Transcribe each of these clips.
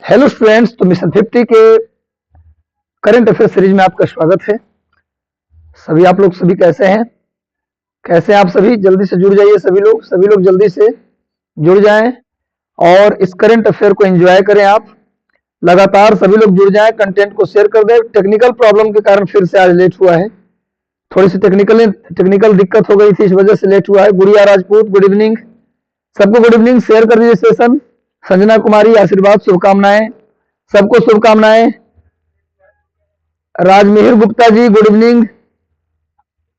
Hello students, तो mission 50 के current affair series में आपका स्वागत है। सभी आप लोग सभी कैसे हैं? कैसे हैं आप सभी? जल्दी से जुड़ जाइए। सभी लोग जल्दी से जुड़ जाएं और इस करंट अफेयर को एंजॉय करें। आप लगातार सभी लोग जुड़ जाएं, कंटेंट को शेयर कर दें। टेक्निकल प्रॉब्लम के कारण फिर से आज लेट हुआ है। थोड़ी सी टेक्निकल दिक्कत हो गई थी, इस वजह से लेट हुआ है। Gudiya Rajput, good evening. सबको गुड इवनिंग। शेयर कर दीजिए सेशन। संजना कुमारी, आशीर्वाद, शुभकामनाएं। सबको शुभकामनाएं। Rajmihir Gupta ji, good evening.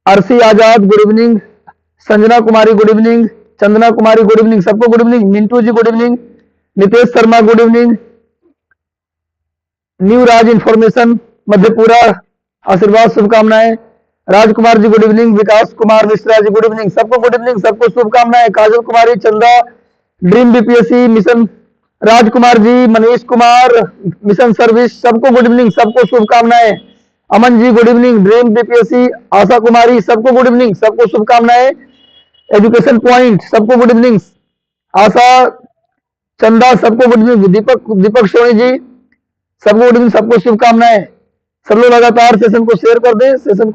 Arsi Azad, good evening. Sanjana Kumari, good evening. Chandana Kumari, good evening. सबको good evening. Mintu ji, good evening. Nitesh Sharma, good evening. New Raj information Madhepura, आशीर्वाद, शुभकामनाएं। Rajkumar ji, good evening. Vikas Kumar Mishra ji, good evening. सबको गुड इवनिंग, सबको शुभकामनाएं। काजल कुमारी, चंदा, dream BPSC mission, Rajkumar ji, Manish Kumar, mission service, सबको गुड इवनिंग, सबको शुभकामनाएं। Aman ji, good evening. Dream BPSC, Asha Kumari, सबको गुड इवनिंग, सबको शुभकामनाएं। एजुकेशन पॉइंट, सबको गुड इवनिंग। आशा, चंदा, सबको गुड इवनिंग। दीपक सोनी जी, सबको गुड इवनिंग, सबको शुभकामनाएं। सब लोग लगातार सेशन को शेयर कर दें, सेशन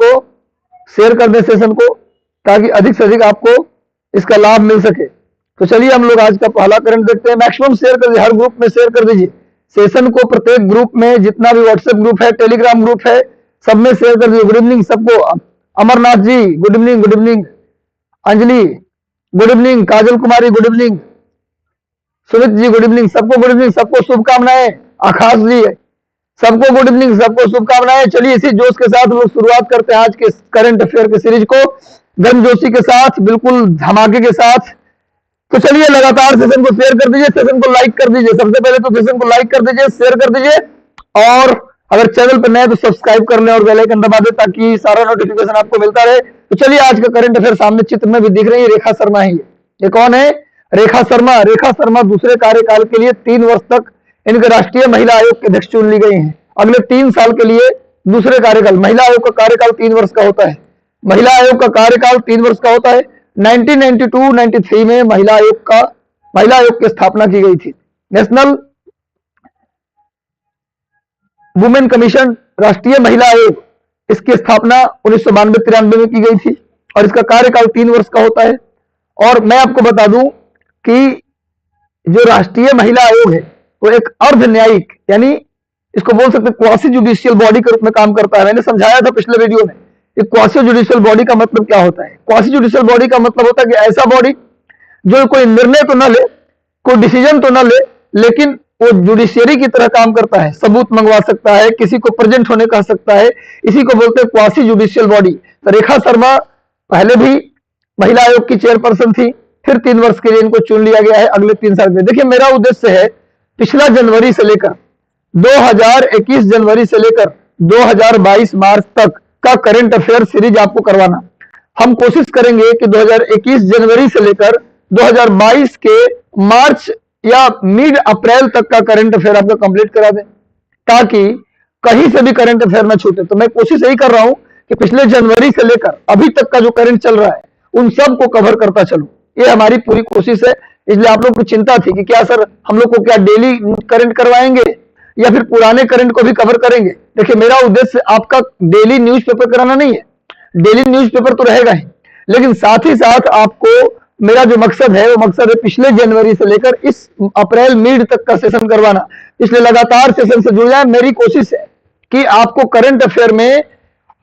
को ताकि अधिक से अधिक आपको इसका लाभ मिल सके। तो चलिए हम लोग आज का पहला करंट देखते हैं। मैक्सिमम शेयर कर दीजिए, हर ग्रुप में शेयर कर दीजिए सेशन को। प्रत्येक ग्रुप में, जितना भी व्हाट्सएप ग्रुप है, टेलीग्राम ग्रुप है, सब में शेयर कर दीजिए। गुड इवनिंग सबको। Amarnath ji, good evening, good evening. Anjali, good evening. Kajal Kumari, good evening. Sumit ji, good evening. सबको गुड इवनिंग, सबको शुभकामनाएं। आकाश जी, सबको गुड इवनिंग, सबको शुभकामनाएं। चलिए इसी जोश के साथ लोग शुरुआत करते हैं आज के करंट अफेयर के सीरीज को, गर्मजोशी के साथ, बिल्कुल धमाके के साथ। तो चलिए लगातार सेशन को शेयर कर दीजिए, सेशन को लाइक कर दीजिए। सबसे पहले तो सेशन को लाइक कर दीजिए, शेयर कर दीजिए, और अगर चैनल पर नए तो सब्सक्राइब कर लें और बेल आइकन दबा दें ताकि सारा नोटिफिकेशन आपको मिलता रहे। तो चलिए आज का करंट अफेयर सामने चित्र में भी दिख रही है, रेखा शर्मा ही है। ये कौन है? रेखा शर्मा। रेखा शर्मा दूसरे कार्यकाल के लिए 3 वर्ष तक इनके राष्ट्रीय महिला आयोग के अध्यक्ष चुन ली गई हैं। अगले 3 साल के लिए दूसरे कार्यकाल, महिला आयोग का कार्यकाल 3 वर्ष का होता है। महिला आयोग का कार्यकाल 3 वर्ष का होता है। 1992-93 में महिला आयोग की स्थापना की गई थी। नेशनल वुमेन कमीशन, राष्ट्रीय महिला आयोग, इसकी स्थापना 1992-93 में की गई थी और इसका कार्यकाल 3 वर्ष का होता है। और मैं आपको बता दूं कि जो राष्ट्रीय महिला आयोग है वो एक अर्ध न्यायिक, यानी इसको बोल सकते क्वासी जुडिशियल बॉडी के रूप में काम करता है। मैंने समझाया था पिछले वीडियो में क्वासी जुडिशियल बॉडी का मतलब क्या होता है। क्वासी जुडिशियल बॉडी का मतलब होता है कि ऐसा बॉडी जो कोई निर्णय तो न ले, कोई डिसीजन तो न ले, लेकिन वो जुडिशियरी की तरह काम करता है। सबूत मंगवा सकता है, किसी को प्रेजेंट होने कह सकता है, इसी को बोलते हैं क्वासी जुडिशियल बॉडी। तो रेखा शर्मा पहले भी महिला आयोग की चेयरपर्सन थी, फिर 3 वर्ष के लिए इनको चुन लिया गया है अगले 3 साल में। देखिए मेरा उद्देश्य है पिछला जनवरी से लेकर 2021 जनवरी से लेकर 2022 मार्च तक का करंट अफेयर सीरीज आपको करवाना। हम कोशिश करेंगे कि 2021 जनवरी से लेकर 2022 के मार्च या मिड अप्रैल तक का करंट अफेयर आपका कंप्लीट करा दें ताकि कहीं से भी करंट अफेयर ना छूटे। तो मैं कोशिश यही कर रहा हूं कि पिछले जनवरी से लेकर अभी तक का जो करंट चल रहा है उन सब को कवर करता चलूं। ये हमारी पूरी कोशिश है। इसलिए आप लोग को चिंता थी कि क्या सर हम लोग को क्या डेली करंट करवाएंगे या फिर पुराने करंट को भी कवर करेंगे। देखिए मेरा उद्देश्य आपका डेली न्यूज़पेपर कराना नहीं है, डेली न्यूज़पेपर तो रहेगा ही, लेकिन साथ ही साथ आपको मेरा जो मकसद है वो मकसद है पिछले जनवरी से लेकर इस अप्रैल मिड तक का सेशन करवाना। इसलिए लगातार सेशन से जुड़ जाए। मेरी कोशिश है कि आपको करंट अफेयर में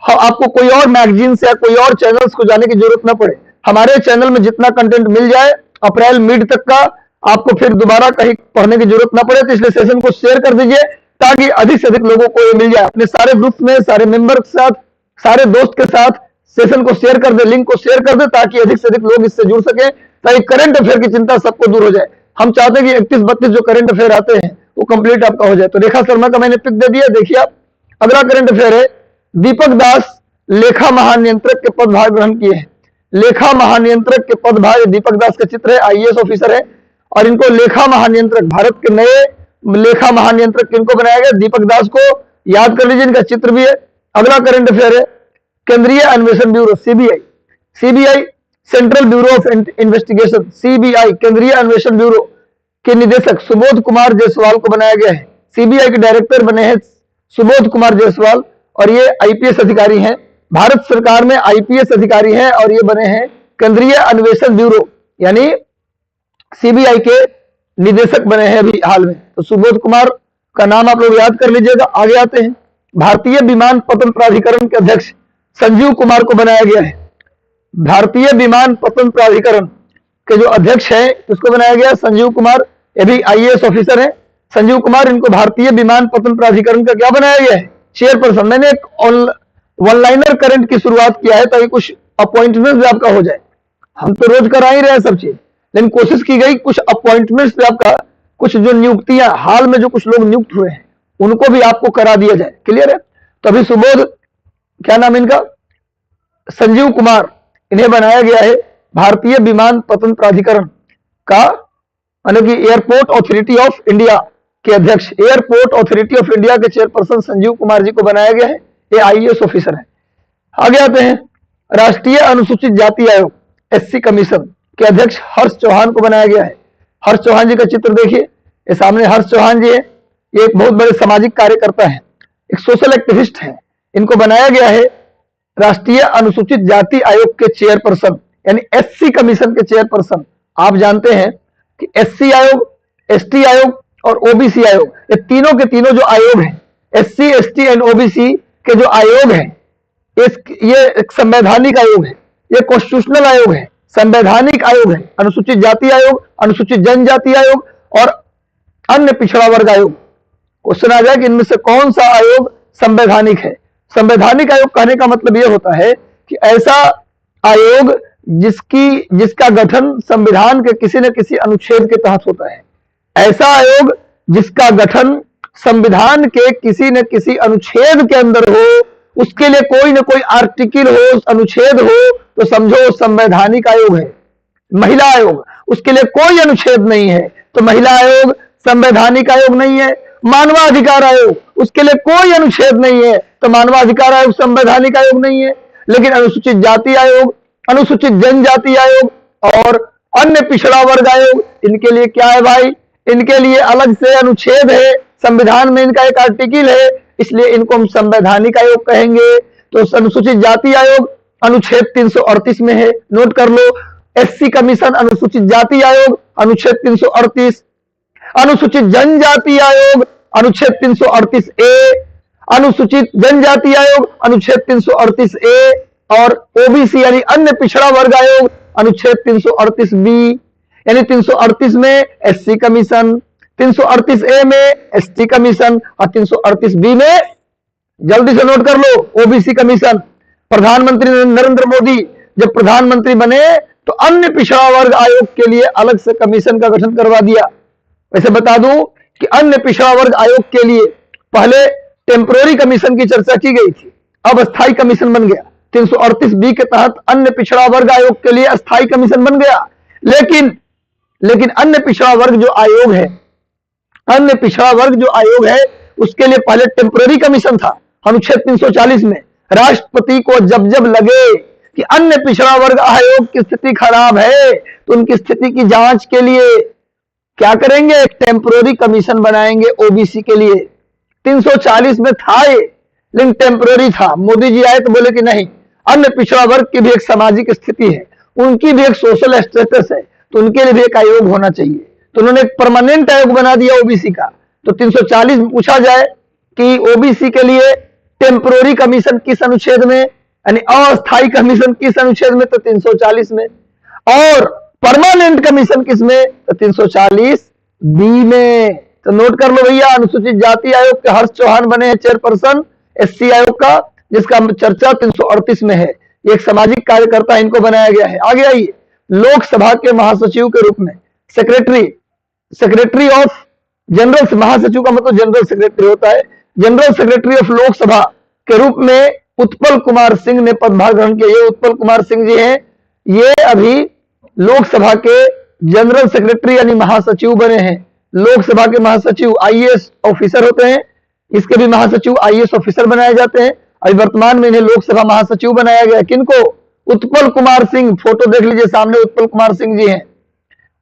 आपको कोई और मैगजीन या कोई और चैनल्स को जाने की जरूरत ना पड़े। हमारे चैनल में जितना कंटेंट मिल जाए अप्रैल मिड तक का, आपको फिर दोबारा कहीं पढ़ने की जरूरत ना पड़े। तो इसलिए सेशन को शेयर कर दीजिए ताकि अधिक से अधिक लोगों को ये मिल जाए। अपने सारे ग्रुप में, सारे मेंबर के साथ, सारे दोस्त के साथ सेशन को शेयर कर दे, लिंक को शेयर कर दे ताकि अधिक से अधिक लोग इससे जुड़ सके, ताकि करंट अफेयर की चिंता सबको दूर हो जाए। हम चाहते हैं कि 31-32 जो करंट अफेयर आते हैं वो कंप्लीट आपका हो जाए। तो रेखा शर्मा का मैंने पिक दे दिया, देखिए आप। अगला करंट अफेयर है दीपक दास लेखा महानियंत्रक के पदभार ग्रहण किए हैं। लेखा महानियंत्रक के पदभार, दीपक दास का चित्र है, आईएएस ऑफिसर है और इनको लेखा महानियंत्रक, भारत के नए लेखा महानियंत्रक किनको बनाया गया? दीपक दास को। याद कर लीजिए, इनका चित्र भी है। अगला करंट अफेयर है केंद्रीय अन्वेषण bureau, CBI, central bureau of investigation, CBI, केंद्रीय अन्वेषण ब्यूरो के निदेशक सुबोध कुमार जायसवाल को बनाया गया है। सीबीआई के डायरेक्टर बने हैं सुबोध कुमार जायसवाल, और ये आईपीएस अधिकारी हैं, भारत सरकार में आईपीएस अधिकारी हैं, और ये बने हैं केंद्रीय अन्वेषण ब्यूरो यानी सीबीआई के निदेशक बने हैं अभी हाल में। तो सुबोध कुमार का नाम आप लोग याद कर लीजिएगा। आगे आते हैं, भारतीय विमानपत्तन प्राधिकरण के अध्यक्ष संजीव कुमार को बनाया गया है। भारतीय विमानपत्तन प्राधिकरण के जो अध्यक्ष हैं उसको बनाया गया संजीव कुमार, ये भी आईएएस ऑफिसर है संजीव कुमार। इनको भारतीय विमानपत्तन प्राधिकरण का क्या बनाया गया है? चेयरपर्सन। मैंने एक वन लाइनर करंट की शुरुआत किया है ताकि कुछ अपॉइंटमेंट भी आपका हो जाए। हम तो रोज करा ही रहे हैं सब चीज, लेकिन कोशिश की गई कुछ अपॉइंटमेंट्स भी आपका, कुछ जो नियुक्तियां हाल में जो कुछ लोग नियुक्त हुए हैं उनको भी आपको करा दिया जाए। क्लियर है? तो अभी सुबोध, क्या नाम इनका, संजीव कुमार, इन्हें बनाया गया है भारतीय विमानपत्तन प्राधिकरण का, यानी कि एयरपोर्ट अथॉरिटी ऑफ इंडिया के अध्यक्ष, एयरपोर्ट अथॉरिटी ऑफ इंडिया के चेयरपर्सन संजीव कुमार जी को बनाया गया है। ये आईएएस ऑफिसर है। आगे आते हैं, राष्ट्रीय अनुसूचित जाति आयोग एससी कमीशन के अध्यक्ष हर्ष चौहान को बनाया गया है। हर्ष चौहान जी का चित्र देखिए, ये सामने हर्ष चौहान जी है। ये एक बहुत बड़े सामाजिक कार्यकर्ता है, एक सोशल एक्टिविस्ट है। इनको बनाया गया है राष्ट्रीय अनुसूचित जाति आयोग के चेयरपर्सन यानी एससी कमीशन के चेयरपर्सन। आप जानते हैं कि एससी आयोग, एसटी आयोग और ओबीसी आयोग, ये तीनों के तीनों जो आयोग हैं, एससी एसटी एंड ओबीसी के जो आयोग हैं, ये एक संवैधानिक आयोग है, ये कॉन्स्टिट्यूशनल आयोग है, संवैधानिक आयोग है। अनुसूचित जाति आयोग, अनुसूचित जनजाति आयोग और अन्य पिछड़ा वर्ग आयोग। क्वेश्चन आ जाए कि इनमें से कौन सा आयोग संवैधानिक है? संवैधानिक आयोग कहने का मतलब यह होता है कि ऐसा आयोग जिसका गठन संविधान के किसी न किसी अनुच्छेद के तहत होता है। ऐसा आयोग जिसका गठन संविधान के किसी न किसी अनुच्छेद के अंदर हो, उसके लिए कोई न कोई आर्टिकल हो, अनुच्छेद हो, तो समझो संवैधानिक आयोग है। महिला आयोग, उसके लिए कोई अनुच्छेद नहीं है तो महिला आयोग संवैधानिक आयोग नहीं है। मानवाधिकार आयोग, उसके लिए कोई अनुच्छेद नहीं है तो मानवाधिकार आयोग संवैधानिक आयोग नहीं है। लेकिन अनुसूचित जाति आयोग, अनुसूचित जनजाति आयोग और अन्य पिछड़ा वर्ग आयोग, इनके लिए क्या है भाई? इनके लिए अलग से अनुच्छेद है, संविधान में इनका एक आर्टिकल है, इसलिए इनको हम संवैधानिक आयोग कहेंगे। तो अनुसूचित जाति आयोग अनुच्छेद 338 में है, नोट कर लो। एससी कमीशन अनुसूचित जाति आयोग अनुच्छेद 338, अनुसूचित जनजाति आयोग अनुच्छेद 338 ए, अनुसूचित जनजाति आयोग अनुच्छेद 338 ए और ओबीसी यानी अन्य पिछड़ा वर्ग आयोग अनुच्छेद 338 बी, यानी 338 में एससी कमीशन, 338 ए में एसटी कमीशन और 338 बी में, जल्दी से नोट कर लो, ओबीसी कमीशन। प्रधानमंत्री नरेंद्र मोदी जब प्रधानमंत्री बने तो अन्य पिछड़ा वर्ग आयोग के लिए अलग से कमीशन का गठन करवा दिया। वैसे बता दूं कि अन्य पिछड़ा वर्ग आयोग के लिए पहले टेम्पररी कमीशन की चर्चा की गई थी, अब अस्थायी कमीशन बन गया। 338 बी के तहत अन्य पिछड़ा वर्ग आयोग के लिए अस्थायी कमीशन बन गया। लेकिन अन्य पिछड़ा वर्ग जो आयोग है, अन्य पिछड़ा वर्ग जो आयोग है उसके लिए पहले टेम्पररी कमीशन था। अनुच्छेद 340 में राष्ट्रपति को जब जब लगे कि अन्य पिछड़ा वर्ग आयोग की स्थिति खराब है तो उनकी स्थिति की जांच के लिए क्या करेंगे? एक टेम्पररी कमीशन बनाएंगे ओबीसी के लिए। 340 में था ये, लेकिन टेम्पररी था। मोदी जी आए तो बोले कि नहीं, अन्य पिछड़ा वर्ग की भी एक सामाजिक स्थिति है, उनकी भी एक सोशल स्टेटस है, तो उनके लिए भी एक आयोग होना चाहिए। तो उन्होंने एक परमानेंट आयोग बना दिया ओबीसी का। तो 340 में पूछा जाए कि ओबीसी के लिए टेम्पररी कमीशन किस अनुच्छेद में, यानी अस्थायी कमीशन किस अनुच्छेद में, तो 340 में, और परमानेंट कमीशन किस में, तो 340 बी में। तो नोट कर लो भैया, अनुसूचित जाति आयोग के हर्ष चौहान बने हैं चेयरपर्सन एससी आयोग का, जिसका चर्चा 338 में है। ये एक सामाजिक कार्यकर्ता, इनको बनाया गया है। आगे आइए, लोकसभा के महासचिव के रूप में सेक्रेटरी ऑफ जनरल, महासचिव का मतलब जनरल सेक्रेटरी होता है, जनरल सेक्रेटरी ऑफ लोकसभा के रूप में उत्पल कुमार सिंह ने पदभार ग्रहण किया। ये उत्पल कुमार सिंह जी हैं, ये अभी लोकसभा के जनरल सेक्रेटरी यानी महासचिव बने हैं। लोकसभा के महासचिव आईएएस ऑफिसर होते हैं, इसके भी महासचिव आईएएस ऑफिसर बनाए जाते हैं। अभी वर्तमान में इन्हें लोकसभा महासचिव बनाया गया। किनको? उत्पल कुमार सिंह। फोटो देख लीजिए सामने, उत्पल कुमार सिंह जी हैं।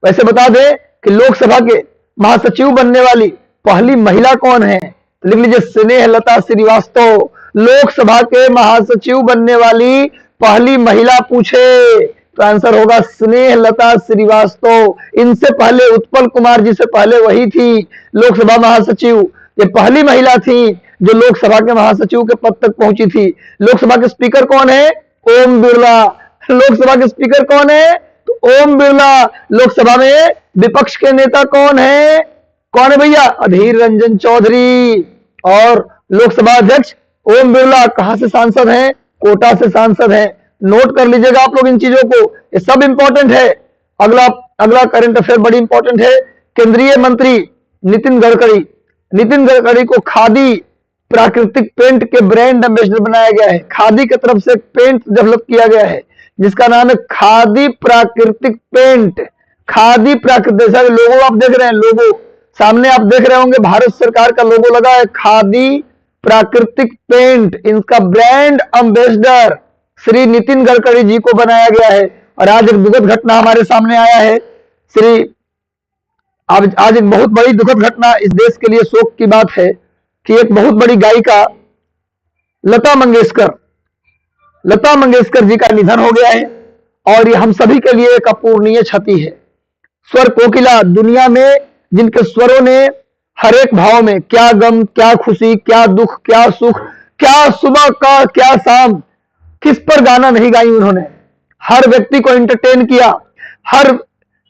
वैसे बता दें कि लोकसभा के महासचिव बनने वाली पहली महिला कौन है? तो लिख लीजिए स्नेहलता श्रीवास्तव। लोकसभा के महासचिव बनने वाली पहली महिला पूछे तो आंसर होगा स्नेहलता श्रीवास्तव। इनसे पहले उत्पल कुमार जी से पहले वही थी लोकसभा महासचिव। ये पहली महिला थी जो लोकसभा के महासचिव के पद तक पहुंची थी। लोकसभा के स्पीकर कौन है? ओम बिरला। लोकसभा के स्पीकर कौन है? तो ओम बिरला। लोकसभा में विपक्ष के नेता कौन है? कौन है भैया? अधीर रंजन चौधरी। और लोकसभा अध्यक्ष ओम बिरला कहां से सांसद हैं? कोटा से सांसद हैं। नोट कर लीजिएगा आप लोग इन चीजों को, ये सब इंपॉर्टेंट है। अगला करंट अफेयर बड़ी इंपॉर्टेंट है। केंद्रीय मंत्री नितिन गडकरी को खादी प्राकृतिक पेंट के ब्रांड एम्बेसडर बनाया गया है। खादी की तरफ से पेंट डेवलप किया गया है जिसका नाम है खादी प्राकृतिक पेंट। खादी प्राकृतिक, जैसा लोगो आप देख रहे हैं, लोगो सामने आप देख रहे होंगे, भारत सरकार का लोगो लगा है, खादी प्राकृतिक पेंट। इनका ब्रांड एम्बेसडर श्री नितिन गडकरी जी को बनाया गया है। और आज एक दुखद घटना हमारे सामने आया है। आज एक बहुत बड़ी दुखद घटना इस देश के लिए शोक की बात है कि एक बहुत बड़ी गायिका लता मंगेशकर जी का निधन हो गया है और ये हम सभी के लिए एक अपूरणीय क्षति है। स्वर कोकिला, दुनिया में जिनके स्वरों ने हर एक भाव में, क्या गम, क्या खुशी, क्या दुख, क्या सुख, क्या सुबह का, क्या शाम, किस पर गाना नहीं गाई उन्होंने। हर व्यक्ति को एंटरटेन किया।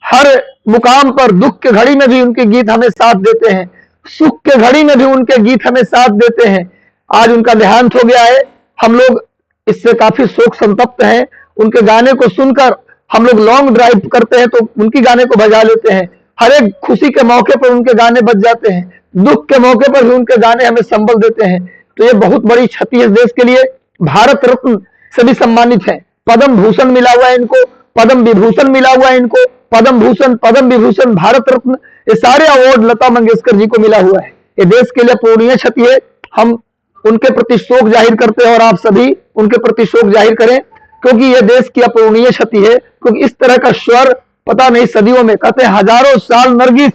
हर मुकाम पर, दुख के घड़ी में भी उनके गीत हमें साथ देते हैं, सुख के घड़ी में भी उनके गीत हमें साथ देते हैं। आज उनका देहांत हो गया है। हम लोग इससे काफी शोक संतप्त हैं। उनके गाने को सुनकर हम लोग लॉन्ग ड्राइव करते हैं तो उनकी गाने को बजा लेते हैं। हर एक खुशी के मौके पर उनके गाने बज जाते हैं, दुख के मौके पर भी उनके गाने हमें संबल देते हैं। तो ये बहुत बड़ी क्षति है इस देश के लिए। भारत रत्न से भी सम्मानित है, पद्म भूषण मिला हुआ है इनको, पद्म विभूषण मिला हुआ है इनको, पद्म भूषण, पद्म विभूषण, भारत रत्न, ये सारे अवार्ड लता मंगेशकर जी को मिला हुआ है। ये देश के लिए अपूरणीय क्षति है। हम उनके प्रति शोक जाहिर करते हैं और आप सभी उनके प्रति शोक जाहिर करें क्योंकि यह देश की अपूरणीय क्षति है। क्योंकि इस तरह का स्वर पता नहीं सदियों में, कहते हैं हजारों साल नरगिस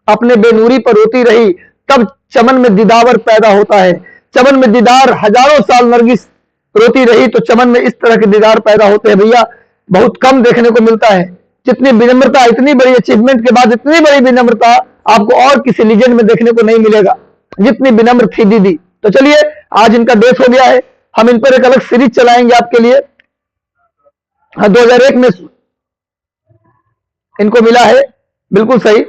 अपने बेनूरी पर रोती रही तब चमन में दीदावर पैदा होता है। चमन में दीदार, हजारों साल नरगिस रोती रही तो चमन में इस तरह के दीदार पैदा होते हैं। भैया बहुत कम देखने को मिलता है। जितनी विनम्रता, इतनी बड़ी अचीवमेंट के बाद इतनी बड़ी विनम्रता आपको और किसी लीजेंड में देखने को नहीं मिलेगा जितनी विनम्र थी दीदी। तो चलिए, आज इनका डेथ हो गया है, हम इन पर एक अलग सीरीज चलाएंगे आपके लिए। 2001 में इनको मिला है, बिल्कुल सही।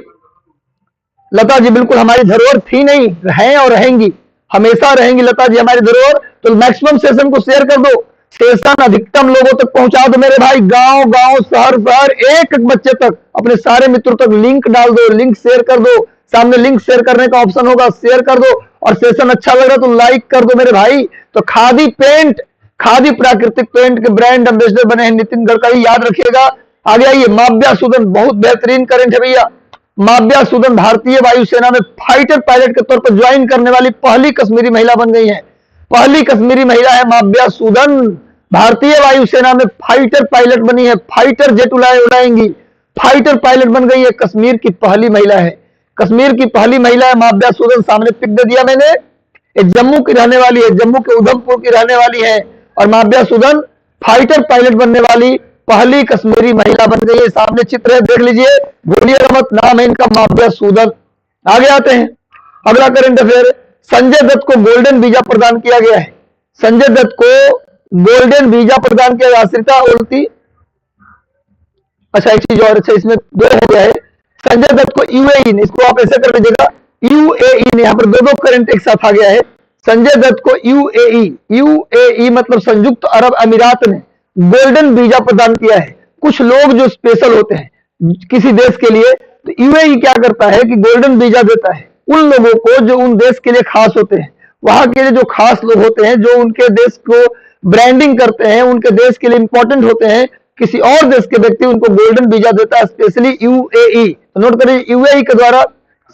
लता जी बिल्कुल हमारी धरोहर थी नहीं, हैं और रहेंगी, हमेशा रहेंगी लता जी हमारी धरोहर। तो मैक्सिमम सेशन को शेयर कर दो, सेशन अधिकतम लोगों तक पहुंचा दो मेरे भाई। गांव गांव, शहर शहर, एक एक बच्चे तक, अपने सारे मित्रों तक लिंक डाल दो, लिंक शेयर कर दो। सामने लिंक शेयर करने का ऑप्शन होगा, शेयर कर दो। और सेशन अच्छा लग रहा तो लाइक कर दो मेरे भाई। तो खादी पेंट, खादी प्राकृतिक पेंट के ब्रांड एम्बेसडर बने हैं नितिन गडकरी, याद रखिएगा। आगे आइए, माव्या सुदन, बहुत बेहतरीन करंट है भैया। माव्या सुदन भारतीय वायुसेना में फाइटर पायलट के तौर पर ज्वाइन करने वाली पहली कश्मीरी महिला बन गई है। पहली कश्मीरी महिला है माव्या सुदन, भारतीय वायुसेना में फाइटर पायलट बनी है। फाइटर जेट उड़ाएंगी, फाइटर पायलट बन गई है, कश्मीर की पहली महिला है। कश्मीर की पहली महिला है माव्या सुदन, सामने पिक दे दिया मैंने। ये जम्मू की रहने वाली है, जम्मू के उधमपुर की रहने वाली है। और माव्या सुदन फाइटर पायलट बनने वाली पहली कश्मीरी महिला बन गई है। सामने चित्र है, देख लीजिए, भूलिएगा मत, नाम है इनका माव्या सुदन। आगे आते हैं, अगला करंट अफेयर। संजय दत्त को गोल्डन वीजा प्रदान किया गया है। संजय दत्त को गोल्डन वीजा प्रदान किया गया। आश्रिता उल्टी, अच्छा एक चीज और, अच्छा इसमें दो हो गया है। संजय दत्त को यूएई ने, इसको आप ऐसे कर लीजिएगा, यूएई ने, यहाँ पर दो करंट एक साथ आ गया है। संजय दत्त को यूएई मतलब संयुक्त अरब अमीरात ने गोल्डन वीजा प्रदान किया है। कुछ लोग जो स्पेशल होते हैं किसी देश के लिए, तो यूएई क्या करता है कि गोल्डन वीजा देता है उन लोगों को जो उन देश के लिए खास होते हैं। वहां के लिए जो खास लोग होते हैं, जो उनके देश को ब्रांडिंग करते हैं, उनके देश के लिए इंपॉर्टेंट होते हैं, किसी और देश के व्यक्ति उनको गोल्डन वीजा देता है, स्पेशली यूएई। तो नोट करिए, यूएई के द्वारा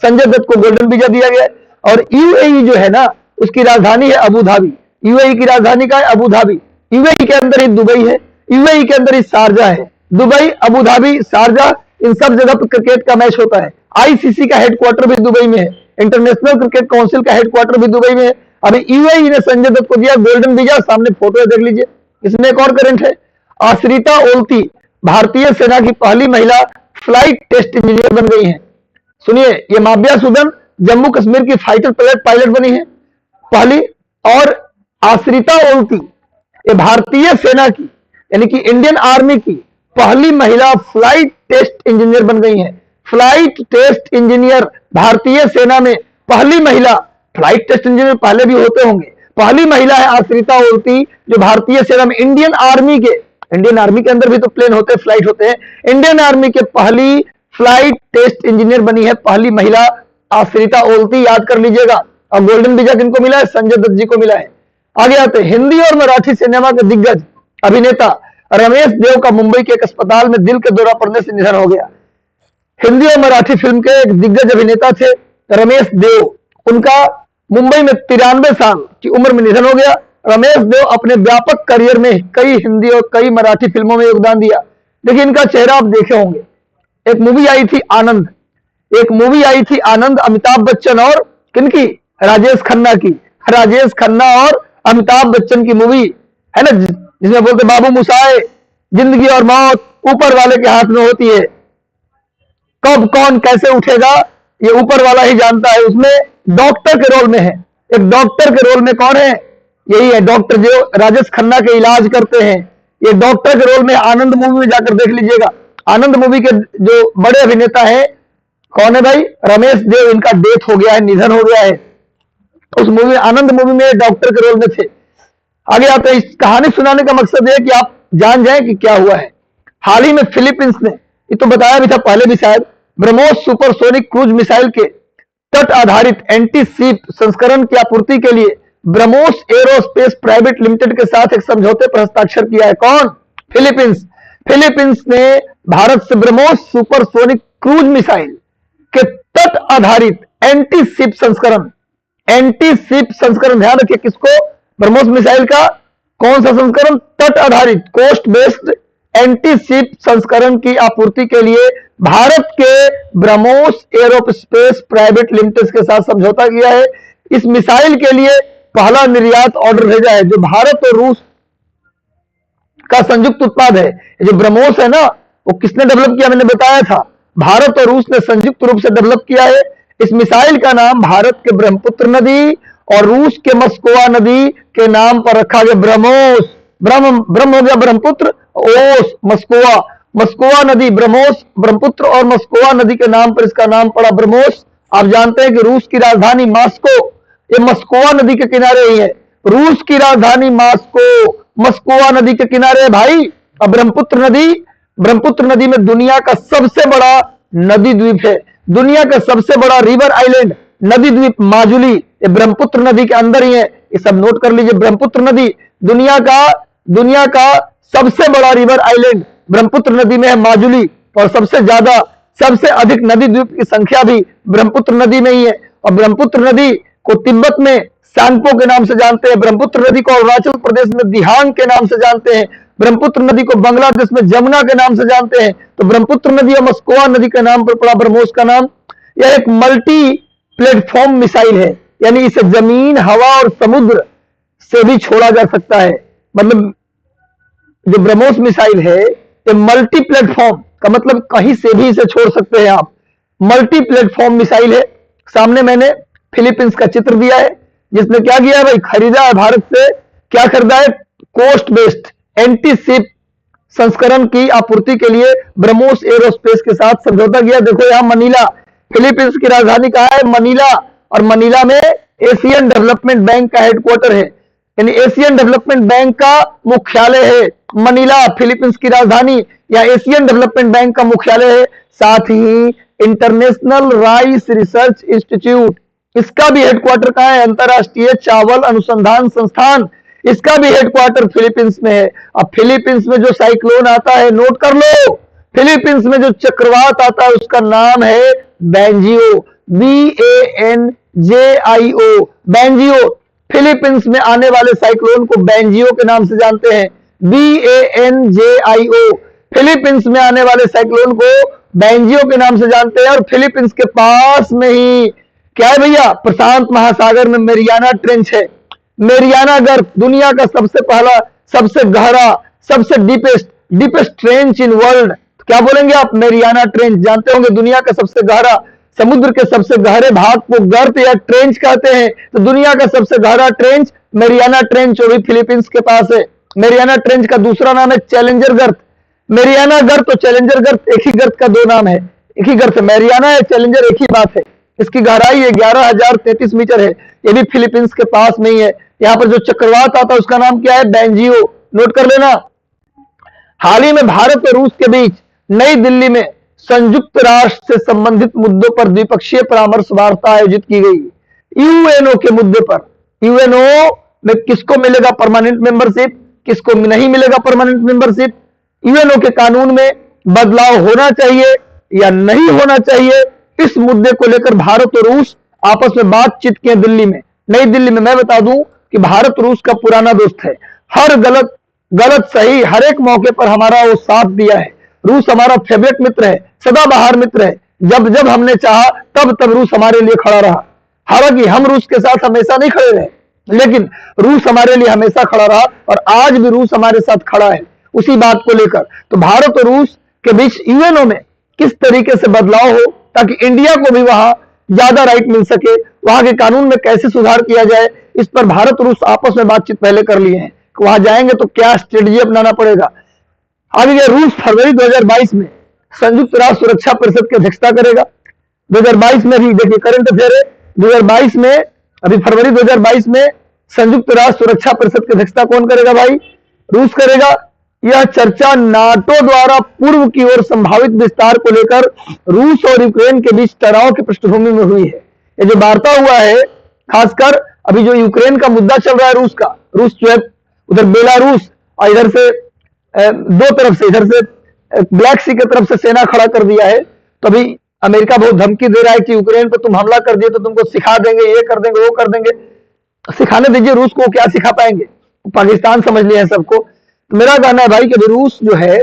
संजय दत्त को गोल्डन वीजा दिया गया। और यूएई जो है ना, उसकी राजधानी है अबू धाबी। यूएई की राजधानी का है अबू धाबी। यूएई के अंदर ही दुबई है, यूएई के अंदर ही शारजा है। दुबई, अबू धाबी, शारजा, इन सब जगह पर क्रिकेट का मैच होता है। आईसीसी का हेडक्वार्टर भी दुबई में है। इंटरनेशनल क्रिकेट काउंसिल का हेडक्वार्टर भी दुबई में है। अभी यूएई ने संजय दत्त को दिया गोल्डन वीजा, सामने फोटो है देख लीजिए। इसमें एक और करंट है, आश्रिता ओल्ती भारतीय सेना की पहली महिला फ्लाइट टेस्ट इंजीनियर बन गई है। सुनिए, ये माबिया सुदन जम्मू कश्मीर की फाइटर पायलट बनी है पहली, और आश्रिता ओल्ती ये भारतीय सेना की यानी कि इंडियन आर्मी की पहली महिला फ्लाइट टेस्ट इंजीनियर बन गई है। फ्लाइट टेस्ट इंजीनियर भारतीय सेना में पहली महिला, फ्लाइट टेस्ट इंजीनियर पहले भी होते होंगे, पहली महिला है आश्रिता ओल्ती जो भारतीय सेना में इंडियन आर्मी के अंदर भी तो प्लेन होते हैं, फ्लाइट होते हैं, इंडियन आर्मी के पहली फ्लाइट टेस्ट इंजीनियर बनी है पहली महिला आश्रिता ओल्ती, याद कर लीजिएगा। और गोल्डन वीजा किनको मिला है? संजय दत्त जी को मिला है। आगे आते हैं, हिंदी और मराठी सिनेमा के दिग्गज अभिनेता रमेश देव का मुंबई के एक अस्पताल में दिल के दौरा पड़ने से निधन हो गया। हिंदी और मराठी फिल्म के एक दिग्गज अभिनेता थे रमेश देव, उनका मुंबई में 93 साल की उम्र में निधन हो गया। रमेश देव अपने व्यापक करियर में कई हिंदी और कई मराठी फिल्मों में योगदान दिया। देखिए, इनका चेहरा आप देखे होंगे। एक मूवी आई थी आनंद, अमिताभ बच्चन और किनकी? राजेश खन्ना और अमिताभ बच्चन की मूवी है ना, जिसमें बोलते बाबू मुसाए, जिंदगी और मौत ऊपर वाले के हाथ में होती है, कब कौन कैसे उठेगा ये ऊपर वाला ही जानता है। उसमें डॉक्टर के रोल में है, एक डॉक्टर के रोल में कौन है? यही है डॉक्टर जो राजेश खन्ना के इलाज करते हैं। ये डॉक्टर के रोल में आनंद मूवी में जाकर देख लीजिएगा। आनंद मूवी के जो बड़े अभिनेता है कौन है भाई? रमेश देव। इनका डेथ हो गया है, निधन हो गया है। उस मूवी आनंद मूवी में डॉक्टर के रोल में थे। आगे आते हैं, इस कहानी सुनाने का मकसद है कि आप जान जाएं कि क्या हुआ है। हाल ही में फिलीपींस ने, ये तो बताया भी था पहले भी शायद, ब्रह्मोस सुपरसोनिक क्रूज मिसाइल के तट आधारित एंटी शिप संस्करण की आपूर्ति के लिए ब्रह्मोस एरोस्पेस प्राइवेट लिमिटेड के साथ एक समझौते पर हस्ताक्षर किया है। कौन? फिलीपींस ने भारत से ब्रह्मोस सुपरसोनिक क्रूज मिसाइल के तट आधारित एंटी शिप संस्करण, ध्यान रखिए किसको? ब्रह्मोस मिसाइल का कौन सा संस्करण? तट आधारित कोस्ट बेस्ड एंटी शिप संस्करण की आपूर्ति के लिए भारत के ब्रह्मोस एरोस्पेस प्राइवेट लिमिटेड के साथ समझौता किया है। इस मिसाइल के लिए पहला निर्यात ऑर्डर भेजा है, जो भारत और रूस का संयुक्त उत्पाद है। जो ब्रह्मोस है ना, वो किसने डेवलप किया? मैंने बताया था, भारत और रूस ने संयुक्त रूप से डेवलप किया है। इस मिसाइल का नाम भारत के ब्रह्मपुत्र नदी और रूस के मस्कोवा नदी के नाम पर रखा गया ब्रह्मोस। ब्रह्म हो गया ब्रह्मपुत्र, ओस मस्कोवा नदी, ब्रह्मोस ब्रह्मपुत्र और मस्कोवा नदी के नाम पर इसका नाम पड़ा ब्रह्मोस। आप जानते हैं कि रूस की राजधानी मॉस्को ये मस्कोवा नदी के किनारे ही है। रूस की राजधानी मॉस्को मस्कोवा नदी के किनारे है भाई। और ब्रह्मपुत्र नदी में दुनिया का सबसे बड़ा नदी द्वीप है, दुनिया का सबसे बड़ा रिवर आइलैंड नदी द्वीप माजुली, ये ब्रह्मपुत्र नदी के अंदर ही है। ये सब नोट कर लीजिए। ब्रह्मपुत्र नदी दुनिया का सबसे बड़ा रिवर आइलैंड ब्रह्मपुत्र नदी में है माजुली, और सबसे अधिक नदी द्वीप की संख्या भी ब्रह्मपुत्र नदी में ही है। और ब्रह्मपुत्र नदी को तिब्बत में सांगपो के नाम से जानते हैं, ब्रह्मपुत्र नदी को अरुणाचल प्रदेश में दिहांग के नाम से जानते हैं, ब्रह्मपुत्र नदी को बांग्लादेश में जमुना के नाम से जानते हैं। तो ब्रह्मपुत्र नदी और मस्कोवा नदी के नाम पर पड़ा ब्रह्मोस का नाम। यह एक मल्टी प्लेटफॉर्म मिसाइल है, यानी इसे जमीन, हवा और समुद्र से भी छोड़ा जा सकता है। मतलब जो ब्रह्मोस मिसाइल है ये मल्टी प्लेटफॉर्म का मतलब कहीं से भी इसे छोड़ सकते हैं आप। मल्टी प्लेटफॉर्म मिसाइल है। सामने मैंने फिलीपींस का चित्र दिया है, जिसने क्या किया है भाई? खरीदा है भारत से। क्या खरीदा है? कोस्ट बेस्ड एंटी शिप संस्करण की आपूर्ति के लिए ब्रह्मोस एरोस्पेस के साथ समझौता किया। देखो यहां मनीला, फिलीपींस की राजधानी कहां है? मनीला। और मनीला में एशियन डेवलपमेंट बैंक का हेडक्वार्टर है, यानी एशियन डेवलपमेंट बैंक का मुख्यालय है मनीला, फिलीपींस की राजधानी। या एशियन डेवलपमेंट बैंक का मुख्यालय है। साथ ही इंटरनेशनल राइस रिसर्च इंस्टीट्यूट, इसका भी हेडक्वार्टर कहां है? अंतरराष्ट्रीय चावल अनुसंधान संस्थान, इसका भी हेडक्वार्टर फिलीपींस में है। अब फिलीपींस में जो साइक्लोन आता है, नोट कर लो, फिलीपींस में जो चक्रवात आता है उसका नाम है बेंजियो, BANJIO, बेंजियो। फिलीपींस में आने वाले साइक्लोन को बेंजियो के नाम से जानते हैं, BANJIO। फिलीपींस में आने वाले साइक्लोन को बेंजियो के नाम से जानते हैं। और फिलीपींस के पास में ही क्या है भैया? प्रशांत महासागर में मेरियाना ट्रेंच है। मेरियाना गर्त दुनिया का सबसे पहला, सबसे गहरा, सबसे डीपेस्ट ट्रेंच इन वर्ल्ड। क्या बोलेंगे आप? Mariana trench. जानते होंगे दुनिया का सबसे गहरा, समुद्र के सबसे गहरे भाग को गर्त या ट्रेंच कहते हैं। तो दुनिया का सबसे गहरा ट्रेंच मेरियाना ट्रेंच, वो भी फिलीपींस के पास है। मेरियाना ट्रेंच का दूसरा नाम है चैलेंजर गर्त। मेरियाना गर्त और चैलेंजर गर्त एक ही गर्त का दो नाम है, एक ही गर्त है। मेरियाना या चैलेंजर एक ही बात है। इसकी गहराई 11,033 मीटर है। ये भी फिलीपींस के पास में ही है। यहाँ पर जो चक्रवात आता है उसका नाम क्या है? बेंजियो। नोट कर लेना। हाल ही में भारत और रूस के बीच नई दिल्ली में संयुक्त राष्ट्र से संबंधित मुद्दों पर द्विपक्षीय परामर्श वार्ता आयोजित की गई। यूएनओ के मुद्दे पर। यूएनओ में किसको मिलेगा परमानेंट मेंबरशिप, किसको नहीं मिलेगा परमानेंट मेंबरशिप, यूएनओ के कानून में बदलाव होना चाहिए या नहीं होना चाहिए, इस मुद्दे को लेकर भारत और रूस आपस में बातचीत किए दिल्ली में, नई दिल्ली में। मैं बता दूं कि भारत रूस का पुराना दोस्त है। हर गलत सही हर एक मौके पर हमारा वो साथ दिया है। रूस हमारा फेवरेट मित्र है, सदाबहार मित्र है। जब जब हमने चाहा तब रूस हमारे लिए खड़ा रहा। हालांकि हम रूस के साथ हमेशा नहीं खड़े रहे, लेकिन रूस हमारे लिए हमेशा खड़ा रहा और आज भी रूस हमारे साथ खड़ा है उसी बात को लेकर। तो भारत और रूस के बीच यूएनओ में किस तरीके से बदलाव हो ताकि इंडिया को भी वहां ज्यादा राइट मिल सके, वहां के कानून में कैसे सुधार किया जाए, इस पर भारत रूस आपस में बातचीत पहले कर लिए हैं। वहां जाएंगे तो क्या स्ट्रेटजी अपनाना पड़ेगा। आगे रूस फरवरी 2022 में संयुक्त राष्ट्र सुरक्षा परिषद की अध्यक्षता करेगा। 2022 में भी देखिए करंट अफेयर है। 2022 में अभी फरवरी 2022 में संयुक्त राष्ट्र सुरक्षा परिषद की अध्यक्षता कौन करेगा भाई? रूस करेगा। यह चर्चा नाटो द्वारा पूर्व की ओर संभावित विस्तार को लेकर रूस और यूक्रेन के बीच तनाव की पृष्ठभूमि में हुई है। ये जो वार्ता हुआ है, खासकर अभी जो यूक्रेन का मुद्दा चल रहा है, रूस जो है उधर बेलारूस और इधर से दो तरफ से, इधर से ब्लैक सी की तरफ से सेना खड़ा कर दिया है। तो अभी अमेरिका बहुत धमकी दे रहा है कि यूक्रेन पर तुम हमला कर दिए तो तुमको सिखा देंगे, ये कर देंगे, वो कर देंगे। सिखाने दीजिए रूस को, क्या सिखा पाएंगे? पाकिस्तान समझ लिया है सबको। तो मेरा कहना है भाई कि रूस जो है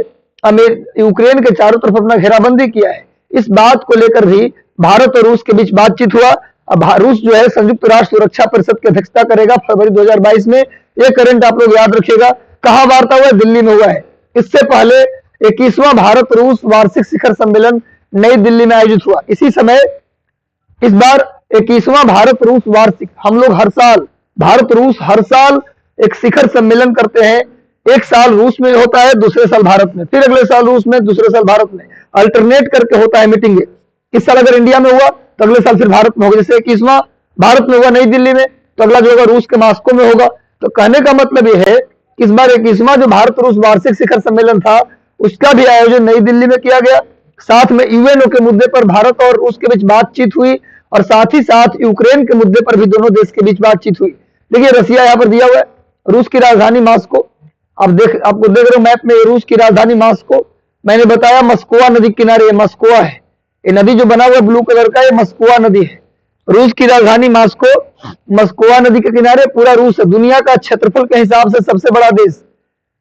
यूक्रेन के चारों तरफ अपना घेराबंदी किया है। इस बात को लेकर भी भारत और रूस के बीच बातचीत हुआ। अब रूस जो है संयुक्त राष्ट्र सुरक्षा परिषद की अध्यक्षता करेगा फरवरी 2022 में। ये करंट आप लोग याद रखिएगा। कहां वार्ता हुआ है? दिल्ली में हुआ है। इससे पहले 21वां भारत रूस वार्षिक शिखर सम्मेलन नई दिल्ली में आयोजित हुआ। इसी समय इस बार 21वां भारत रूस वार्षिक, हम लोग हर साल भारत रूस हर साल एक शिखर सम्मेलन करते हैं। एक साल रूस में होता है, दूसरे साल भारत में, फिर अगले साल रूस में, दूसरे साल भारत में, अल्टरनेट करके होता है मीटिंग। इस साल अगर इंडिया में हुआ तो अगले साल फिर भारत में होगा। जैसे 21वां भारत में हुआ नई दिल्ली में, तो अगला जो होगा रूस के मॉस्को में होगा। तो कहने का मतलब यह है कि इस बार 21वां जो भारत रूस वार्षिक शिखर सम्मेलन था उसका भी आयोजन नई दिल्ली में किया गया। साथ में यूएनओ के मुद्दे पर भारत और रूस के बीच बातचीत हुई और साथ ही साथ यूक्रेन के मुद्दे पर भी दोनों देश के बीच बातचीत हुई। देखिए रसिया यहाँ पर दिया हुआ है, रूस की राजधानी मॉस्को। आपको देख रहे हो मैप में, रूस की राजधानी मॉस्को। मैंने बताया मस्कोवा नदी किनारे मस्कोवा है। ये नदी जो बना हुआ ब्लू कलर का, ये मस्कोवा नदी है। रूस की राजधानी मॉस्को, मस्कोवा नदी के किनारे पूरा रूस है। दुनिया का क्षेत्रफल के हिसाब से सबसे बड़ा देश,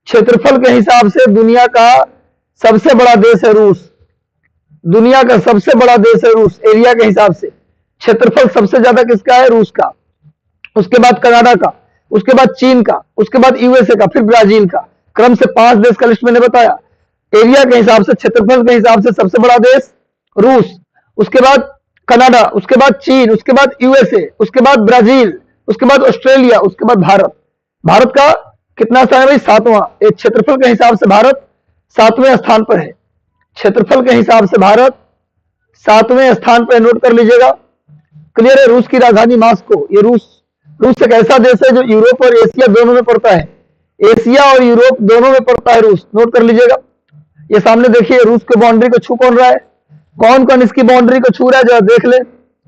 क्षेत्रफल के हिसाब से दुनिया का सबसे बड़ा देश है रूस। दुनिया का सबसे बड़ा देश है रूस, एरिया के हिसाब से। क्षेत्रफल सबसे ज्यादा किसका है? रूस का। उसके बाद कनाडा का, उसके बाद चीन का, उसके बाद यूएसए का, फिर ब्राजील का। क्रम से 5 देश का लिस्ट मैंने बताया। एरिया के हिसाब से, क्षेत्रफल के हिसाब से सबसे बड़ा देश रूस, उसके बाद कनाडा, उसके बाद चीन, उसके बाद यूएसए, उसके बाद ब्राजील, उसके बाद ऑस्ट्रेलिया, उसके बाद भारत। भारत का कितना स्थान है भाई? 7वां। एक क्षेत्रफल के हिसाब से भारत 7वें स्थान पर है। क्षेत्रफल के हिसाब से भारत 7वें स्थान पर, नोट कर लीजिएगा। क्लियर है? रूस की राजधानी मॉस्को। ये रूस एक ऐसा देश है जो यूरोप और एशिया दोनों में पड़ता है। एशिया और यूरोप दोनों में पड़ता है रूस, नोट कर लीजिएगा। ये सामने देखिए रूस की बाउंड्री को छू कौन रहा है? कौन कौन इसकी बाउंड्री को छू रहा है जरा देख ले।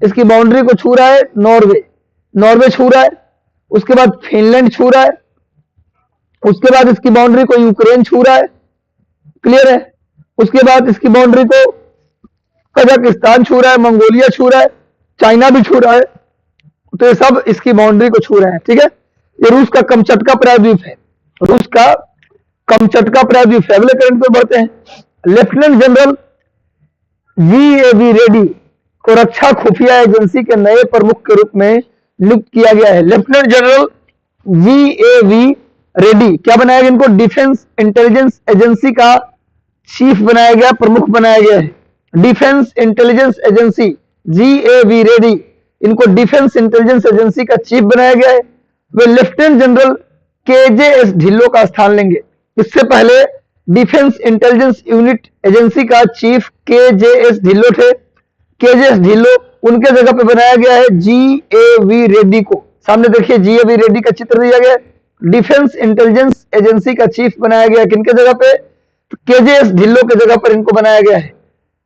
इसकी बाउंड्री को छू रहा है नॉर्वे छू रहा है। उसके बाद फिनलैंड छू रहा है। उसके बाद इसकी बाउंड्री को यूक्रेन छू रहा है। क्लियर है? उसके बाद इसकी बाउंड्री को कजाकिस्तान छू रहा है, मंगोलिया छू रहा है, चाइना भी छू रहा है। तो ये सब इसकी बाउंड्री को छू रहे हैं। ठीक है? ये रूस का कमचटका प्रायद्वीप है। रूस का कमचटका प्रायद्वीप है। अगले करंट पे बढ़ते हैं। लेफ्टिनेंट जनरल वीएवी रेड्डी को रक्षा खुफिया एजेंसी के नए प्रमुख के रूप में नियुक्त किया गया है। लेफ्टिनेंट जनरल GAV रेड्डी क्या बनाया गया इनको? डिफेंस इंटेलिजेंस एजेंसी का चीफ बनाया गया, प्रमुख बनाया गया है। Defence intelligence agency GAV Reddy, इनको डिफेंस इंटेलिजेंस एजेंसी का चीफ बनाया गया है। वे लेफ्टिनेंट जनरल KJS ढिल्लों का स्थान लेंगे। इससे पहले डिफेंस इंटेलिजेंस यूनिट एजेंसी का चीफ KJS ढिल्लों थे। KJS ढिल्लों, उनके जगह पे बनाया गया है GAV रेड्डी को। सामने देखिए GAV रेड्डी का चित्र दिया गया है। डिफेंस इंटेलिजेंस एजेंसी का चीफ बनाया गया किनके जगह पे? तो KJS ढिल्लों के जगह पर इनको बनाया गया है।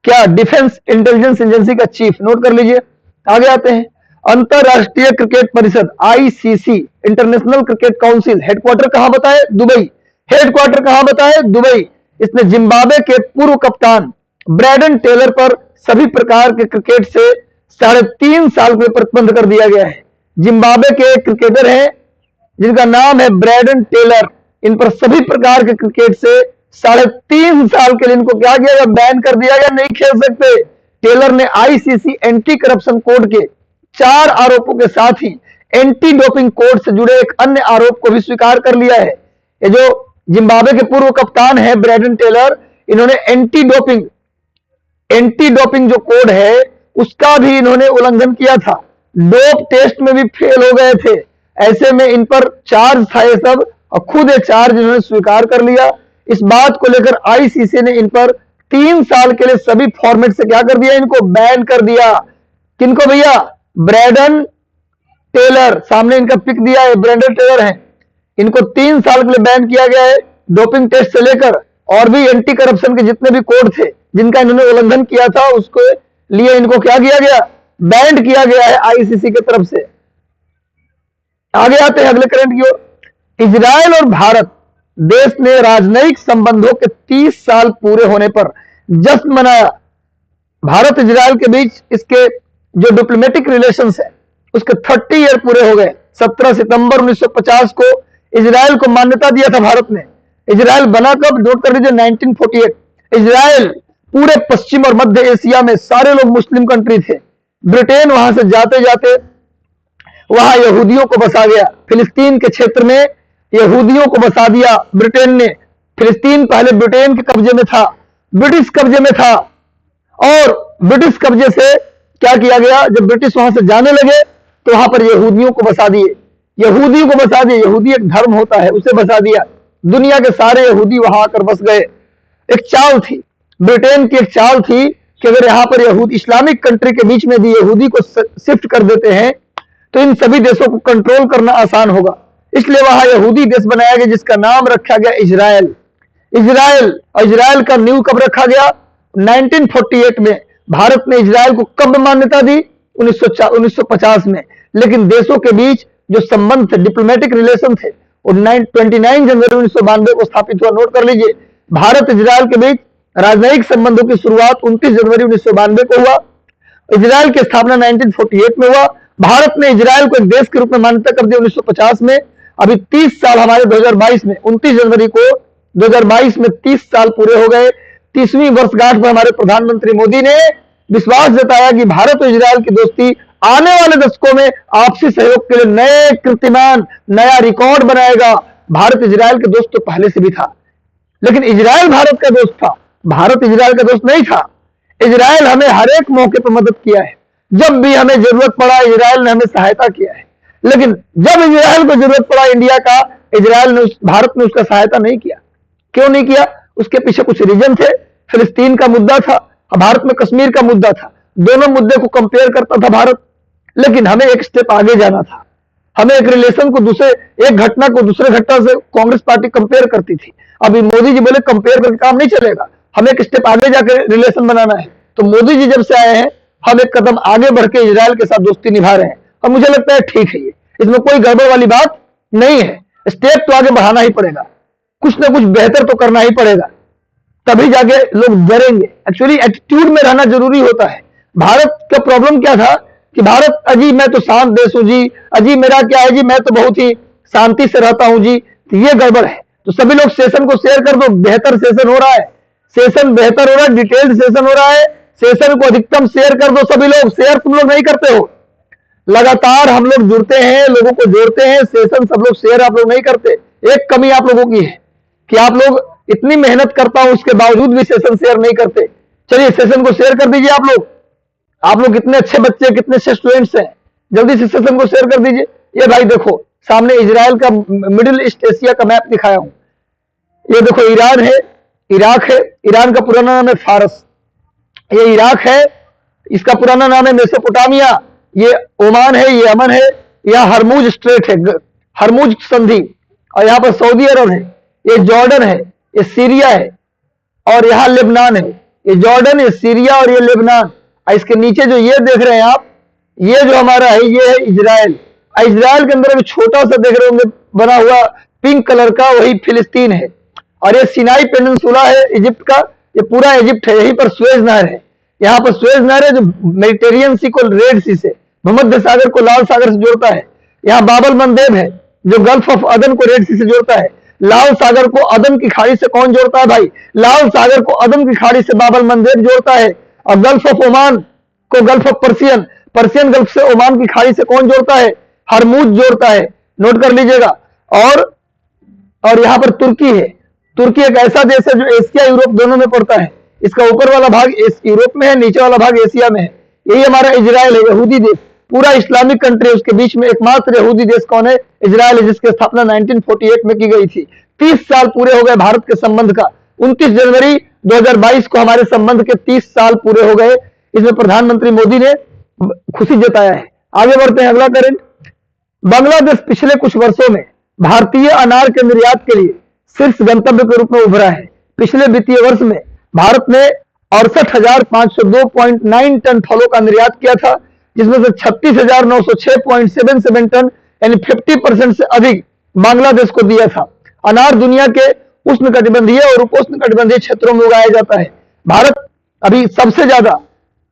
क्या? डिफेंस इंटेलिजेंस एजेंसी का चीफ। नोट कर लीजिए। आगे आते हैं। अंतरराष्ट्रीय क्रिकेट परिषद ICC, international cricket council, headquarter कहां बताए? दुबई। हेडक्वार्टर कहां बताए? दुबई। इसने जिम्बाब्वे के पूर्व कप्तान ब्रैडन टेलर पर सभी प्रकार के क्रिकेट से 3.5 साल के लिए प्रतिबंध कर दिया गया है। जिम्बाब्वे के क्रिकेटर हैं जिनका नाम है ब्रैडन टेलर, इन पर सभी प्रकार के क्रिकेट से 3.5 साल के लिए इनको क्या किया गया? बैन कर दिया गया, नहीं खेल सकते। टेलर ने ICC एंटी करप्शन कोड के 4 आरोपों के साथ ही एंटी डोपिंग कोड से जुड़े एक अन्य आरोप को भी स्वीकार कर लिया है। ये जो जिम्बाब्वे के पूर्व कप्तान है ब्रैडन टेलर, इन्होंने एंटी डोपिंग जो कोड है उसका भी इन्होंने उल्लंघन किया था। डोप टेस्ट में भी फेल हो गए थे। ऐसे में इन पर चार्ज था ये सब, और खुद ये चार्ज इन्होंने स्वीकार कर लिया। इस बात को लेकर ICC ने इन पर 3 साल के लिए सभी फॉर्मेट से क्या कर दिया? इनको बैन कर दिया। किनको भैया? ब्रैडन टेलर, सामने इनका पिक दिया है, ब्रैडन टेलर है। इनको 3 साल के लिए बैन किया गया है। डोपिंग टेस्ट से लेकर और भी एंटी करप्शन के जितने भी कोड थे जिनका इन्होंने उल्लंघन किया था, उसके लिए इनको क्या किया गया? बैन किया गया है ICC की तरफ से। आगे आते हैं अगले करंट की ओर। इजराइल और भारत देश ने राजनयिक संबंधों के 30 साल पूरे होने पर जश्न मनाया। भारत इजराइल के बीच इसके जो डिप्लोमेटिक रिलेशंस है उसके 30 ईयर पूरे हो गए। 17 सितंबर 1950 को इजराइल को मान्यता दिया था भारत ने। इजराइल बना कब? नोट कर लीजिए, 1948। इजराइल पूरे पश्चिम और मध्य एशिया में सारे लोग मुस्लिम कंट्री थे। ब्रिटेन वहां से जाते जाते वहां यहूदियों को बसा गया। फिलिस्तीन के क्षेत्र में यहूदियों को बसा दिया ब्रिटेन ने। फिलिस्तीन पहले ब्रिटेन के कब्जे में था, ब्रिटिश कब्जे में था, और ब्रिटिश कब्जे से क्या किया गया? जब ब्रिटिश वहां से जाने लगे तो वहां पर यहूदियों को बसा दिए। यहूदियों को बसा दिए, यहूदी एक धर्म होता है, उसे बसा दिया। दुनिया के सारे यहूदी वहां आकर बस गए। एक चाल थी, ब्रिटेन की एक चाल थी कि अगर यहां पर यहूदी इस्लामिक कंट्री के बीच में भी यहूदी को शिफ्ट कर देते हैं तो इन सभी देशों को कंट्रोल करना आसान होगा। इसलिए वहां यहूदी देश बनाया गया जिसका नाम रखा गया इजराइल। इजराइल का नींव कब रखा गया? 1948 में। भारत ने इजराइल को कब मान्यता दी? 1950 में। लेकिन देशों के बीच जो संबंध थे, डिप्लोमेटिक रिलेशन थे, वो 29 जनवरी 1992 को स्थापित हुआ। नोट कर लीजिए, भारत इजराइल के बीच राजनयिक संबंधों की शुरुआत 29 जनवरी 1992 को हुआ। इजराइल की स्थापना 1948 में हुआ। भारत ने इजराइल को एक देश के रूप में मान्यता कर दी 1950 में। अभी 30 साल हमारे 2022 में, 29 जनवरी को 2022 में 30 साल पूरे हो गए। 30वीं वर्षगांठ पर हमारे प्रधानमंत्री मोदी ने विश्वास जताया कि भारत और इजराइल की दोस्ती आने वाले दशकों में आपसी सहयोग के लिए नए कीर्तिमान, नया रिकॉर्ड बनाएगा। भारत इजराइल का दोस्त तो पहले से भी था, लेकिन इजराइल भारत का दोस्त था, भारत इजराइल का दोस्त नहीं था। इजराइल हमें हर एक मौके पर मदद किया है। जब भी हमें जरूरत पड़ा इजराइल ने हमें सहायता किया है। लेकिन जब इजराइल को जरूरत पड़ा इंडिया का, इजराइल ने भारत ने उसका सहायता नहीं किया। क्यों नहीं किया? उसके पीछे कुछ रीजन थे। फिलिस्तीन का मुद्दा था, भारत में कश्मीर का मुद्दा था। दोनों मुद्दे को कंपेयर करता था भारत। लेकिन हमें एक स्टेप आगे जाना था। हमें एक रिलेशन को एक घटना को दूसरे घटना से कांग्रेस पार्टी कंपेयर करती थी। अभी मोदी जी बोले कंपेयर करके काम नहीं चलेगा, हमें एक स्टेप आगे जाकर रिलेशन बनाना है। तो मोदी जी जब से आए हैं, हम एक कदम आगे बढ़ के इजराइल के साथ दोस्ती निभा रहे हैं, और मुझे लगता है ठीक है। ये इसमें कोई गड़बड़ वाली बात नहीं है। स्टेप तो आगे बढ़ाना ही पड़ेगा, कुछ ना कुछ बेहतर तो करना ही पड़ेगा, तभी जाके लोग डरेंगे। एक्चुअली एटीट्यूड में रहना जरूरी होता है। भारत का प्रॉब्लम क्या था कि भारत, अजी मैं तो शांत देश हूं जी, अजी मेरा क्या है जी, मैं तो बहुत ही शांति से रहता हूं जी। तो ये गड़बड़ है। तो सभी लोग सेशन को शेयर कर दो। बेहतर सेशन हो रहा है, सेशन बेहतर हो रहा है, डिटेल्ड सेशन हो रहा है, सेशन को अधिकतम शेयर कर दो सभी लोग। शेयर तुम लोग नहीं करते हो। लगातार हम लोग जुड़ते हैं, लोगों को जोड़ते हैं, सेशन सब लोग शेयर आप लोग नहीं करते। एक कमी आप लोगों की है कि आप लोग इतनी मेहनत करता हूं उसके बावजूद भी सेशन शेयर नहीं करते। चलिए सेशन को शेयर कर दीजिए आप लोग कितने अच्छे बच्चे, कितने अच्छे स्टूडेंट्स हैं, जल्दी से सेशन को शेयर कर दीजिए। ये भाई देखो सामने इजराइल का मिडिल ईस्ट एशिया का मैप दिखाया हूं। ये देखो ईरान है, इराक है, ईरान का पुराना नाम है फारस, ये इराक है, इसका पुराना नाम है मेसोपोटामिया, ये ओमान है, ये यमन है, यहाँ हरमुज स्ट्रेट है, हरमुज संधि, और यहाँ पर सऊदी अरब है, ये जॉर्डन है, ये सीरिया है, और यहाँ लेबनान है। ये जॉर्डन, ये सीरिया और ये लेबनान। और इसके नीचे जो ये देख रहे हैं आप, ये जो हमारा है ये है इजराइल। इजराइल के अंदर अभी छोटा सा देख रहे होंगे बना हुआ पिंक कलर का, वही फिलिस्तीन है। और ये सिनाई पेनिनसुला है इजिप्ट का, ये पूरा इजिप्ट है, यहीं पर सुएज नहर है। यहाँ पर सुएज नहर है जो मेडिटेरियन सी को रेड सी से, भूमध्य सागर को लाल सागर से जोड़ता है। यहाँ बाबल मंदेब है जो गल्फ ऑफ अदन को रेड सी से जोड़ता है। लाल सागर को अदन की खाड़ी से कौन जोड़ता है भाई? लाल सागर को अदन की खाड़ी से बाबल मंदेब जोड़ता है। और गल्फ ऑफ ओमान को gulf of Persian, Persian gulf से ओमान की खाड़ी से कौन जोड़ता है? हरमुज जोड़ता है, नोट कर लीजिएगा। और यहाँ पर तुर्की है। तुर्की एक ऐसा देश है जो एशिया यूरोप दोनों में पड़ता है। इसका ऊपर वाला भाग यूरोप में है, नीचे वाला भाग एशिया में है। यही हमारा इजराइल है, यहूदी देश, पूरा इस्लामिक कंट्री है। उसके बीच में एकमात्र यहूदी देश कौन है? इजराइल है, जिसकी स्थापना 1948 में की गई थी। 30 साल पूरे हो गए भारत के संबंध का। 29 जनवरी 2022 को हमारे संबंध के 30 साल पूरे हो गए। इसमें प्रधानमंत्री मोदी ने खुशी जताया है। आगे बढ़ते हैं, अगला करेंट। बांग्लादेश पिछले कुछ वर्षों में भारतीय अनार के निर्यात के लिए शीर्ष गंतव्य के रूप में उभरा है। पिछले वित्तीय वर्ष में भारत ने 68,502.9 टन फलों का निर्यात किया था, जिसमें से 36,906.77 टन यानी 50% से अधिक बांग्लादेश को दिया था। अनार दुनिया के उष्णकटिबंधीय और उपोष्णकटिबंधीय क्षेत्रों में उगाया जाता है। भारत अभी सबसे ज्यादा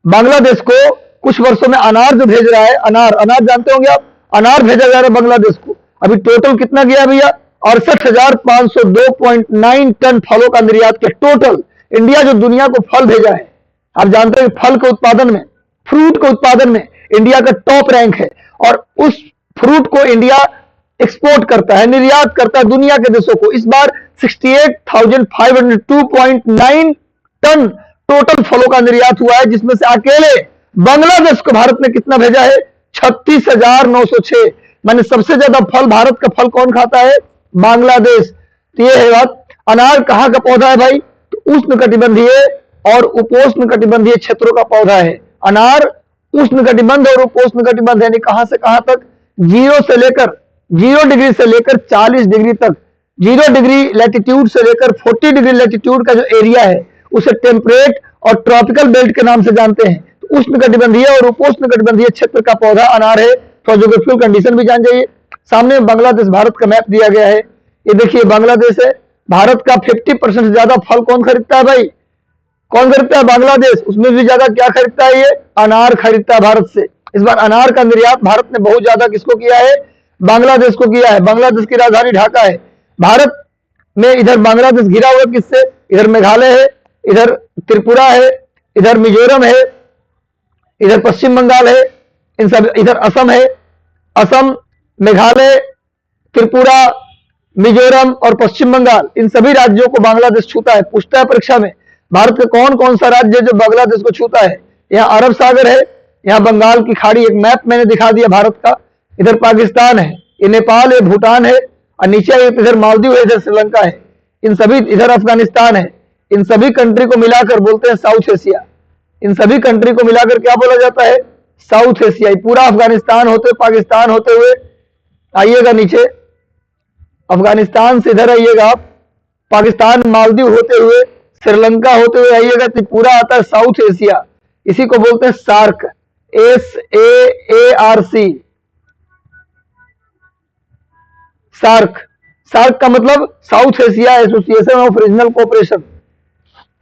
बांग्लादेश को कुछ वर्षों में अनार जो भेज रहा है, अनार जानते होंगे आप, अनार भेजा जा रहा है बांग्लादेश को। अभी टोटल कितना गया भैया? 68,502.9 टन फलों का निर्यात किया टोटल। इंडिया जो दुनिया को फल भेजा है, आप जानते हैं फल के उत्पादन में, फ्रूट के उत्पादन में इंडिया का टॉप रैंक है। और उस फ्रूट को इंडिया एक्सपोर्ट करता है, निर्यात करता है दुनिया के देशों को। इस बार 68,502.9 टन टोटल फलों का निर्यात हुआ है, जिसमें से अकेले बांग्लादेश को भारत ने कितना भेजा है? 36,906। माने सबसे ज्यादा फल, भारत का फल कौन खाता है? बांग्लादेश। तो ये है बात। अनार कहाँ का पौधा है भाई? तो उष्णकटिबंधीय और उपोष्णकटिबंधीय क्षेत्रों का पौधा है। अनार उष्णकटिबंध और उपोष्णकटिबंध यानी कहां से कहां तक? 0 डिग्री से लेकर 40 डिग्री तक, 0 डिग्री लैटिट्यूड से लेकर 40 डिग्री लैटिट्यूड का जो एरिया है उसे टेम्परेट और ट्रॉपिकल बेल्ट के नाम से जानते हैं। तो उष्णकटिबंधीय और उपोष्णकटिबंधीय क्षेत्र का पौधा अनार है। तो ज्योग्राफिकल कंडीशन भी जान जाइए। सामने बांग्लादेश भारत का मैप दिया गया है। ये देखिए बांग्लादेश है। भारत का 50% से ज्यादा फल कौन खरीदता है भाई? कौन खरीदता है? बांग्लादेश। उसमें भी ज्यादा क्या खरीदता है? ये अनार खरीदता है भारत से। इस बार अनार का निर्यात भारत ने बहुत ज्यादा किसको किया है? बांग्लादेश को किया है। बांग्लादेश की राजधानी ढाका है। भारत में इधर बांग्लादेश घिरा हुआ किससे? इधर मेघालय है, इधर त्रिपुरा है, इधर मिजोरम है, इधर पश्चिम बंगाल है, इन सब, इधर असम है। असम, मेघालय, त्रिपुरा, मिजोरम और पश्चिम बंगाल, इन सभी राज्यों को बांग्लादेश छूता है। पूछता है परीक्षा में, भारत का कौन कौन सा राज्य जो बांग्लादेश को छूता है? यहाँ अरब सागर है, यहाँ बंगाल की खाड़ी, एक मैप मैंने दिखा दिया भारत का। इधर पाकिस्तान है, ये नेपाल है, भूटान है, और नीचे इधर मालदीव है, इधर श्रीलंका है। इन सभी, इधर अफगानिस्तान है। इन सभी कंट्री को मिलाकर बोलते हैं साउथ एशिया। इन सभी कंट्री को मिलाकर क्या बोला जाता है? South Asia. पूरा अफगानिस्तान होते, पाकिस्तान होते हुए आइएगा नीचे, अफगानिस्तान से इधर आइएगा आप, पाकिस्तान, मालदीव होते हुए, श्रीलंका होते हुए आइएगा, तो पूरा आता है साउथ एशिया। इसी को बोलते हैं सार्क, SAARC, सार्क। सार्क का मतलब south Asia association of regional cooperation.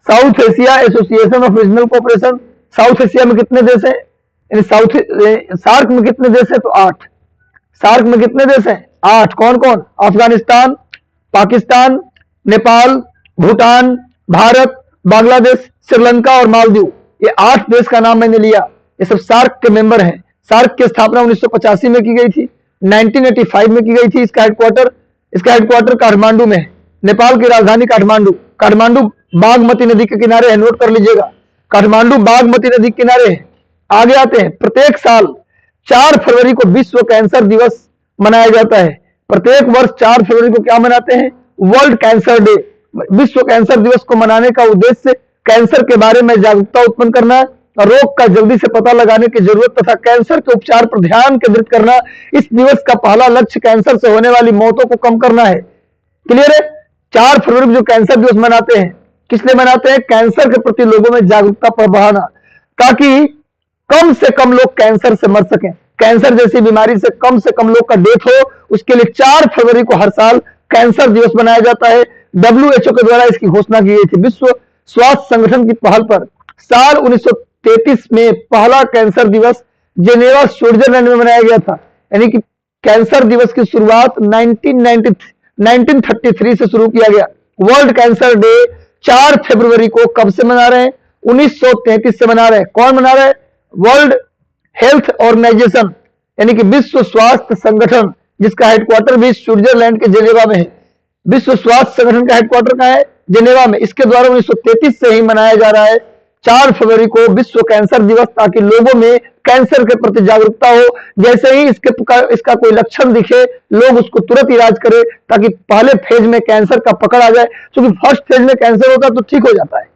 South Asia association of regional cooperation. South Asia में कितने देश हैं? सार्क में कितने देश हैं? तो 8। सार्क में कितने देश हैं? 8। कौन कौन? अफगानिस्तान, पाकिस्तान, नेपाल, भूटान, भारत, बांग्लादेश, श्रीलंका और मालदीव। ये 8 देश का नाम मैंने लिया, ये सब सार्क के मेंबर हैं। सार्क की स्थापना 1985 में की गई थी, 1985 में की गई थी। इसका हेडक्वार्टर काठमांडू में है। नेपाल की राजधानी काठमांडू बागमती नदी के किनारे है, नोट कर लीजिएगा, काठमांडू बागमती नदी के किनारे है। आगे आते हैं, प्रत्येक साल 4 फरवरी को विश्व कैंसर दिवस मनाया जाता है। प्रत्येक वर्ष 4 फरवरी को क्या मनाते हैं? World cancer day. विश्व कैंसर दिवस को मनाने का उद्देश्य कैंसर के बारे में जागरूकता उत्पन्न करना और रोग का जल्दी से पता लगाने की जरूरत तथा कैंसर के उपचार पर ध्यान केंद्रित करना। इस दिवस का पहला लक्ष्य कैंसर से होने वाली मौतों को कम करना है। क्लियर है? 4 फरवरी को जो कैंसर दिवस मनाते हैं, किस लिए मनाते हैं? कैंसर के प्रति लोगों में जागरूकता बढ़ाना, ताकि कम से कम लोग कैंसर से मर सकें, कैंसर जैसी बीमारी से कम लोग का डेथ हो। उसके लिए 4 फरवरी को हर साल कैंसर दिवस मनाया जाता है। WHO के द्वारा इसकी घोषणा की गई थी। विश्व स्वास्थ्य संगठन की पहल पर साल 1933 में पहला कैंसर दिवस जेनेवा स्विट्जरलैंड में मनाया गया था। यानी कि कैंसर दिवस की शुरुआत 1933 से शुरू किया गया। वर्ल्ड कैंसर डे 4 फरवरी को कब से मना रहे हैं? 1933 से मना रहे हैं। कौन मना रहे हैं? वर्ल्ड हेल्थ ऑर्गेनाइजेशन, यानी कि विश्व स्वास्थ्य संगठन, जिसका हेडक्वार्टर भी स्विट्जरलैंड के जेनेवा में है। विश्व स्वास्थ्य संगठन का हेडक्वार्टर कहां है? जेनेवा में। इसके द्वारा 1933 से ही मनाया जा रहा है 4 फरवरी को विश्व कैंसर दिवस, ताकि लोगों में कैंसर के प्रति जागरूकता हो। जैसे ही इसका कोई लक्षण दिखे, लोग उसको तुरंत इलाज करें, ताकि पहले फेज में कैंसर का पकड़ आ जाए। क्योंकि फर्स्ट फेज में कैंसर होता है तो ठीक हो जाता है,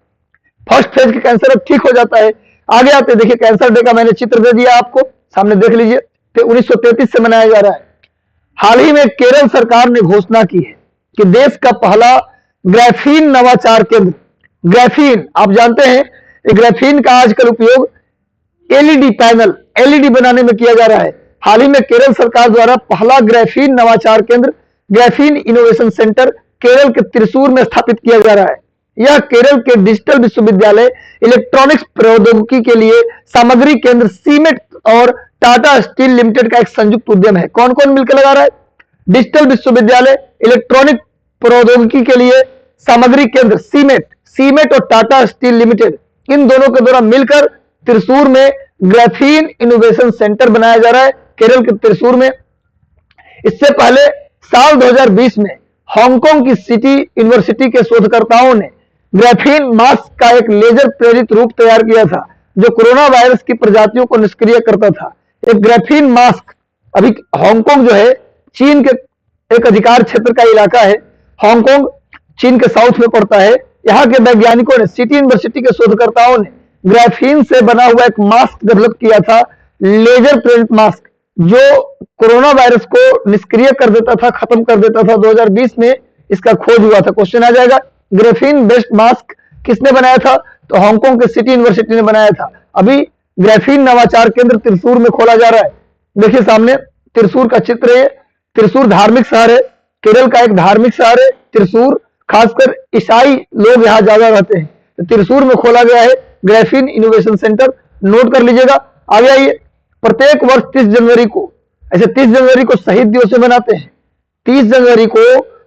फर्स्ट फेज के कैंसर अब ठीक हो जाता है। आगे आते देखिए, कैंसर डे का मैंने चित्र दे दिया आपको, सामने देख लीजिए। 1933 से मनाया जा रहा है। हाल ही में केरल सरकार ने घोषणा की है कि देश का पहला ग्राफीन नवाचार केंद्र, ग्राफीन आप जानते हैं, ग्राफीन का आजकल उपयोग एलईडी पैनल, एलईडी बनाने में किया जा रहा है। हाल ही में केरल सरकार द्वारा पहला ग्राफीन नवाचार केंद्र, ग्राफीन इनोवेशन सेंटर केरल के त्रिशूर में स्थापित किया जा रहा है। यह केरल के डिजिटल विश्वविद्यालय इलेक्ट्रॉनिक्स प्रौद्योगिकी के लिए सामग्री केंद्र सीमेट और टाटा स्टील लिमिटेड का एक संयुक्त उद्यम है। कौन कौन मिलकर लगा रहा है? डिजिटल विश्वविद्यालय इलेक्ट्रॉनिक प्रौद्योगिकी के लिए सामग्री केंद्र सीमेट और टाटा स्टील लिमिटेड, इन दोनों के द्वारा मिलकर त्रिशूर में ग्राफीन इनोवेशन सेंटर बनाया जा रहा है, केरल के त्रिशूर में। इससे पहले साल 2020 में हांगकांग की सिटी यूनिवर्सिटी के शोधकर्ताओं ने ग्राफीन मास्क का एक लेजर प्रेरित रूप तैयार किया था, जो कोरोना वायरस की प्रजातियों को निष्क्रिय करता था। एक ग्राफीन मास्क, अभी हांगकांग जो है चीन के एक अधिकार क्षेत्र का इलाका है। हांगकांग चीन के साउथ में पड़ता है। यहाँ के वैज्ञानिकों ने, सिटी यूनिवर्सिटी के शोधकर्ताओं ने ग्राफीन से बना हुआ एक मास्क डेवलप किया था, लेजर प्रिंट मास्क, जो कोरोना वायरस को निष्क्रिय कर देता था, खत्म कर देता था। 2020 में इसका खोज हुआ था। क्वेश्चन आ जाएगा, ग्राफीन बेस्ड मास्क किसने बनाया था? तो हांगकांग के सिटी यूनिवर्सिटी ने बनाया था। अभी ग्राफीन नवाचार केंद्र त्रिशूर में खोला जा रहा है। देखिए सामने त्रिशूर का चित्र है। त्रिशूर धार्मिक शहर है, केरल का एक धार्मिक शहर है त्रिशूर, खासकर ईसाई लोग यहाँ ज्यादा रहते हैं। तो त्रिशूर में खोला गया है ग्राफीन इनोवेशन सेंटर, नोट कर लीजिएगा। आगे आइए, प्रत्येक वर्ष 30 जनवरी को, ऐसे 30 जनवरी को शहीद दिवस मनाते हैं। 30 जनवरी को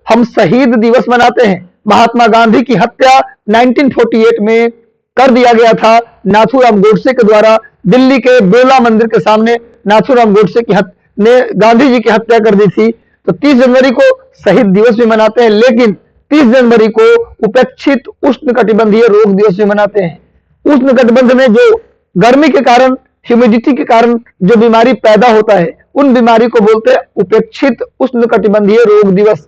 हम शहीद दिवस मनाते हैं। महात्मा गांधी की हत्या 1948 में कर दिया गया था नाथूराम गोडसे के द्वारा। दिल्ली के बिरला मंदिर के सामने नाथूराम गोडसे ने गांधी जी की हत्या कर दी थी। तो 30 जनवरी को शहीद दिवस भी मनाते हैं, लेकिन 30 जनवरी को उपेक्षित उष्णकटिबंधीय रोग दिवस भी मनाते हैं। उष्णकटिबंध में जो गर्मी के कारण, ह्यूमिडिटी के कारण जो बीमारी पैदा होता है, उन बीमारी को बोलते हैं उपेक्षित उष्णकटिबंधीय रोग दिवस।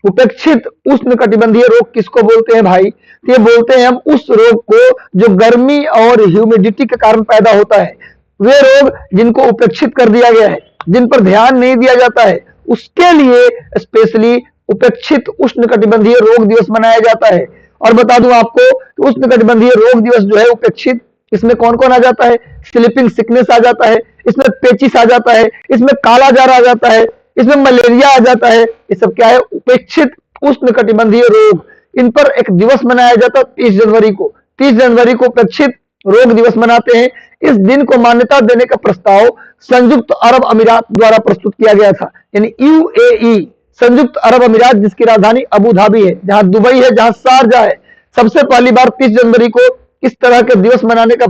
उपेक्षित उष्णकटिबंधीय रोग किसको बोलते हैं भाई? तो ये बोलते हैं हम उस रोग को जो गर्मी और ह्यूमिडिटी के कारण पैदा होता है। वे रोग जिनको उपेक्षित कर दिया गया है, जिन पर ध्यान नहीं दिया जाता है, उसके लिए स्पेशली उपेक्षित उष्णकटिबंधीय रोग दिवस मनाया जाता है। और बता दूं आपको, उष्णकटिबंधीय रोग दिवस जो है उपेक्षित, इसमें कौन कौन आ जाता है? स्लीपिंग सिकनेस आ जाता है, इसमें पेचिस आ जाता है, इसमें कालाजार आ जाता है, इसमें मलेरिया आ जाता है। ये सब क्या है? उपेक्षित उष्णकटिबंधीय रोग। इन पर एक दिवस मनाया जाता है 30 जनवरी को। 30 जनवरी को उपेक्षित रोग दिवस मनाते हैं। इस दिन को मान्यता देने का प्रस्ताव संयुक्त अरब अमीरात द्वारा प्रस्तुत किया गया था, यानी UAE, संयुक्त अरब अमीरात, जिसकी राजधानी अबू धाबी है, जहां दुबई है, जहां शारजा है। सबसे पहली बार 30 जनवरी को इस तरह के दिवस मनाने का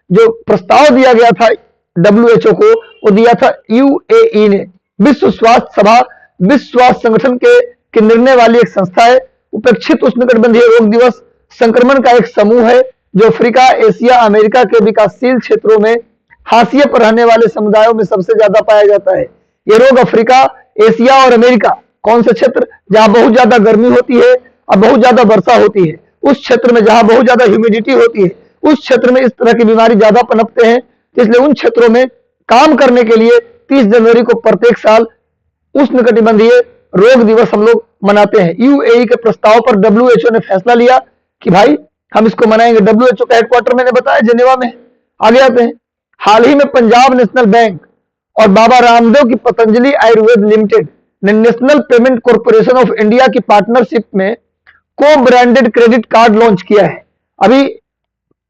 जो प्रस्ताव दिया गया था WHO को, वो दिया था UAE ने। विश्व स्वास्थ्य सभा, विश्व स्वास्थ्य संगठन के निर्णय वाली एक संस्था है। उपेक्षित उष्णकटिबंधीय रोग दिवस संक्रमण का एक समूह है जो अफ्रीका, एशिया, अमेरिका के विकासशील क्षेत्रों में हाशिए पर रहने वाले समुदायों में सबसे ज्यादा पाया जाता है। ये रोग अफ्रीका, एशिया और अमेरिका, कौन से क्षेत्र जहां बहुत ज्यादा गर्मी होती है और बहुत ज्यादा वर्षा होती है, उस क्षेत्र में जहां बहुत ज्यादा ह्यूमिडिटी होती है, उस क्षेत्र में इस तरह की बीमारी ज्यादा पनपते हैं। इसलिए उन क्षेत्रों में काम करने के लिए 30 जनवरी को प्रत्येक साल उष्णकटिबंधीय रोग दिवस हम लोग मनाते हैं। UAE के प्रस्ताव पर WHO ने फैसला लिया कि भाई हम इसको मनाएंगे। WHO का हेडक्वार्टर मैंने बताया जेनेवा में। आगे आते हैं। हाल ही में पंजाब नेशनल बैंक और बाबा रामदेव की पतंजलि आयुर्वेद लिमिटेड ने national payment corporation of India की पार्टनरशिप में को ब्रांडेड क्रेडिट कार्ड लॉन्च किया है। अभी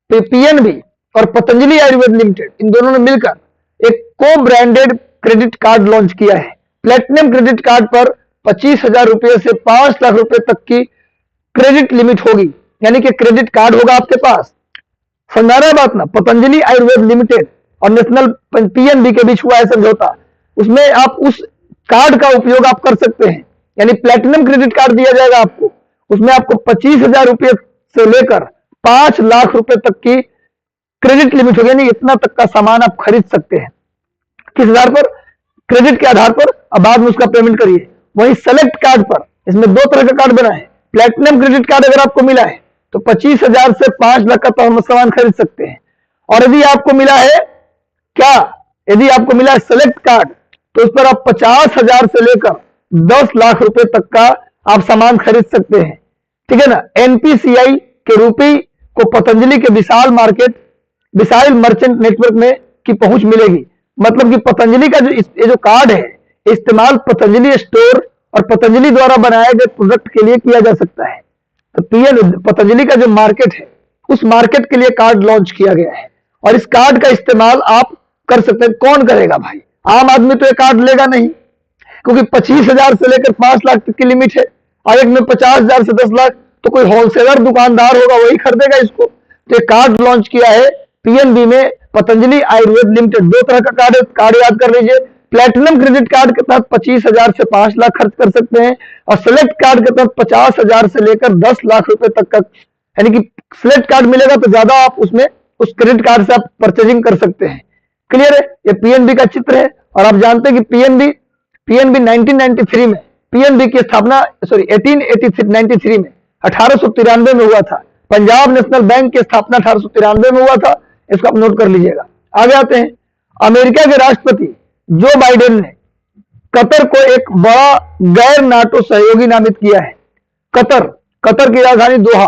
PNB और पतंजलि आयुर्वेद लिमिटेड, इन दोनों ने मिलकर एक को ब्रांडेड क्रेडिट कार्ड लॉन्च किया है। प्लेटिनम क्रेडिट कार्ड पर 25,000 रुपए से 5 लाख रुपए तक की क्रेडिट लिमिट होगी, यानी कि क्रेडिट कार्ड होगा आपके पास। समझा रहे बात ना? पतंजलि आयुर्वेद लिमिटेड और नेशनल PNB के बीच हुआ है समझौता, उसमें आप उस कार्ड का उपयोग आप कर सकते हैं। यानी प्लेटिनम क्रेडिट कार्ड दिया जाएगा आपको, उसमें आपको 25,000 रुपए से लेकर 5 लाख रुपए तक की क्रेडिट लिमिट होगी, यानी इतना तक का सामान आप खरीद सकते हैं। किस आधार पर? क्रेडिट के आधार पर। अब बाद में उसका पेमेंट करिए। वहीं सेलेक्ट कार्ड पर, इसमें दो तरह का कार्ड बना है। प्लेटिनम क्रेडिट कार्ड अगर आपको मिला है तो 25,000 से 5 लाख का सामान खरीद सकते हैं। और यदि आपको मिला है क्या, यदि आपको मिला है सेलेक्ट कार्ड, तो उस पर आप 50,000 से लेकर 10 लाख रुपए तक का आप सामान खरीद सकते हैं। ठीक है ना? NPCI के रुपये को पतंजलि के विशाल मर्चेंट नेटवर्क में की पहुंच मिलेगी। मतलब कि पतंजलि का ये जो कार्ड है, इस्तेमाल पतंजलि स्टोर और पतंजलि द्वारा बनाए गए प्रोडक्ट के लिए किया जा सकता है। तो पतंजलि का जो मार्केट है, उस मार्केट के लिए कार्ड लॉन्च किया गया है और इस कार्ड का इस्तेमाल आप कर सकते हैं। कौन करेगा भाई? आम आदमी तो ये कार्ड लेगा नहीं, क्योंकि 25,000 से लेकर 5 लाख तक की लिमिट है और एक में 50,000 से 10 लाख, तो कोई होलसेलर दुकानदार होगा वही खरीदेगा इसको। तो ये कार्ड लॉन्च किया है PNB में पतंजलि आयुर्वेद लिमिटेड। दो तरह का कार्ड है, कार्ड याद कर लीजिए। प्लेटिनम क्रेडिट कार्ड के तहत 25,000 से 5 लाख खर्च कर सकते हैं और सेलेक्ट कार्ड के तहत 50,000 से लेकर 10 लाख रुपए तक का, यानी कि सेलेक्ट कार्ड मिलेगा तो ज्यादा आप उसमें उस क्रेडिट कार्ड से आप परचेजिंग कर सकते हैं। क्लियर है? ये PNB का चित्र है। और आप जानते हैं कि PNB 1993 में, PNB की स्थापना 1893 में 1893 में हुआ था। पंजाब नेशनल बैंक की स्थापना 1893 में हुआ था। इसको आप नोट कर लीजिएगा। आगे आते हैं। अमेरिका के राष्ट्रपति जो बाइडेन ने कतर को एक बड़ा गैर नाटो सहयोगी नामित किया है। कतर की राजधानी दोहा।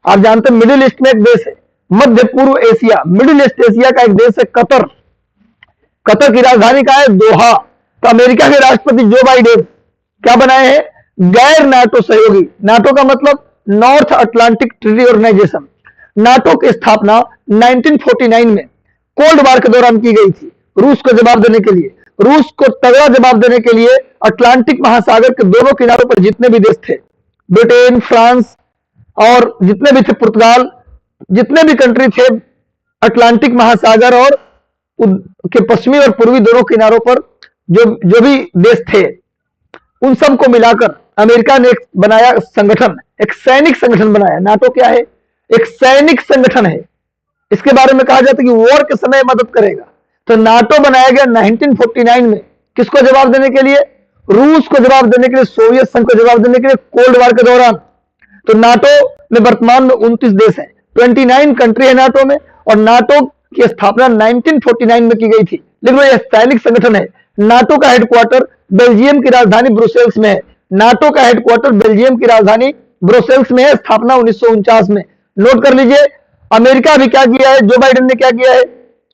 आप जानते हैं मिडिल ईस्ट में एक देश है, मध्य पूर्व एशिया, मिडिल ईस्ट एशिया का एक देश है कतर। कतर की राजधानी का है दोहा। तो अमेरिका के राष्ट्रपति जो बाइडेन क्या बनाए हैं? गैर नाटो सहयोगी। नाटो का मतलब North Atlantic Treaty Organisation. NATO की स्थापना 1949 में कोल्ड वार के दौरान की गई थी, रूस को जवाब देने के लिए। रूस को तगड़ा जवाब देने के लिए अटलांटिक महासागर के दोनों किनारों पर जितने भी देश थे, ब्रिटेन, फ्रांस और जितने भी थे, पुर्तगाल, जितने भी कंट्री थे अटलांटिक महासागर और के पश्चिमी और पूर्वी दोनों किनारों पर जो भी देश थे, उन सबको मिलाकर अमेरिका ने एक बनाया संगठन, एक सैनिक संगठन बनाया। नाटो क्या है? एक सैनिक संगठन है। इसके बारे में कहा जाता है कि वॉर के समय मदद करेगा। तो नाटो बनाया गया 1949 में। किसको जवाब देने के लिए? रूस को जवाब देने के लिए, सोवियत संघ को जवाब देने के लिए कोल्ड वार के दौरान। तो नाटो में वर्तमान में 29 देश हैं, 29 कंट्री है नाटो में। और नाटो की स्थापना 1949 में की गई थी। लेकिन यह सैनिक संगठन है। नाटो का हेडक्वार्टर बेल्जियम की राजधानी ब्रुसेल्स में है। नाटो का हेडक्वार्टर बेल्जियम की राजधानी ब्रुसेल्स में है। स्थापना 1949 में। नोट कर लीजिए। अमेरिका भी क्या किया है? जो बाइडेन ने क्या किया है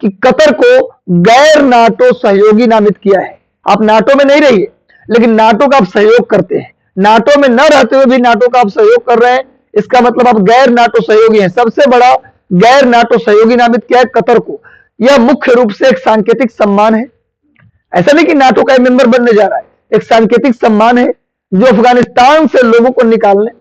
कि कतर को गैर नाटो सहयोगी नामित किया है। आप नाटो में नहीं रहिए, लेकिन नाटो का आप सहयोग करते हैं। नाटो में न रहते हुए भी नाटो का आप सहयोग कर रहे हैं, इसका मतलब आप गैर नाटो सहयोगी हैं। सबसे बड़ा गैर नाटो सहयोगी नामित किया है कतर को। यह मुख्य रूप से एक सांकेतिक सम्मान है। ऐसा नहीं कि नाटो का मेंबर बनने जा रहा है, एक सांकेतिक सम्मान है जो अफगानिस्तान से लोगों को निकालने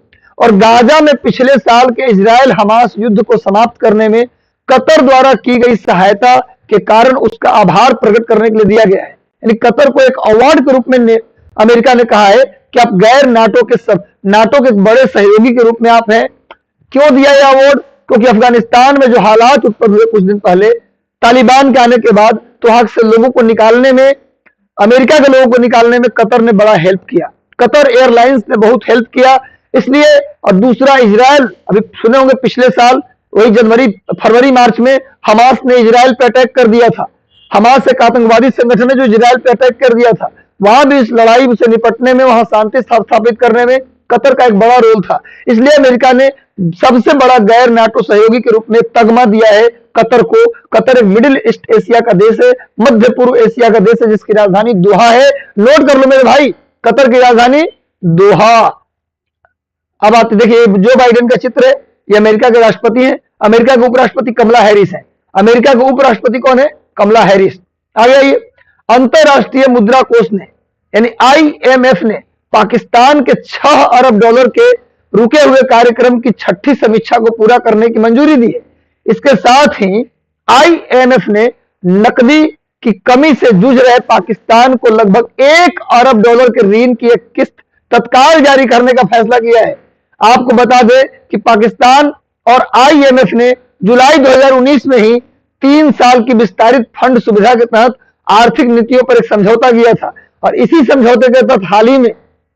और गाजा में पिछले साल के इजराइल हमास युद्ध को समाप्त करने में कतर द्वारा की गई सहायता के कारण उसका आभार प्रकट करने के लिए दिया गया है। यानी कतर को एक अवार्ड के रूप में अमेरिका ने कहा है कि आप गैर नाटो के बड़े सहयोगी के रूप में आप हैं। क्यों दिया यह अवार्ड? क्योंकि अफगानिस्तान में जो हालात उत्पन्न हुए कुछ दिन पहले तालिबान के आने के बाद, तो वहां से लोगों को निकालने में, अमेरिका के लोगों को निकालने में कतर ने बड़ा हेल्प किया। कतर एयरलाइंस ने बहुत हेल्प किया इसलिए। और दूसरा, इजराइल, अभी सुने होंगे पिछले साल वही फरवरी मार्च में हमास ने इजराइल पे अटैक कर दिया था। हमास एक आतंकवादी संगठन है जो इजराइल पे अटैक कर दिया था। वहां भी इस लड़ाई से निपटने में, वहां शांति स्थापित करने में कतर का एक बड़ा रोल था। इसलिए अमेरिका ने सबसे बड़ा गैर नाटो सहयोगी के रूप में तगमा दिया है कतर को। कतर एक मिडिल ईस्ट एशिया का देश है, मध्य पूर्व एशिया का देश है, जिसकी राजधानी दोहा है। नोट कर लो मेरे भाई, कतर की राजधानी दोहा। अब आते देखिए, जो बाइडेन का चित्र है, ये अमेरिका के राष्ट्रपति हैं। अमेरिका के उपराष्ट्रपति कमला हैरिस है। अमेरिका के उपराष्ट्रपति कौन है? कमला हैरिस। आगे आइए, अंतरराष्ट्रीय मुद्रा कोष ने यानी IMF ने पाकिस्तान के 6 अरब डॉलर के रुके हुए कार्यक्रम की 6ठी समीक्षा को पूरा करने की मंजूरी दी है। इसके साथ ही IMF ने नकदी की कमी से जूझ रहे पाकिस्तान को लगभग 1 अरब डॉलर के ऋण की एक किस्त तत्काल जारी करने का फैसला किया है। आपको बता दें कि पाकिस्तान और IMF ने जुलाई 2019 में ही 3 साल की विस्तारित फंड सुविधा के तहत आर्थिक नीतियों पर एक समझौता किया था और इसी समझौते के तहत हाल ही में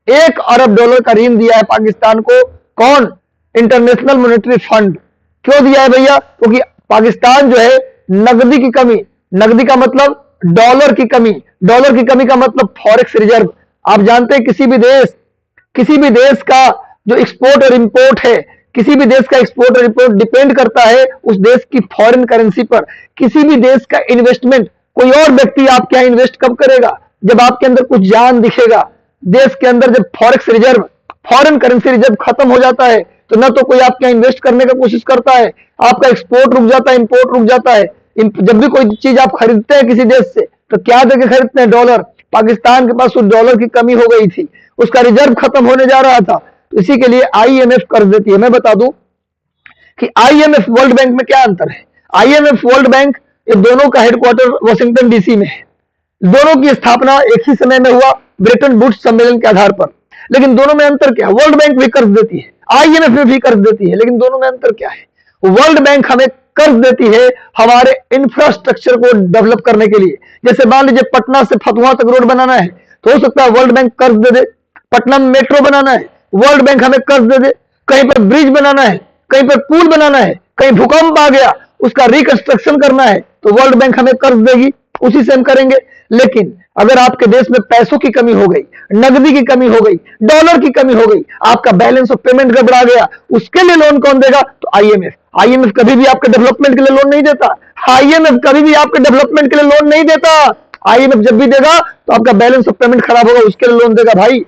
1 अरब डॉलर का ऋण दिया है पाकिस्तान को। कौन? International monetary fund. क्यों दिया है भैया? क्योंकि पाकिस्तान जो है नकदी की कमी, नकदी का मतलब डॉलर की कमी, डॉलर की कमी का मतलब फॉरेक्स रिजर्व। आप जानते हैं किसी भी देश का जो एक्सपोर्ट और इंपोर्ट है, किसी भी देश का एक्सपोर्ट और इंपोर्ट डिपेंड करता है उस देश की फॉरेन करेंसी पर। किसी भी देश का इन्वेस्टमेंट कोई और व्यक्ति आपके यहां इन्वेस्ट कब करेगा? जब आपके अंदर कुछ जान दिखेगा। देश के अंदर जब forex reserve, foreign currency reserve खत्म हो जाता है तो ना तो कोई आपके यहां इन्वेस्ट करने का कोशिश करता है, आपका एक्सपोर्ट रुक जाता है, इंपोर्ट रुक जाता है। जब भी कोई चीज आप खरीदते हैं किसी देश से तो क्या देके खरीदते हैं? डॉलर। पाकिस्तान के पास उस डॉलर की कमी हो गई थी, उसका रिजर्व खत्म होने जा रहा था, तो इसी के लिए IMF कर्ज देती है। मैं बता दूं कि IMF वर्ल्ड बैंक में क्या अंतर है। IMF वर्ल्ड बैंक, ये दोनों का हेडक्वार्टर वाशिंगटन DC में है। दोनों की स्थापना एक ही समय में हुआ ब्रेटन वुड्स सम्मेलन के आधार पर। लेकिन दोनों में अंतर क्या है? वर्ल्ड बैंक भी कर्ज देती है, IMF में भी कर्ज देती है, लेकिन दोनों में अंतर क्या है? वर्ल्ड बैंक हमें कर्ज देती है हमारे इंफ्रास्ट्रक्चर को डेवलप करने के लिए। जैसे मान लीजिए पटना से फतुहा तक रोड बनाना है तो हो सकता है वर्ल्ड बैंक कर्ज दे दे। पटना में मेट्रो बनाना है, वर्ल्ड बैंक हमें कर्ज दे दे। कहीं पर ब्रिज बनाना है, कहीं पर पुल बनाना है, कहीं भूकंप आ गया उसका रिकंस्ट्रक्शन करना है तो वर्ल्ड बैंक हमें कर्ज देगी, उसी से हम करेंगे। लेकिन अगर आपके देश में पैसों की कमी हो गई, नकदी की कमी हो गई, डॉलर की कमी हो गई, आपका बैलेंस ऑफ पेमेंट गड़बड़ा गया, उसके लिए लोन कौन देगा? तो IMF। IMF कभी भी आपके डेवलपमेंट के लिए लोन नहीं देता। IMF कभी भी आपके डेवलपमेंट के लिए लोन नहीं देता। IMF जब भी देगा तो आपका बैलेंस ऑफ पेमेंट खराब होगा, उसके लिए लोन देगा भाई।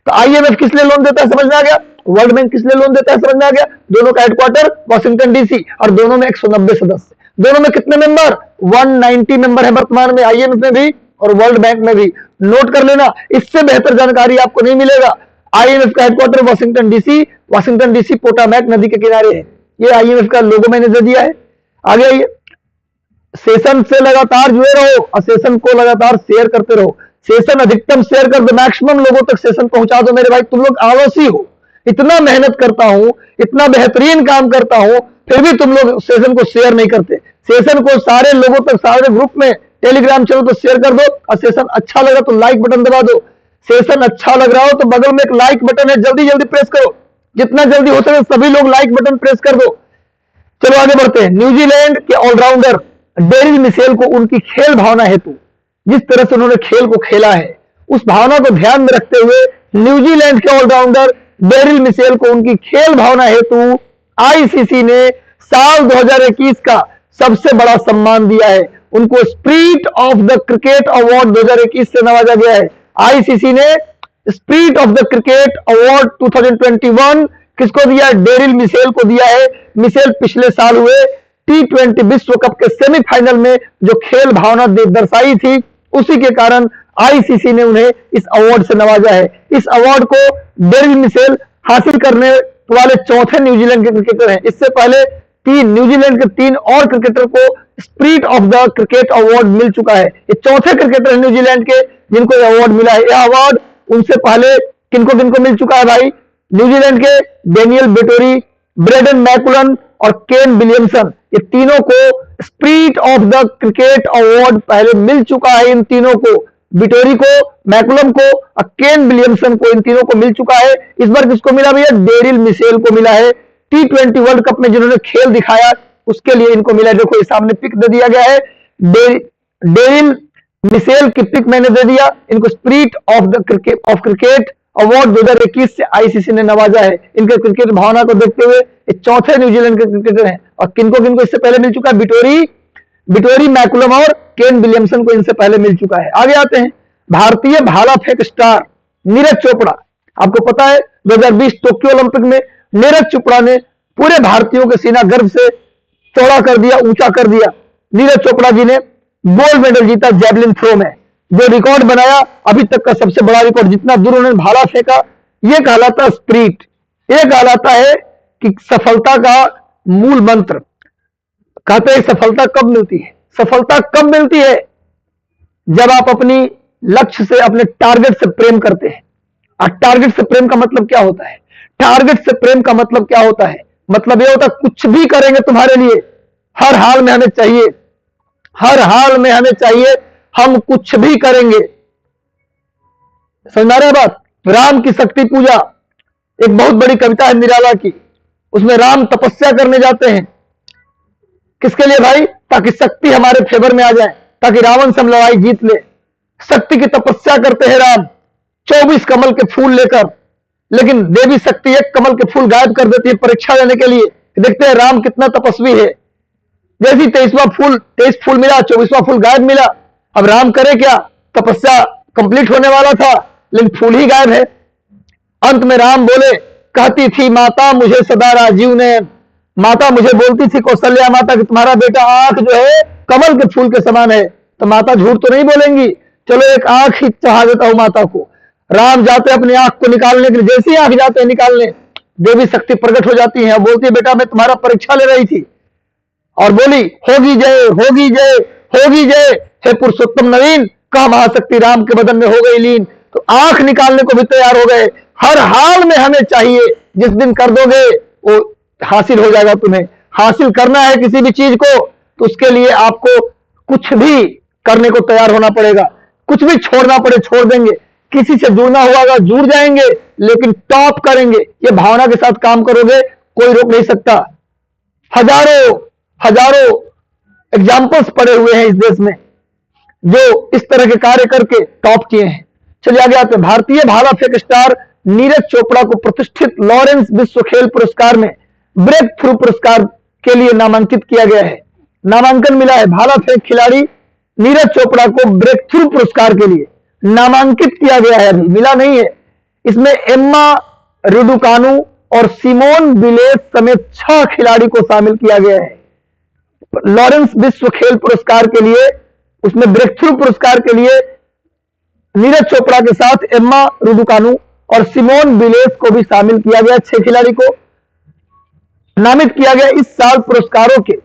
तो IMF किस लिए लोन देता है समझ में आ गया? वर्ल्ड बैंक किस लिए लोन देता है समझ में आ गया? दोनों का हेडक्वार्टर वाशिंगटन DC और दोनों में 190 सदस्य। दोनों में कितने मेंबर? 190 मेंबर है वर्तमान में, IMF में भी और वर्ल्ड बैंक में भी। नोट कर लेना, इससे बेहतर जानकारी आपको नहीं मिलेगा। IMF का हेडक्वार्टर वाशिंगटन DC पोटामैक नदी के किनारे है। ये IMF का लोगो मैंने दे दिया है। आगे आइए, सेशन से लगातार जुड़े रहो और सेशन को लगातार शेयर करते रहो। सेशन अधिकतम शेयर कर दो, मैक्सिमम लोगों तक सेशन पहुंचा दो मेरे भाई। तुम लोग आलसी हो, इतना मेहनत करता हूं, इतना बेहतरीन काम करता हूं, फिर भी तुम लोग सेशन को शेयर नहीं करते। सेशन को सारे लोगों तक, सारे ग्रुप में, टेलीग्राम चलो तो शेयर कर दो और सेशन अच्छा लगा तो लाइक बटन दबा दो। सेशन अच्छा लग रहा हो तो बगल में एक लाइक बटन है, जल्दी जल्दी प्रेस करो, जितना जल्दी हो सके सभी लोग लाइक बटन प्रेस कर दो। चलो आगे बढ़ते हैं। न्यूजीलैंड के ऑलराउंडर डेरिल मिशेल को उनकी खेल भावना हेतु, जिस तरह से उन्होंने खेल को खेला है, उस भावना को ध्यान में रखते हुए न्यूजीलैंड के ऑलराउंडर डेरिल मिशेल को उनकी खेल भावना हेतु ICC ने साल 2021 का सबसे बड़ा सम्मान दिया है। उनको spirit of the cricket award 2021 से नवाजा गया है। ICC ने spirit of the cricket award 2021 किसको दिया? डेरिल मिशेल को दिया है। मिशेल पिछले साल हुए T20 विश्व कप के सेमीफाइनल में जो खेल भावना दर्शाई थी, उसी के कारण ICC ने उन्हें इस अवार्ड से नवाजा है। इस अवार्ड को डेरिल मिशेल हासिल करने वाले चौथे न्यूजीलैंड के क्रिकेटर हैं। इससे पहले न्यूजीलैंड के 3 और क्रिकेटर को spirit of the cricket award मिल चुका है। ये चौथे क्रिकेटर हैं न्यूजीलैंड के जिनको यह अवार्ड मिला है। यह अवार्ड उनसे पहले किनको किनको मिल चुका है भाई? न्यूजीलैंड के डेनियल वेटोरी, ब्रेडन मैकुलन और केन विलियमसन, ये तीनों को spirit of the cricket award पहले मिल चुका है। इन तीनों को, विटोरी को, मैकुलम को और केन विलियमसन को, इन तीनों को मिल चुका है। इस बार किसको मिला भैया? डेरिल मिशेल को मिला है। T20 वर्ल्ड कप में जिन्होंने खेल दिखाया उसके लिए इनको मिला है। देखो ये सामने पिक दे दिया गया है, डेरिल मिशेल की पिक मैंने दे दिया। इनको स्पिरिट ऑफ क्रिकेट अवार्ड 2021 से आईसीसी ने नवाजा है। इनके क्रिकेट भावना को देखते हुए ये चौथे न्यूजीलैंड के क्रिकेटर हैं। और किनको किनको इससे पहले मिल चुका है? विटोरी, मैकुलम और केन विलियमसन को इनसे पहले मिल चुका है। आगे आते हैं, भारतीय भाला फेंक स्टार नीरज चोपड़ा। आपको पता है 2020 टोक्यो ओलंपिक में नीरज चोपड़ा ने पूरे भारतीयों के सीना गर्व से चौड़ा कर दिया, ऊंचा कर दिया। नीरज चोपड़ा जी ने गोल्ड मेडल जीता जैवलिन थ्रो में, जो रिकॉर्ड बनाया अभी तक का सबसे बड़ा रिकॉर्ड। जितना दूर उन्होंने भाला फेंका, यह कहलाता स्पिरिट, यह कहलाता है कि सफलता का मूल मंत्र। कहते हैं सफलता कब मिलती है? सफलता कब मिलती है? जब आप अपनी लक्ष्य से, अपने टारगेट से प्रेम करते हैं। और टारगेट से प्रेम का मतलब क्या होता है? टारगेट से प्रेम का मतलब क्या होता है? मतलब यह होता है कुछ भी करेंगे तुम्हारे लिए, हर हाल में हमें चाहिए, हर हाल में हमें चाहिए, हम कुछ भी करेंगे। समझ आ रहा है बात? राम की शक्ति पूजा एक बहुत बड़ी कविता है निराला की। उसमें राम तपस्या करने जाते हैं। किसके लिए भाई? ताकि शक्ति हमारे फेवर में आ जाए, ताकि रावण से हम लड़ाई जीत ले। शक्ति की तपस्या करते हैं राम 24 कमल के फूल लेकर, लेकिन देवी शक्ति एक कमल के फूल गायब कर देती है परीक्षा लेने के लिए। देखते हैं राम कितना तपस्वी है। जैसे 23 फूल मिला, 24वां फूल गायब मिला। अब राम करे क्या? तपस्या कंप्लीट होने वाला था लेकिन फूल ही गायब है। अंत में राम बोले, कहती थी माता मुझे सदा राजीव ने, माता मुझे बोलती थी कौशल्या माता कि तुम्हारा बेटा आंख जो है कमल के फूल के समान है। तो माता झूठ तो नहीं बोलेंगी, चलो एक आंख ही चढ़ा देता हूं माता को। राम जाते अपनी आंख को निकालने के लिए, जैसे ही आंख जाते हैं निकालने, देवी शक्ति प्रकट हो जाती है। बोलती है बेटा मैं तुम्हारा परीक्षा ले रही थी, और बोली होगी जय, होगी जय, होगी जय, हे पुरुषोत्तम नवीन, कहा महाशक्ति राम के बदन में हो गई लीन। तो आंख निकालने को भी तैयार हो गए। हर हाल में हमें चाहिए, जिस दिन कर दोगे वो हासिल हो जाएगा। तुम्हें हासिल करना है किसी भी चीज को, तो उसके लिए आपको कुछ भी करने को तैयार होना पड़ेगा। कुछ भी छोड़ना पड़े छोड़ देंगे, किसी से जुड़ना होगा जुड़ जाएंगे, लेकिन टॉप करेंगे। ये भावना के साथ काम करोगे, कोई रोक नहीं सकता। हजारों एग्जाम्पल्स पड़े हुए हैं इस देश में जो इस तरह के कार्य करके टॉप किए हैं। चलिए आगे आते हैं। भारतीय भाला फेंक स्टार नीरज चोपड़ा को प्रतिष्ठित लॉरेंस विश्व खेल पुरस्कार में ब्रेक थ्रू पुरस्कार के लिए नामांकित किया गया है। नामांकन मिला है। भाला फेंक खिलाड़ी नीरज चोपड़ा को ब्रेक थ्रू पुरस्कार के लिए नामांकित किया गया है, अभी मिला नहीं है। इसमें एम्मा रुडुकानु और सिमोन बिलेस समेत 6 खिलाड़ी को शामिल किया गया है। लॉरेंस विश्व खेल पुरस्कार के लिए, उसमें ब्रेक थ्रू पुरस्कार के लिए नीरज चोपड़ा के साथ एम्मा रुडुकानु और सिमोन बिलेस को भी शामिल किया गया। 6 खिलाड़ी को नामित किया गया। इस साल पुरस्कारों के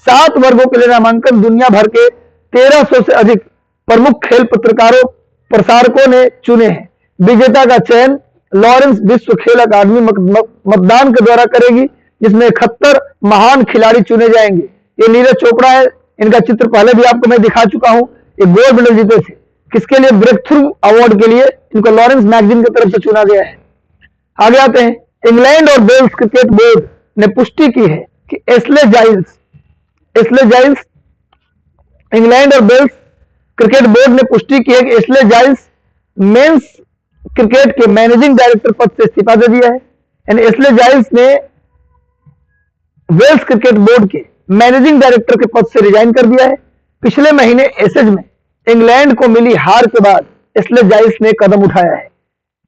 7 वर्गों के लिए नामांकन दुनिया भर के 1300 से अधिक प्रमुख खेल पत्रकारों प्रसारकों ने चुने हैं। विजेता का चयन लॉरेंस विश्व खेल अकादमी मतदान के द्वारा करेगी, जिसमें 71 महान खिलाड़ी चुने जाएंगे। ये नीरज चोपड़ा है, इनका चित्र पहले भी आपको मैं दिखा चुका हूं। ये गोल्ड मेडल जीते थे। किसके लिए? ब्रेक थ्रू अवार्ड के लिए इनको लॉरेंस मैगजीन की तरफ से चुना गया है। आगे आते हैं। इंग्लैंड और वेल्स क्रिकेट बोर्ड ने पुष्टि की है कि एस्ले जाइल्स इंग्लैंड और वेल्स क्रिकेट बोर्ड ने पुष्टि की है कि एस्ले जाइल्स मेंस क्रिकेट के मैनेजिंग डायरेक्टर पद से इस्तीफा दे दिया है। यानी एस्ले जाइल्स ने वेल्स क्रिकेट बोर्ड के मैनेजिंग डायरेक्टर के पद से रिजाइन कर दिया है। पिछले महीने एसेज में इंग्लैंड को मिली हार के बाद एस्ले जाइल्स ने कदम उठाया है।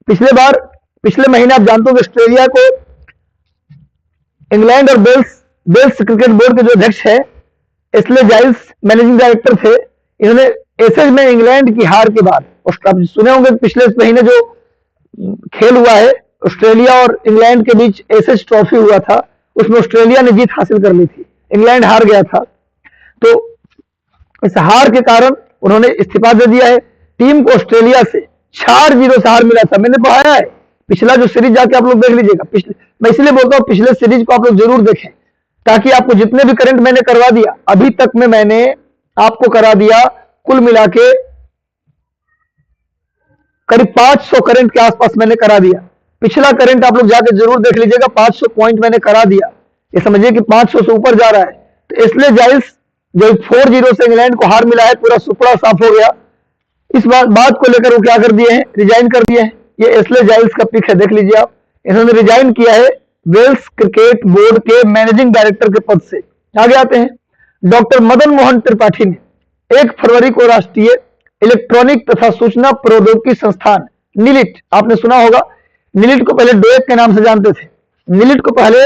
पिछले महीने आप जानते हो कि ऑस्ट्रेलिया को इंग्लैंड और वेल्स क्रिकेट बोर्ड के जो अध्यक्ष है एस्ले जाइल्स मैनेजिंग डायरेक्टर थे। इन्होंने एसेज में इंग्लैंड की हार के बाद, आप सुने होंगे पिछले महीने जो खेल हुआ है ऑस्ट्रेलिया और इंग्लैंड के बीच एसेज ट्रॉफी हुआ था, उसमें ऑस्ट्रेलिया ने जीत हासिल कर ली थी, इंग्लैंड हार गया था। तो इस हार के कारण उन्होंने इस्तीफा दे दिया है। टीम को ऑस्ट्रेलिया से 4-0 से हार मिला था, मैंने पढ़ाया है। पिछला जो सीरीज जाके आप लोग देख लीजिएगा। मैं इसलिए बोलता हूं पिछले सीरीज को आप लोग जरूर देखें, ताकि आपको जितने भी करंट मैंने करवा दिया अभी तक में, मैंने आपको करा दिया कुल मिला के करीब 500 करंट के आसपास मैंने करा दिया। पिछला करंट आप लोग जाके जरूर देख लीजिएगा, 500 पॉइंट मैंने करा दिया। ये समझिए कि 500 से ऊपर जा रहा है। तो एस्ले जाइल्स जो 4-0 से इंग्लैंड को हार मिला है, पूरा सुपड़ा साफ हो गया। इस बात को लेकर वो क्या कर दिए हैं, रिजाइन कर दिए हैं। ये एस्ले जाइल्स का पिक है, देख लीजिए आप। इन्होंने रिजाइन किया है वेल्स क्रिकेट बोर्ड के मैनेजिंग डायरेक्टर के पद से। आगे आते हैं, डॉक्टर मदन मोहन त्रिपाठी ने 1 फरवरी को राष्ट्रीय इलेक्ट्रॉनिक तथा सूचना प्रौद्योगिकी संस्थान नीलिट, आपने सुना होगा, नीलिट को पहले डोएक के नाम से जानते थे, नीलिट को पहले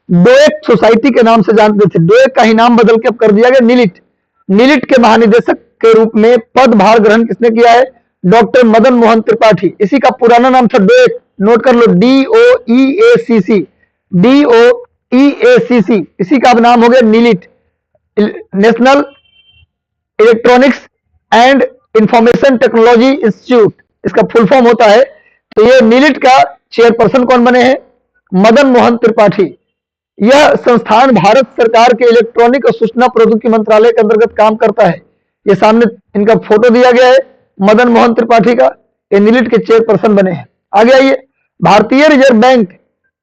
डोएक सोसाइटी के नाम से जानते थे, डोएक का ही नाम बदल के अब कर दिया गया नीलिट। नीलिट के महानिदेशक के रूप में पदभार ग्रहण किसने किया है, डॉक्टर मदन मोहन त्रिपाठी। इसी का पुराना नाम था डोएक, नोट कर लो, DOEACC, DOEACC, इसी का अब नाम हो गया NIELIT, national electronics and information technology institute, इसका फुल फॉर्म होता है। तो ये नीलिट का चेयरपर्सन कौन बने हैं, मदन मोहन त्रिपाठी। यह संस्थान भारत सरकार के इलेक्ट्रॉनिक और सूचना प्रौद्योगिकी मंत्रालय के अंतर्गत काम करता है। ये सामने इनका फोटो दिया गया है मदन मोहन त्रिपाठी का, ये नीलिट के चेयरपर्सन बने हैं। आगे आइए, भारतीय रिजर्व बैंक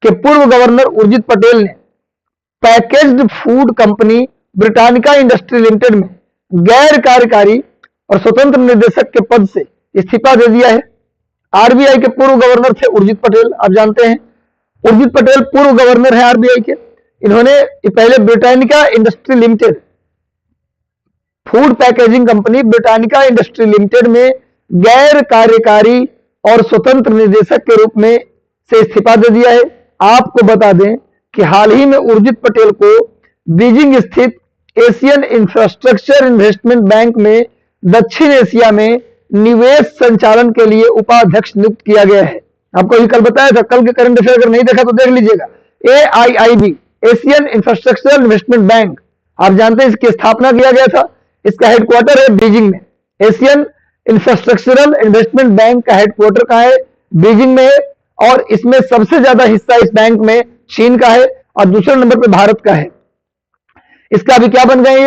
के पूर्व गवर्नर उर्जित पटेल ने packaged food company Britannica industry limited में गैर कार्यकारी और स्वतंत्र निदेशक के पद से इस्तीफा दे दिया है। आरबीआई के पूर्व गवर्नर थे उर्जित पटेल, आप जानते हैं, उर्जित पटेल पूर्व गवर्नर है आरबीआई के। इन्होंने पहले Britannica industry limited, food packaging company Britannica industry limited में गैर कार्यकारी और स्वतंत्र निदेशक के रूप में से इस्तीफा दे दिया है। आपको बता दें कि हाल ही में उर्जित पटेल को बीजिंग स्थित एशियन इंफ्रास्ट्रक्चर इन्वेस्टमेंट बैंक में दक्षिण एशिया में निवेश संचालन के लिए उपाध्यक्ष नियुक्त किया गया है। आपको अभी कल बताया था, कल के करंट अफेयर अगर नहीं देखा तो देख लीजिएगा। AIIB, Asian infrastructure investment bank, आप जानते हैं इसकी स्थापना किया गया था। इसका हेडक्वार्टर है बीजिंग में। एशियन इंफ्रास्ट्रक्चरल इन्वेस्टमेंट बैंक का हेडक्वार्टर कहां है, बीजिंग में है। और इसमें सबसे ज्यादा हिस्सा इस बैंक में चीन का है और दूसरे नंबर पर भारत का है। इसका अभी क्या बन गए,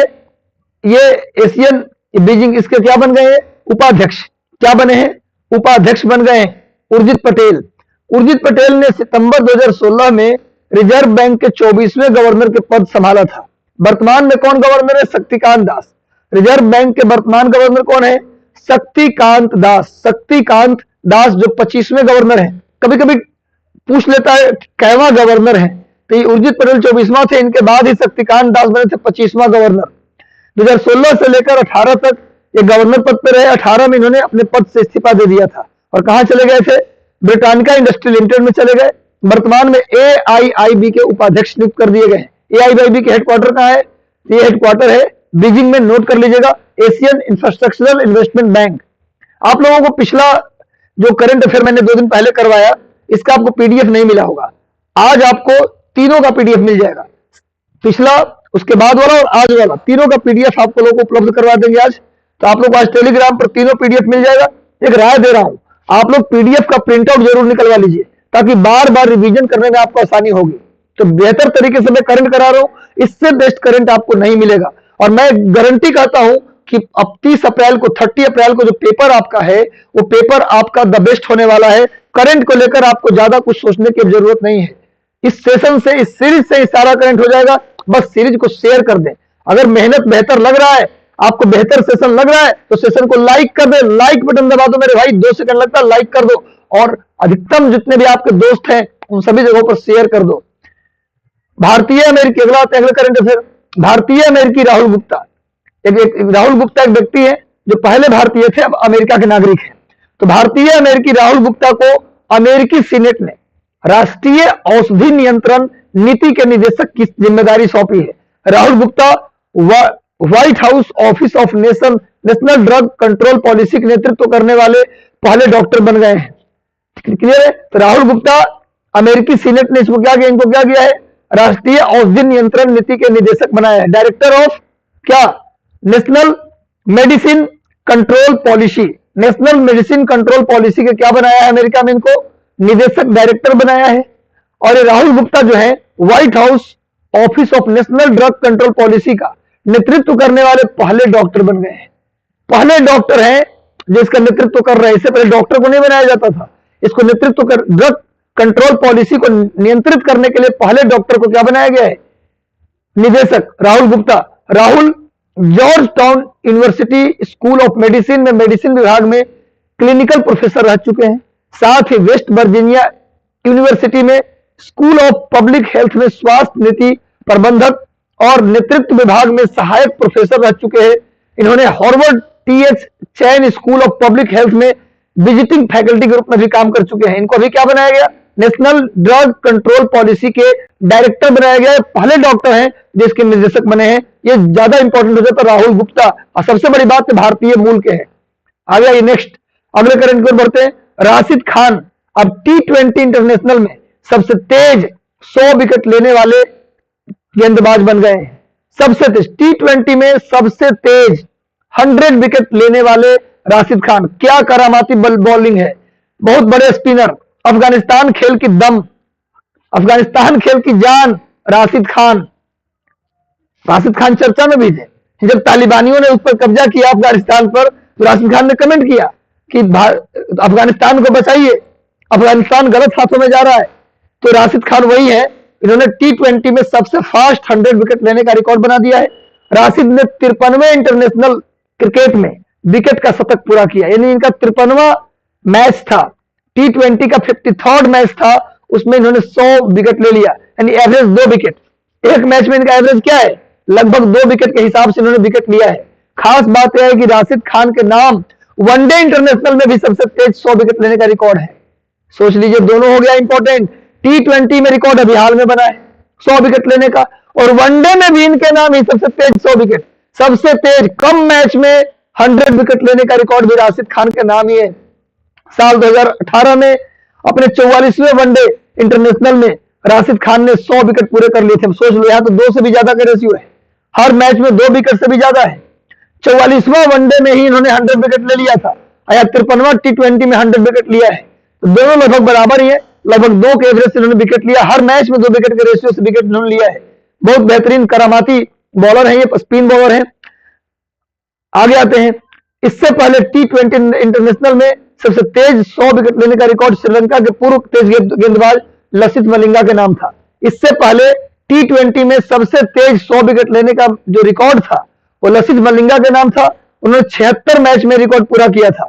ये एशियन बीजिंग, इसके क्या बन गए, उपाध्यक्ष। क्या बने हैं, उपाध्यक्ष बन गए हैं उर्जित पटेल। उर्जित पटेल ने सितंबर 2016 में रिजर्व बैंक के 24वें गवर्नर के पद संभाला था। वर्तमान में कौन गवर्नर है, शक्तिकांत दास। रिजर्व बैंक के वर्तमान गवर्नर कौन है, शक्तिकांत दास। शक्तिकांत दास जो 25वें गवर्नर है। कभी कभी पूछ लेता है कैवा गवर्नर है, तो ये उर्जित पटेल 24वां थे, इनके बाद ही शक्तिकांत दास बने थे 25वां गवर्नर। 2016 से लेकर 18 तक ये गवर्नर पद पर रहे। 18 में इन्होंने अपने पद से इस्तीफा दे दिया था और कहां चले गए थे, ब्रिटानिका इंडस्ट्री लिमिटेड में चले गए। वर्तमान में AIIB के उपाध्यक्ष नियुक्त कर दिए गए। AIIB के हेडक्वार्टर कहां है, ये हेडक्वार्टर है बीजिंग में, नोट कर लीजिएगा, एशियन इंफ्रास्ट्रक्चरल इन्वेस्टमेंट बैंक। आप लोगों को पिछला जो करंट अफेयर मैंने 2 दिन पहले करवाया, इसका आपको PDF नहीं मिला होगा। आज आपको तीनों का PDF मिल जाएगा, पिछला, उसके बाद वाला और आज वाला, तीनों का PDF आपको लोगों को उपलब्ध करवा देंगे आज। तो आप लोग आज टेलीग्राम पर तीनों PDF मिल जाएगा। एक राय दे रहा हूं, आप लोग PDF का प्रिंट आउट जरूर निकलवा लीजिए, ताकि बार बार रिवीजन करने में आपको आसानी होगी। तो बेहतर तरीके से मैं करंट करा रहा हूं, इससे बेस्ट करंट आपको नहीं मिलेगा। और मैं गारंटी करता हूं कि अब 30 अप्रैल को, 30 अप्रैल को जो पेपर आपका है, वो पेपर आपका द बेस्ट होने वाला है। करंट को लेकर आपको ज्यादा कुछ सोचने की जरूरत नहीं है। इस सेशन से, इस सीरीज से सारा करंट हो जाएगा। बस सीरीज को शेयर कर दें। अगर मेहनत बेहतर लग रहा है, आपको बेहतर सेशन लग रहा है, तो सेशन को लाइक कर दे। लाइक बटन दबा दो मेरे भाई, 2 सेकंड लगता है, लाइक कर दो। और अधिकतम जितने भी आपके दोस्त हैं उन सभी जगहों पर शेयर कर दो। भारतीय अमेरिकी, अगला करंट अफेयर, भारतीय अमेरिकी राहुल गुप्ता। राहुल गुप्ता एक व्यक्ति है जो पहले भारतीय थे, अब अमेरिका के नागरिक हैं। तो भारतीय अमेरिकी राहुल गुप्ता को अमेरिकी सीनेट ने राष्ट्रीय औषधि नियंत्रण नीति के निदेशक की जिम्मेदारी सौंपी है। Rahul Gupta white house office of national drug control policy के नेतृत्व करने वाले पहले डॉक्टर बन गए हैं। क्लियर है। तो राहुल गुप्ता अमेरिकी सीनेट ने इसको क्या किया, इनको क्या किया है, राष्ट्रीय औषधि नियंत्रण नीति के निदेशक बनाया है, डायरेक्टर ऑफ क्या, national medicine control policy, national medicine control policy के क्या बनाया है अमेरिका में, इनको निदेशक डायरेक्टर बनाया है। और ये राहुल गुप्ता जो है white house office of national drug control policy का नेतृत्व करने वाले पहले डॉक्टर बन गए हैं, पहले डॉक्टर हैं जो इसका नेतृत्व कर रहे हैं। इससे पहले डॉक्टर को नहीं बनाया जाता था, इसको नेतृत्व कर ड्रग कंट्रोल पॉलिसी को नियंत्रित करने के लिए पहले डॉक्टर को क्या बनाया गया है, निदेशक Rahul Gupta. Rahul George town university school of medicine में मेडिसिन विभाग में क्लिनिकल प्रोफेसर रह चुके हैं। साथ ही वेस्ट वर्जीनिया यूनिवर्सिटी में स्कूल ऑफ पब्लिक हेल्थ में स्वास्थ्य नीति प्रबंधक और नेतृत्व विभाग में सहायक प्रोफेसर रह चुके हैं। इन्होंने Harvard T H Chan school of public health में विजिटिंग फैकल्टी के रूप में भी काम कर चुके हैं। इनको अभी क्या बनाया गया, नेशनल ड्रग कंट्रोल पॉलिसी के डायरेक्टर बनाया गया है, पहले डॉक्टर हैं जिसके निर्देशक बने हैं। ये ज्यादा इंपॉर्टेंट हो जाता है राहुल गुप्ता, और सबसे बड़ी बात है भारतीय मूल के हैं। आगे आइए नेक्स्ट, अगले करंट पर बढ़ते हैं। राशिद खान अब T20 इंटरनेशनल में सबसे तेज 100 विकेट लेने वाले गेंदबाज बन गए हैं। सबसे तेज T20 में सबसे तेज 100 विकेट लेने वाले राशिद खान, क्या करामाती बॉलिंग है, बहुत बड़े स्पिनर, अफगानिस्तान खेल की दम, अफगानिस्तान खेल की जान राशिद खान। राशिद खान चर्चा में भी थे जब तालिबानियों ने उस पर कब्जा किया अफगानिस्तान पर, तो राशिद खान ने कमेंट किया कि अफगानिस्तान को बचाइए, अफगानिस्तान गलत हाथों में जा रहा है। तो राशिद खान वही है, इन्होंने T20 में सबसे फास्ट 100 विकेट लेने का रिकॉर्ड बना दिया है। राशिद ने 53वें इंटरनेशनल क्रिकेट में विकेट का शतक पूरा किया, यानी इनका 53वां मैच था, T20 का 53rd मैच था, उसमें इन्होंने 100 विकेट ले लिया, यानी एवरेज 2 विकेट एक मैच में। इनका एवरेज क्या है, लगभग 2 विकेट के हिसाब से इन्होंने विकेट लिया है। खास बात यह है कि राशिद खान के नाम वनडे इंटरनेशनल में भी सबसे तेज 100 विकेट लेने का रिकॉर्ड है। सोच लीजिए, दोनों हो गया इंपॉर्टेंट। T20 में रिकॉर्ड अभी हाल में बना है 100 विकेट लेने का, और वनडे में भी इनके नाम ही सबसे तेज 100 विकेट, सबसे तेज कम मैच में 100 विकेट लेने का रिकॉर्ड भी राशिद खान के नाम ही है। साल 2018 में अपने 44वें वनडे इंटरनेशनल में राशिद खान ने 100 विकेट पूरे कर लिए थे। सोच लो, यहां तो 2 से भी ज्यादा का रेशियो है, हर मैच में 2 विकेट से भी ज्यादा है। 44वां वनडे में ही इन्होंने 100 विकेट ले लिया था, या 53वां T20 में 100 विकेट लिया है, तो दोनों लगभग बराबर ही है, लगभग 2 के एवरेज से इन्होंने विकेट लिया, हर मैच में 2 विकेट के रेशियो से विकेट इन्होंने लिया है। बहुत बेहतरीन करामाती बॉलर है, ये स्पिन बॉलर है। आगे आते हैं, इससे पहले T20 इंटरनेशनल में सबसे तेज 100 विकेट लेने का रिकॉर्ड श्रीलंका के पूर्व तेज गेंदबाज लसिथ मलिंगा के नाम था। इससे पहले T20 में सबसे तेज 100 विकेट लेने का जो रिकॉर्ड था वो लसिथ मलिंगा के नाम था, उन्होंने 76 मैच में रिकॉर्ड पूरा किया था।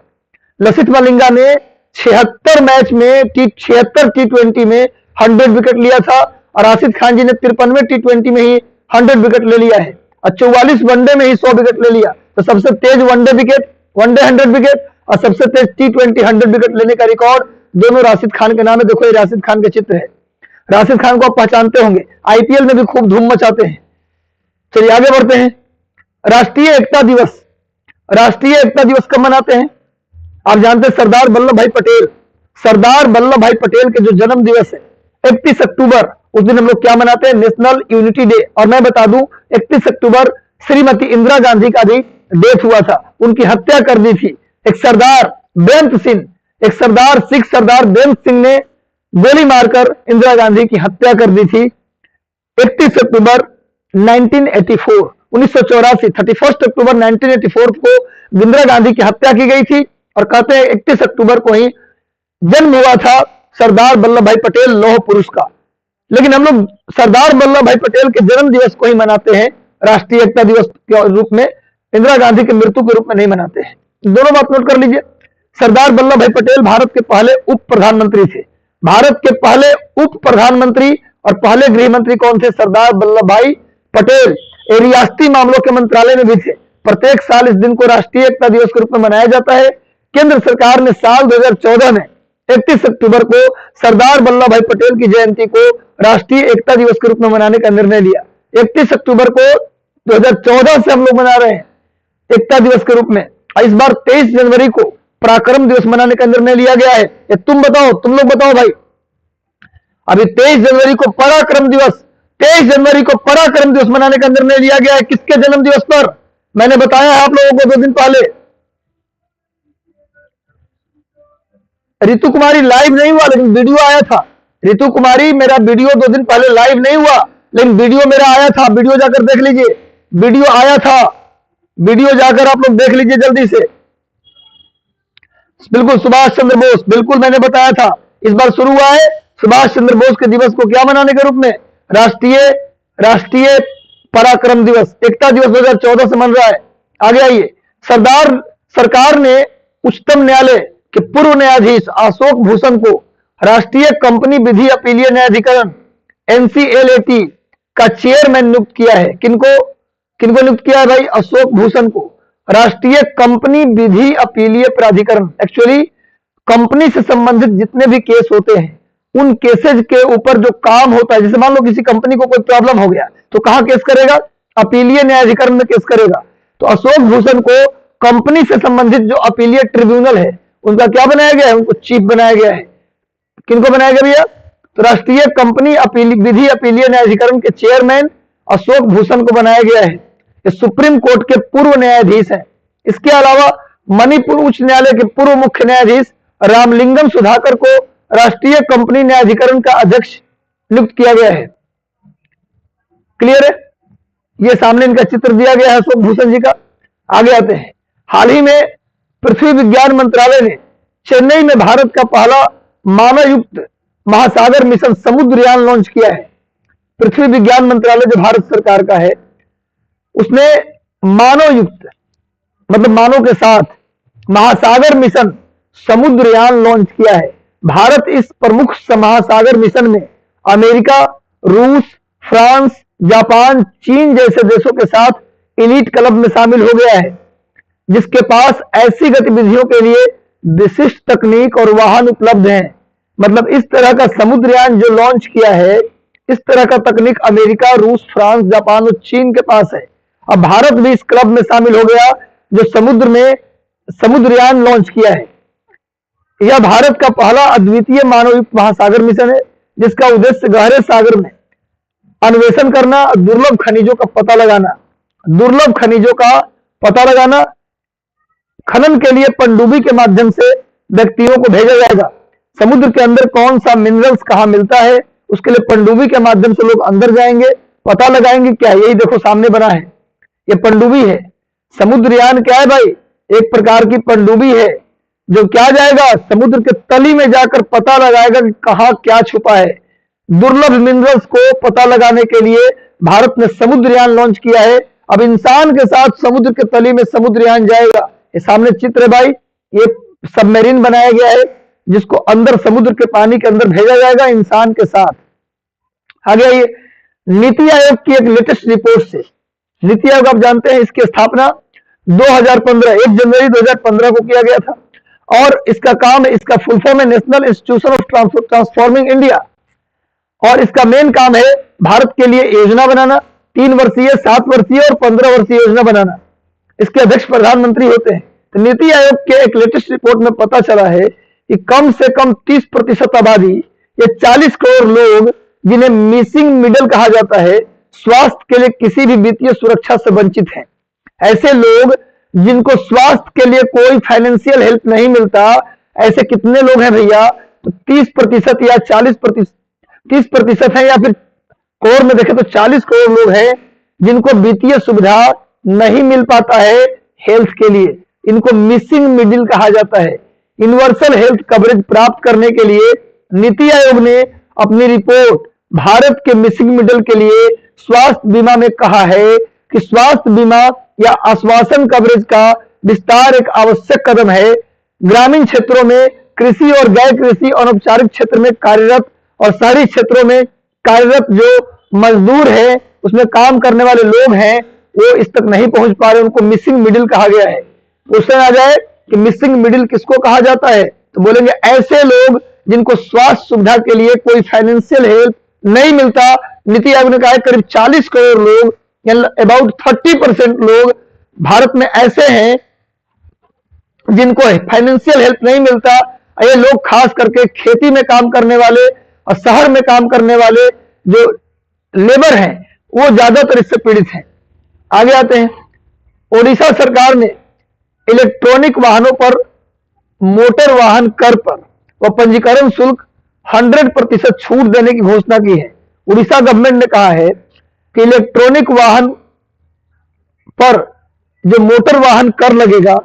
लसिथ मलिंगा ने 76 मैच में 76 T20 में 100 विकेट लिया था, और राशिद खान जी ने 53वें T20 में ही 100 विकेट ले लिया है, और 44 वनडे में ही 100 विकेट ले लिया। तो सबसे तेज वनडे 100 विकेट, और सबसे तेज T20 100 विकेट लेने का रिकॉर्ड दोनों राशिद खान के नाम है। देखो, ये राशिद खान के चित्र है, राशिद खान को आप पहचानते होंगे, आईपीएल में भी खूब धूम मचाते हैं। चलिए आगे बढ़ते हैं। राष्ट्रीय एकता दिवस, राष्ट्रीय एकता दिवस कब मनाते हैं, आप जानते हैं, सरदार वल्लभ भाई पटेल, सरदार वल्लभ भाई पटेल के जो जन्म दिवस है 31 अक्टूबर, उस दिन हम लोग क्या मनाते हैं, नेशनल यूनिटी डे। और मैं बता दूं, 31 अक्टूबर श्रीमती इंदिरा गांधी का भी डेथ हुआ था, उनकी हत्या कर दी थी एक सरदार बेअंत सिंह, एक सरदार सिख सरदार बेअंत सिंह ने गोली मारकर इंदिरा गांधी की हत्या कर दी थी। 31 अक्टूबर 1984 1984 31 अक्टूबर 1984 को इंदिरा गांधी की हत्या की गई थी, और कहते हैं 31 अक्टूबर को ही जन्म हुआ था सरदार वल्लभ भाई पटेल लौह पुरुष का। लेकिन हम लोग सरदार वल्लभ भाई पटेल के जन्म दिवस को ही मनाते हैं राष्ट्रीय एकता दिवस के रूप में, इंदिरा गांधी की मृत्यु के रूप में नहीं मनाते हैं। दोनों बात नोट कर लीजिए। सरदार वल्लभ भाई पटेल भारत के पहले उप प्रधानमंत्री थे, भारत के पहले उप प्रधानमंत्री और पहले गृह मंत्री कौन थे, सरदार वल्लभ भाई पटेल। रियासती मामलों के मंत्रालय में भी थे। प्रत्येक साल इस दिन को राष्ट्रीय एकता दिवस के रूप में मनाया जाता है। केंद्र सरकार ने साल 2014 में 31 अक्टूबर को सरदार वल्लभ भाई पटेल की जयंती को राष्ट्रीय एकता दिवस के रूप में मनाने का निर्णय लिया। 31 अक्टूबर को 2014 से हम लोग मना रहे हैं एकता दिवस के रूप में। इस बार 23 जनवरी को पराक्रम दिवस मनाने का निर्णय लिया गया है। तुम बताओ, तुम लोग बताओ भाई, अभी 23 जनवरी को पराक्रम दिवस मनाने का निर्णय लिया गया है। किसके जन्म दिवस पर? मैंने बताया है आप लोगों को 2 दिन पहले। रितु कुमारी लाइव नहीं हुआ, लेकिन वीडियो आया था। रितु कुमारी, मेरा वीडियो 2 दिन पहले लाइव नहीं हुआ, लेकिन वीडियो मेरा आया था। वीडियो जाकर देख लीजिए, वीडियो आया था। वीडियो जाकर आप लोग देख लीजिए जल्दी से। बिल्कुल सुभाष चंद्र बोस, बिल्कुल मैंने बताया था। इस बार शुरू हुआ है सुभाष चंद्र बोस के दिवस को क्या मनाने के रूप में? राष्ट्रीय राष्ट्रीय पराक्रम दिवस, एकता दिवस 2014 से मन रहा है। आगे आइए। सरकार ने उच्चतम न्यायालय के पूर्व न्यायाधीश अशोक भूषण को राष्ट्रीय कंपनी विधि अपीलीय न्यायाधिकरण NCLAT का चेयरमैन नियुक्त किया है। किनको किनको नियुक्त किया है भाई? अशोक भूषण को। राष्ट्रीय कंपनी विधि अपीलीय प्राधिकरण, एक्चुअली कंपनी से संबंधित जितने भी केस होते हैं उन केसेज के ऊपर जो काम होता है, जैसे मान लो किसी कंपनी को कोई प्रॉब्लम हो गया तो कहां केस करेगा? अपीलीय न्यायाधिकरण में केस करेगा। तो अशोक भूषण को कंपनी से संबंधित जो अपीलीय ट्रिब्यूनल है उनका क्या बनाया गया है? उनको चीफ बनाया गया है। किनको बनाया गया भैया? तो राष्ट्रीय कंपनी विधि अपीलीय न्यायाधिकरण के चेयरमैन अशोक भूषण को बनाया गया है। ये सुप्रीम कोर्ट के पूर्व न्यायाधीश हैं। इसके अलावा मणिपुर उच्च न्यायालय के पूर्व मुख्य न्यायाधीश रामलिंगम सुधाकर को राष्ट्रीय कंपनी न्यायाधिकरण का अध्यक्ष नियुक्त किया गया है। क्लियर है? ये सामने इनका चित्र दिया गया है अशोक भूषण जी का। आगे आते हैं। हाल ही में पृथ्वी विज्ञान मंत्रालय ने चेन्नई में भारत का पहला मानवयुक्त महासागर मिशन समुद्रयान लॉन्च किया है। पृथ्वी विज्ञान मंत्रालय जो भारत सरकार का है, उसने मानवयुक्त मतलब मानव के साथ महासागर मिशन समुद्रयान लॉन्च किया है। भारत इस प्रमुख महासागर मिशन में अमेरिका, रूस, फ्रांस, जापान, चीन जैसे देशों के साथ इलीट क्लब में शामिल हो गया है, जिसके पास ऐसी गतिविधियों के लिए विशिष्ट तकनीक और वाहन उपलब्ध हैं। मतलब इस तरह का समुद्रयान जो लॉन्च किया है, इस तरह का तकनीक अमेरिका, रूस, फ्रांस, जापान और चीन के पास है। अब भारत भी इस क्लब में शामिल हो गया जो समुद्र में समुद्रयान लॉन्च किया है। यह भारत का पहला अद्वितीय मानवयुक्त महासागर मिशन है, जिसका उद्देश्य गहरे सागर में अन्वेषण करना, दुर्लभ खनिजों का पता लगाना। खनन के लिए पनडुब्बी के माध्यम से व्यक्तियों को भेजा जाएगा। समुद्र के अंदर कौन सा मिनरल्स कहां मिलता है, उसके लिए पनडुब्बी के माध्यम से लोग अंदर जाएंगे, पता लगाएंगे। क्या यही देखो सामने बना है, ये पनडुब्बी है। समुद्रयान क्या है भाई? एक प्रकार की पनडुब्बी है जो क्या जाएगा? समुद्र के तली में जाकर पता लगाएगा कि कहां क्या छुपा है। दुर्लभ मिनरल्स को पता लगाने के लिए भारत ने समुद्रयान लॉन्च किया है। अब इंसान के साथ समुद्र के तली में समुद्रयान जाएगा। ये सामने चित्र है भाई, ये सबमरीन बनाया गया है जिसको अंदर समुद्र के पानी के अंदर भेजा जाएगा इंसान के साथ। आगे आइए। नीति आयोग की एक लेटेस्ट रिपोर्ट से, नीति आयोग आप जानते हैं इसकी स्थापना 2015 1 जनवरी 2015 को किया गया था और इसका काम है, इसका फुल फॉर्म है national institution of transforming India. और इसका मेन काम है भारत के लिए योजना बनाना, 3 वर्षीय, 7 वर्षीय और 15 वर्षीय योजना बनाना। इसके अध्यक्ष प्रधानमंत्री होते हैं। तो नीति आयोग के एक लेटेस्ट रिपोर्ट में पता चला है कि कम से कम 30% आबादी, ये 40 करोड़ लोग जिन्हें मिसिंग मिडल कहा जाता है, स्वास्थ्य के लिए किसी भी वित्तीय सुरक्षा से वंचित हैं। ऐसे लोग जिनको स्वास्थ्य के लिए कोई फाइनेंशियल हेल्प नहीं मिलता, ऐसे कितने लोग हैं भैया? तो 30% या 30% है, या फिर करोड़ में देखें तो 40 करोड़ लोग हैं जिनको वित्तीय सुविधा नहीं मिल पाता है हेल्थ के लिए। इनको मिसिंग मिडिल कहा जाता है। यूनिवर्सल हेल्थ कवरेज प्राप्त करने के लिए नीति आयोग ने अपनी रिपोर्ट भारत के मिसिंग मिडिल के लिए स्वास्थ्य बीमा में कहा है कि स्वास्थ्य बीमा या आश्वासन कवरेज का विस्तार एक आवश्यक कदम है। ग्रामीण क्षेत्रों में कृषि और गैर कृषि अनौपचारिक क्षेत्र में कार्यरत और शहरी क्षेत्रों में कार्यरत जो मजदूर है, उसमें काम करने वाले लोग हैं, वो इस तक नहीं पहुंच पा रहे, उनको मिसिंग मिडिल कहा गया है। क्वेश्चन आ जाए कि मिसिंग मिडिल किसको कहा जाता है, तो बोलेंगे ऐसे लोग जिनको स्वास्थ्य सुविधा के लिए कोई फाइनेंशियल हेल्प नहीं मिलता। नीति आयोग ने कहा है करीब 40 करोड़ लोग, अबाउट 30% लोग भारत में ऐसे हैं जिनको फाइनेंशियल हेल्प नहीं मिलता। ये लोग खास करके खेती में काम करने वाले और शहर में काम करने वाले जो लेबर हैं वो ज्यादातर इससे पीड़ित हैं। आगे आते हैं, ओडिशा सरकार ने इलेक्ट्रॉनिक वाहनों पर मोटर वाहन कर पर व पंजीकरण शुल्क 100% छूट देने की घोषणा की है। उड़ीसा गवर्नमेंट ने कहा है कि इलेक्ट्रॉनिक वाहन पर जो मोटर वाहन कर लगेगा,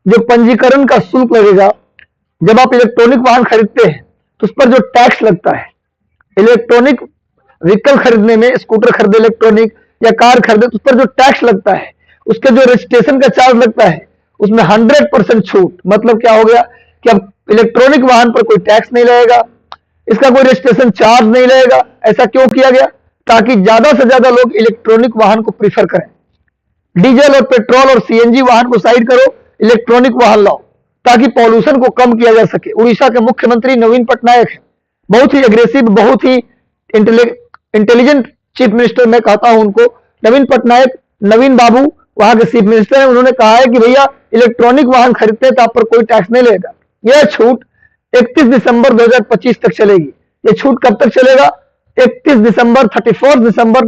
जो पंजीकरण का शुल्क लगेगा, जब आप इलेक्ट्रॉनिक वाहन खरीदते हैं तो उस पर जो टैक्स लगता है, इलेक्ट्रॉनिक व्हीकल खरीदने में, स्कूटर खरीदे इलेक्ट्रॉनिक या कार खरीदे तो उस पर जो टैक्स लगता है, उसके जो रजिस्ट्रेशन का चार्ज लगता है, उसमें 100% छूट। मतलब क्या हो गया कि अब इलेक्ट्रॉनिक वाहन पर कोई टैक्स नहीं लगेगा, इसका कोई रजिस्ट्रेशन चार्ज नहीं लगेगा। ऐसा क्यों किया गया? ताकि ज्यादा से ज्यादा लोग इलेक्ट्रॉनिक वाहन को प्रीफर करें। डीजल और पेट्रोल और सीएनजी वाहन को साइड करो, इलेक्ट्रॉनिक वाहन लाओ ताकि पॉल्यूशन को कम किया जा सके। उड़ीसा के मुख्यमंत्री नवीन पटनायक है, बहुत ही एग्रेसिव, बहुत ही इंटेलिजेंट चीफ मिनिस्टर मैं कहता हूं उनको। नवीन पटनायक, नवीन बाबू वहां के चीफ मिनिस्टर हैं। उन्होंने कहा है कि भैया इलेक्ट्रॉनिक वाहन खरीदते हैं तो आप पर कोई टैक्स नहीं लगेगा। यह छूट 31 दिसंबर 2025 तक चलेगी। यह छूट कब तक चलेगा? 31 दिसंबर 31 दिसंबर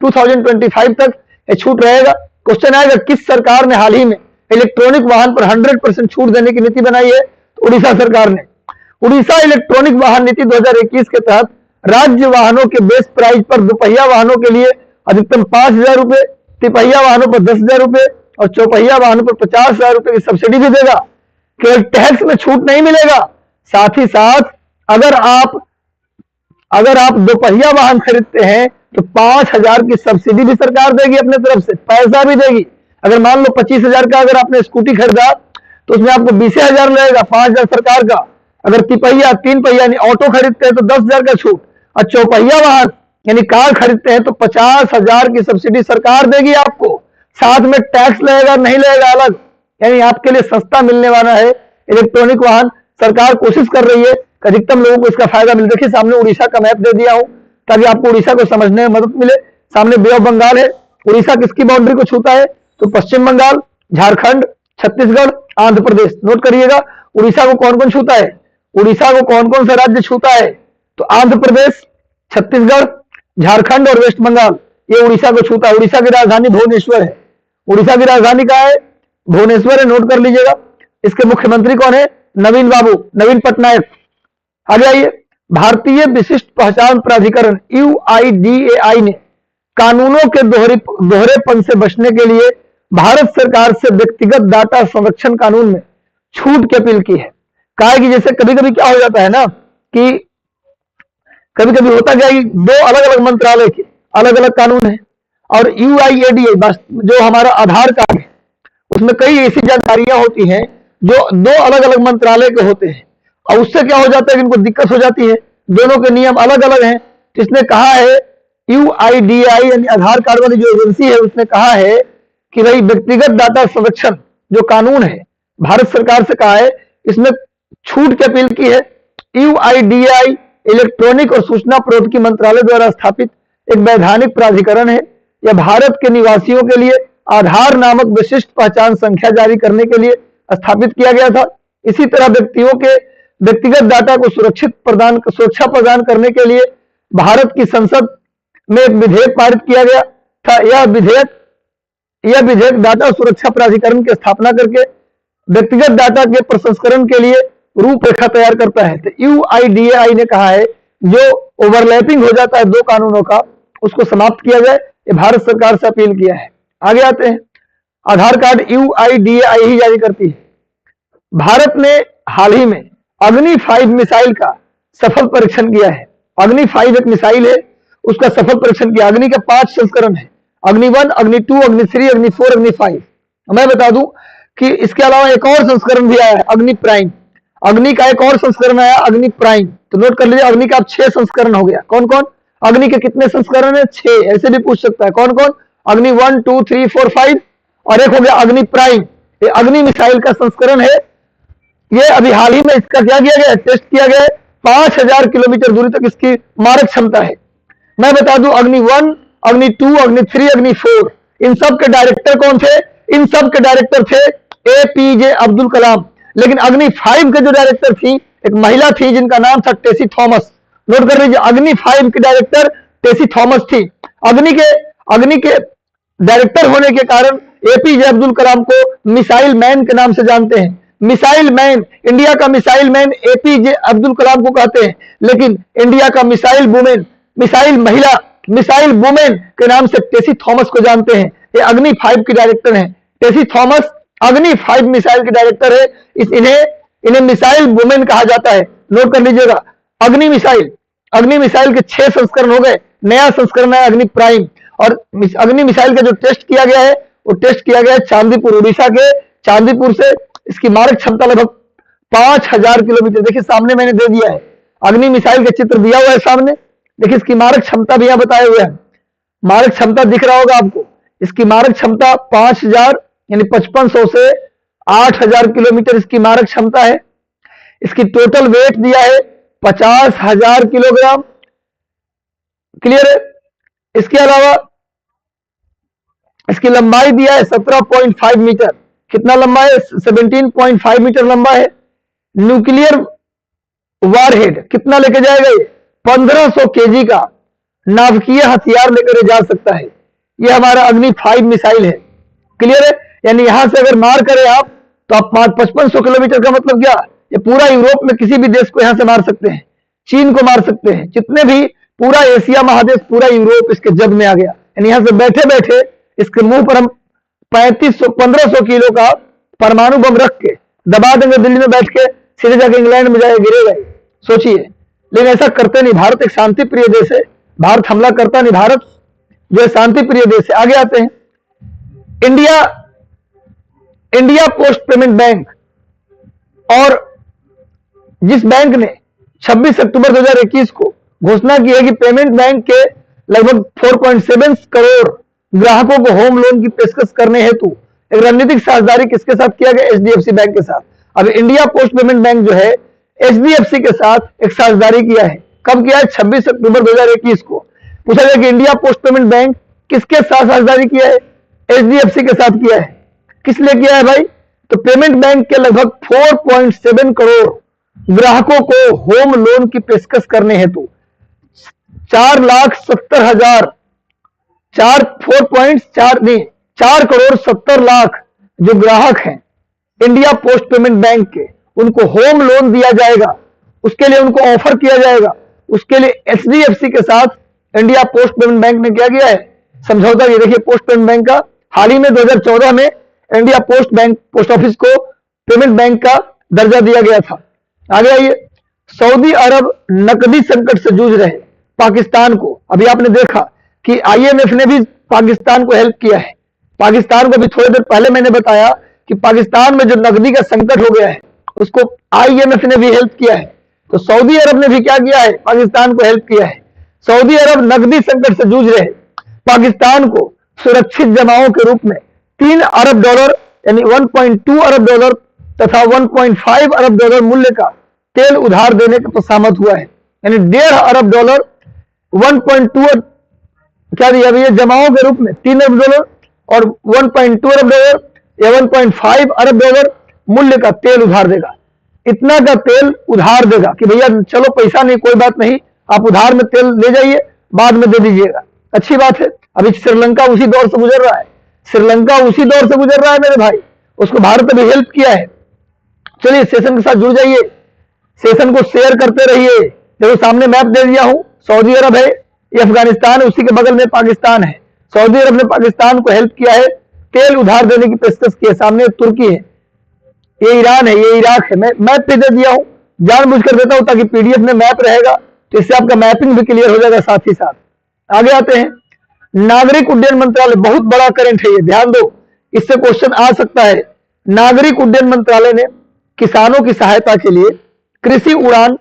2025 तक यह छूट रहेगा। क्वेश्चन आएगा किस सरकार ने हाल ही में इलेक्ट्रॉनिक वाहन पर 100% छूट देने की नीति बनाई है? तो उड़ीसा सरकार ने। उड़ीसा इलेक्ट्रॉनिक वाहन नीति 2021 के तहत राज्य वाहनों के बेस प्राइस पर दोपहिया वाहनों के लिए अधिकतम 5,000 रुपए, तिपहिया वाहनों पर 10,000 रुपए और चौपहिया वाहनों पर 50,000 रुपए की सब्सिडी भी देगा। केवल टैक्स में छूट नहीं मिलेगा, साथ ही साथ अगर आप दोपहिया वाहन खरीदते हैं तो 5,000 की सब्सिडी भी सरकार देगी, अपने तरफ से पैसा भी देगी। अगर मान लो 25,000 का अगर आपने स्कूटी खरीदा तो उसमें आपको 20,000 लगेगा, 5,000 सरकार का। अगर तिपहिया, 3 पहिया यानी ऑटो खरीदते हैं तो 10,000 का छूट, और चौपहिया वाहन यानी कार खरीदते हैं तो 50,000 की सब्सिडी सरकार देगी आपको। साथ में टैक्स लगेगा, नहीं लगेगा अलग, यानी आपके लिए सस्ता मिलने वाला है इलेक्ट्रॉनिक वाहन। सरकार कोशिश कर रही है कि अधिकतम लोगों को इसका फायदा मिले। देखिए सामने उड़ीसा का मैप दे दिया हूं ताकि आपको उड़ीसा को समझने में मदद मिले। सामने बे ऑफ बंगाल है। उड़ीसा किसकी बाउंड्री को छूता है? तो पश्चिम बंगाल, झारखंड, छत्तीसगढ़, आंध्र प्रदेश। नोट करिएगा उड़ीसा को कौन कौन छूता है। उड़ीसा को कौन कौन सा राज्य छूता है? तो आंध्र प्रदेश, छत्तीसगढ़, झारखंड और वेस्ट बंगाल, ये उड़ीसा को छूता है। उड़ीसा की राजधानी भुवनेश्वर है। उड़ीसा की राजधानी कहाँ है? भुवनेश्वर है, नोट कर लीजिएगा। इसके मुख्यमंत्री कौन है? नवीन बाबू, नवीन पटनायक। आगे आइए, भारतीय विशिष्ट पहचान प्राधिकरण UIDAI ने कानूनों के दोहरेपन से बचने के लिए भारत सरकार से व्यक्तिगत डाटा संरक्षण कानून में छूट की अपील की है। कहा है कि जैसे कभी कभी क्या हो जाता है ना कि कभी कभी होता क्या है, दो अलग अलग मंत्रालय के अलग अलग कानून है, और UIDAI जो हमारा आधार कार्ड है उसमें कई ऐसी जानकारियां होती हैं जो दो अलग अलग मंत्रालय के होते हैं, और उससे क्या हो जाता है कि इनको दिक्कत हो जाती है, दोनों के नियम अलग अलग हैं। इसने कहा है UIDAI यानी आधार कार्ड वाली जो एजेंसी है उसने कहा है कि भाई व्यक्तिगत डाटा संरक्षण जो कानून है भारत सरकार से कहा है, इसमें छूट की अपील की है। UIDAI इलेक्ट्रॉनिक और सूचना प्रौद्योगिकी मंत्रालय द्वारा स्थापित एक वैधानिक प्राधिकरण है। यह भारत के निवासियों के लिए आधार नामक विशिष्ट पहचान संख्या जारी करने के लिए स्थापित किया गया था। इसी तरह व्यक्तियों के व्यक्तिगत डाटा को सुरक्षा प्रदान करने के लिए भारत की संसद में एक विधेयक पारित किया गया था। यह विधेयक डाटा सुरक्षा प्राधिकरण की स्थापना करके व्यक्तिगत डाटा के प्रसंस्करण के लिए रूपरेखा तैयार करता है। तो UIDAI ने कहा है जो ओवरलैपिंग हो जाता है दो कानूनों का उसको समाप्त किया जाए। ये भारत सरकार से अपील किया है। आगे आते हैं, आधार कार्ड UIDAI ही जारी करती है। भारत ने हाल ही में अग्नि 5 मिसाइल का सफल परीक्षण किया है। अग्नि 5 एक मिसाइल है, उसका सफल परीक्षण किया। अग्नि के 5 संस्करण है, अग्नि 1, अग्नि 2, अग्नि 3, अग्नि 4, अग्नि 5। मैं बता दूं कि इसके अलावा एक और संस्करण भी आया है, अग्नि प्राइम। अग्नि का एक और संस्करण आया, अग्नि प्राइम। तो नोट कर लीजिए, अग्नि का अब 6 संस्करण हो गया। कौन कौन? अग्नि के कितने संस्करण है? 6। ऐसे भी पूछ सकता है कौन कौन? अग्नि 1, 2, 3, 4, 5 और एक हो गया अग्नि प्राइम। ये अग्नि मिसाइल का संस्करण है। ये अभी हाल ही में इसका क्या किया गया? टेस्ट किया गया है। 5,000 किलोमीटर दूरी तक इसकी मारक क्षमता है। मैं बता दूं अग्नि 1, अग्नि 2, अग्नि 3, अग्नि 4, इन सब के डायरेक्टर कौन थे? इन सब के डायरेक्टर थे APJ अब्दुल कलाम। लेकिन अग्नि 5 के जो डायरेक्टर थी एक महिला थी जिनका नाम था टेसी थॉमस। नोट कर लीजिए, अग्नि 5 की डायरेक्टर टेसी थॉमस थी। अग्नि के डायरेक्टर होने के कारण एपीजे अब्दुल कलाम को मिसाइल मैन के नाम से जानते हैं। मिसाइल मैन, इंडिया का missile man APJ Abdul Kalam को कहते हैं, लेकिन इंडिया का मिसाइल वुमेन, मिसाइल महिला, मिसाइल वुमेन के नाम से टेसी थॉमस को जानते हैं। ये अग्नि 5 की डायरेक्टर हैं। टेसी थॉमस अग्नि 5 मिसाइल के डायरेक्टर है। इन्हें मिसाइल वुमेन कहा जाता है। नोट कर लीजिएगा, अग्नि मिसाइल के 6 संस्करण हो गए, नया संस्करण है अग्नि प्राइम। और अग्नि मिसाइल का जो टेस्ट किया गया है वो टेस्ट किया गया है चांदीपुर, उड़ीसा के चांदीपुर से। इसकी मारक क्षमता लगभग 5000 किलोमीटर। देखिए सामने मैंने दे दिया है, अग्नि मिसाइल का चित्र दिया हुआ है सामने। देखिए इसकी मारक क्षमता भी यहां बताए हुए है, मारक क्षमता दिख रहा होगा आपको। इसकी मारक क्षमता 5000 यानी 5500 से 8000 किलोमीटर इसकी मारक क्षमता है। इसकी टोटल वेट दिया है 50,000 किलोग्राम। क्लियर है? इसके अलावा इसकी लंबाई दिया है 17.5 मीटर। कितना लंबा है? 17.5 मीटर लंबा है। न्यूक्लियर वारहेड कितना लेके जाएगा ये? 1500 केजी का नाभिकीय हथियार लेकर जा सकता है। ये हमारा अग्नि 5 मिसाइल है। क्लियर है? यानी यहां से अगर मार करें आप तो आप 5500 किलोमीटर का मतलब क्या? ये पूरा यूरोप में किसी भी देश को यहां से मार सकते हैं, चीन को मार सकते हैं, जितने भी पूरा एशिया महादेश, पूरा यूरोप इसके जद में आ गया। यानी यहां से बैठे बैठे इसके मुंह पर हम 1500 किलो का परमाणु बम रख के दबा देंगे, दिल्ली में बैठ के सीधे जाके इंग्लैंड में जाए गिरेगा। सोचिए, लेकिन ऐसा करते नहीं। भारत एक शांति प्रिय देश है, भारत हमला करता नहीं। भारत जो शांति प्रिय देश है। आगे आते हैं, इंडिया पोस्ट पेमेंट बैंक, और जिस बैंक ने 26 अक्टूबर 2021 को घोषणा की है कि पेमेंट बैंक के लगभग 4.7 करोड़ ग्राहकों को होम लोन की पेशकश करने हेतु एक रणनीतिक साझेदारी किसके साथ किया गया? एचडीएफसी बैंक के साथ। अब इंडिया पोस्ट पेमेंट बैंक जो है एचडीएफसी के साथ एक साझेदारी किया है। कब किया है? 26 अक्टूबर 2021 को। पूछा गया कि इंडिया पोस्ट पेमेंट बैंक किसके साथ साझेदारी किया है? एचडीएफसी के साथ किया है। किस लिए किया है भाई? तो पेमेंट बैंक के लगभग 4.7 करोड़ ग्राहकों को होम लोन की पेशकश करने हेतु 4 करोड़ 70 लाख जो ग्राहक हैं इंडिया पोस्ट पेमेंट बैंक के, उनको होम लोन दिया जाएगा। उसके लिए उनको ऑफर किया जाएगा। उसके लिए एचडीएफसी के साथ इंडिया पोस्ट पेमेंट बैंक ने क्या किया है? समझौता। ये देखिए पोस्ट पेमेंट बैंक का हाल ही में 2014 में इंडिया पोस्ट ऑफिस को पेमेंट बैंक का दर्जा दिया गया था। आगे आइए, सऊदी अरब नकदी संकट से जूझ रहे पाकिस्तान को। अभी आपने देखा कि आईएमएफ ने भी पाकिस्तान को हेल्प किया है। पाकिस्तान को भी थोड़ी देर पहले मैंने बताया कि पाकिस्तान में जो नकदी का संकट हो गया है उसको आईएमएफ ने भी हेल्प किया है। तो सऊदी अरब ने भी क्या किया है? पाकिस्तान को हेल्प किया है। सऊदी अरब नकदी संकट से जूझ रहे पाकिस्तान को सुरक्षित जमाओं के रूप में $3 अरब यानी 1.2 अरब डॉलर तथा 1.5 अरब डॉलर मूल्य का तेल उधार देने का सहमत हुआ है। यानी $1.5 अरब 1.2 क्या दिया भैया? जमाओं के रूप में $3 अरब और 1.2 अरब या 1.5 अरब मूल्य का तेल उधार देगा। इतना का तेल उधार देगा कि भैया चलो पैसा नहीं, कोई बात नहीं, आप उधार में तेल ले जाइए, बाद में दे दीजिएगा। अच्छी बात है। अभी श्रीलंका उसी दौर से गुजर रहा है। श्रीलंका उसी दौर से गुजर रहा है मेरे भाई, उसको भारत ने भी हेल्प किया है। चलिए सेशन के साथ जुड़ जाइए, सेशन को शेयर करते रहिए। देखो सामने मैप दे दिया हूं, सऊदी अरब है, ये अफगानिस्तान है, उसी के बगल में पाकिस्तान है। सऊदी अरब ने पाकिस्तान को हेल्प किया है, तेल उधार देने की पेशकश की है। सामने तुर्की है, ये ईरान है, ये इराक है। मैं मैप पे दे दिया हूं, जानबूझकर देता हूं ताकि पीडीएफ में मैप रहेगा, तो इससे आपका मैपिंग भी क्लियर हो जाएगा साथ ही साथ। आगे आते हैं, नागरिक उड्डयन मंत्रालय, बहुत बड़ा करंट है ये, ध्यान दो, इससे क्वेश्चन आ सकता है। नागरिक उड्डयन मंत्रालय ने किसानों की सहायता के लिए कृषि उड़ान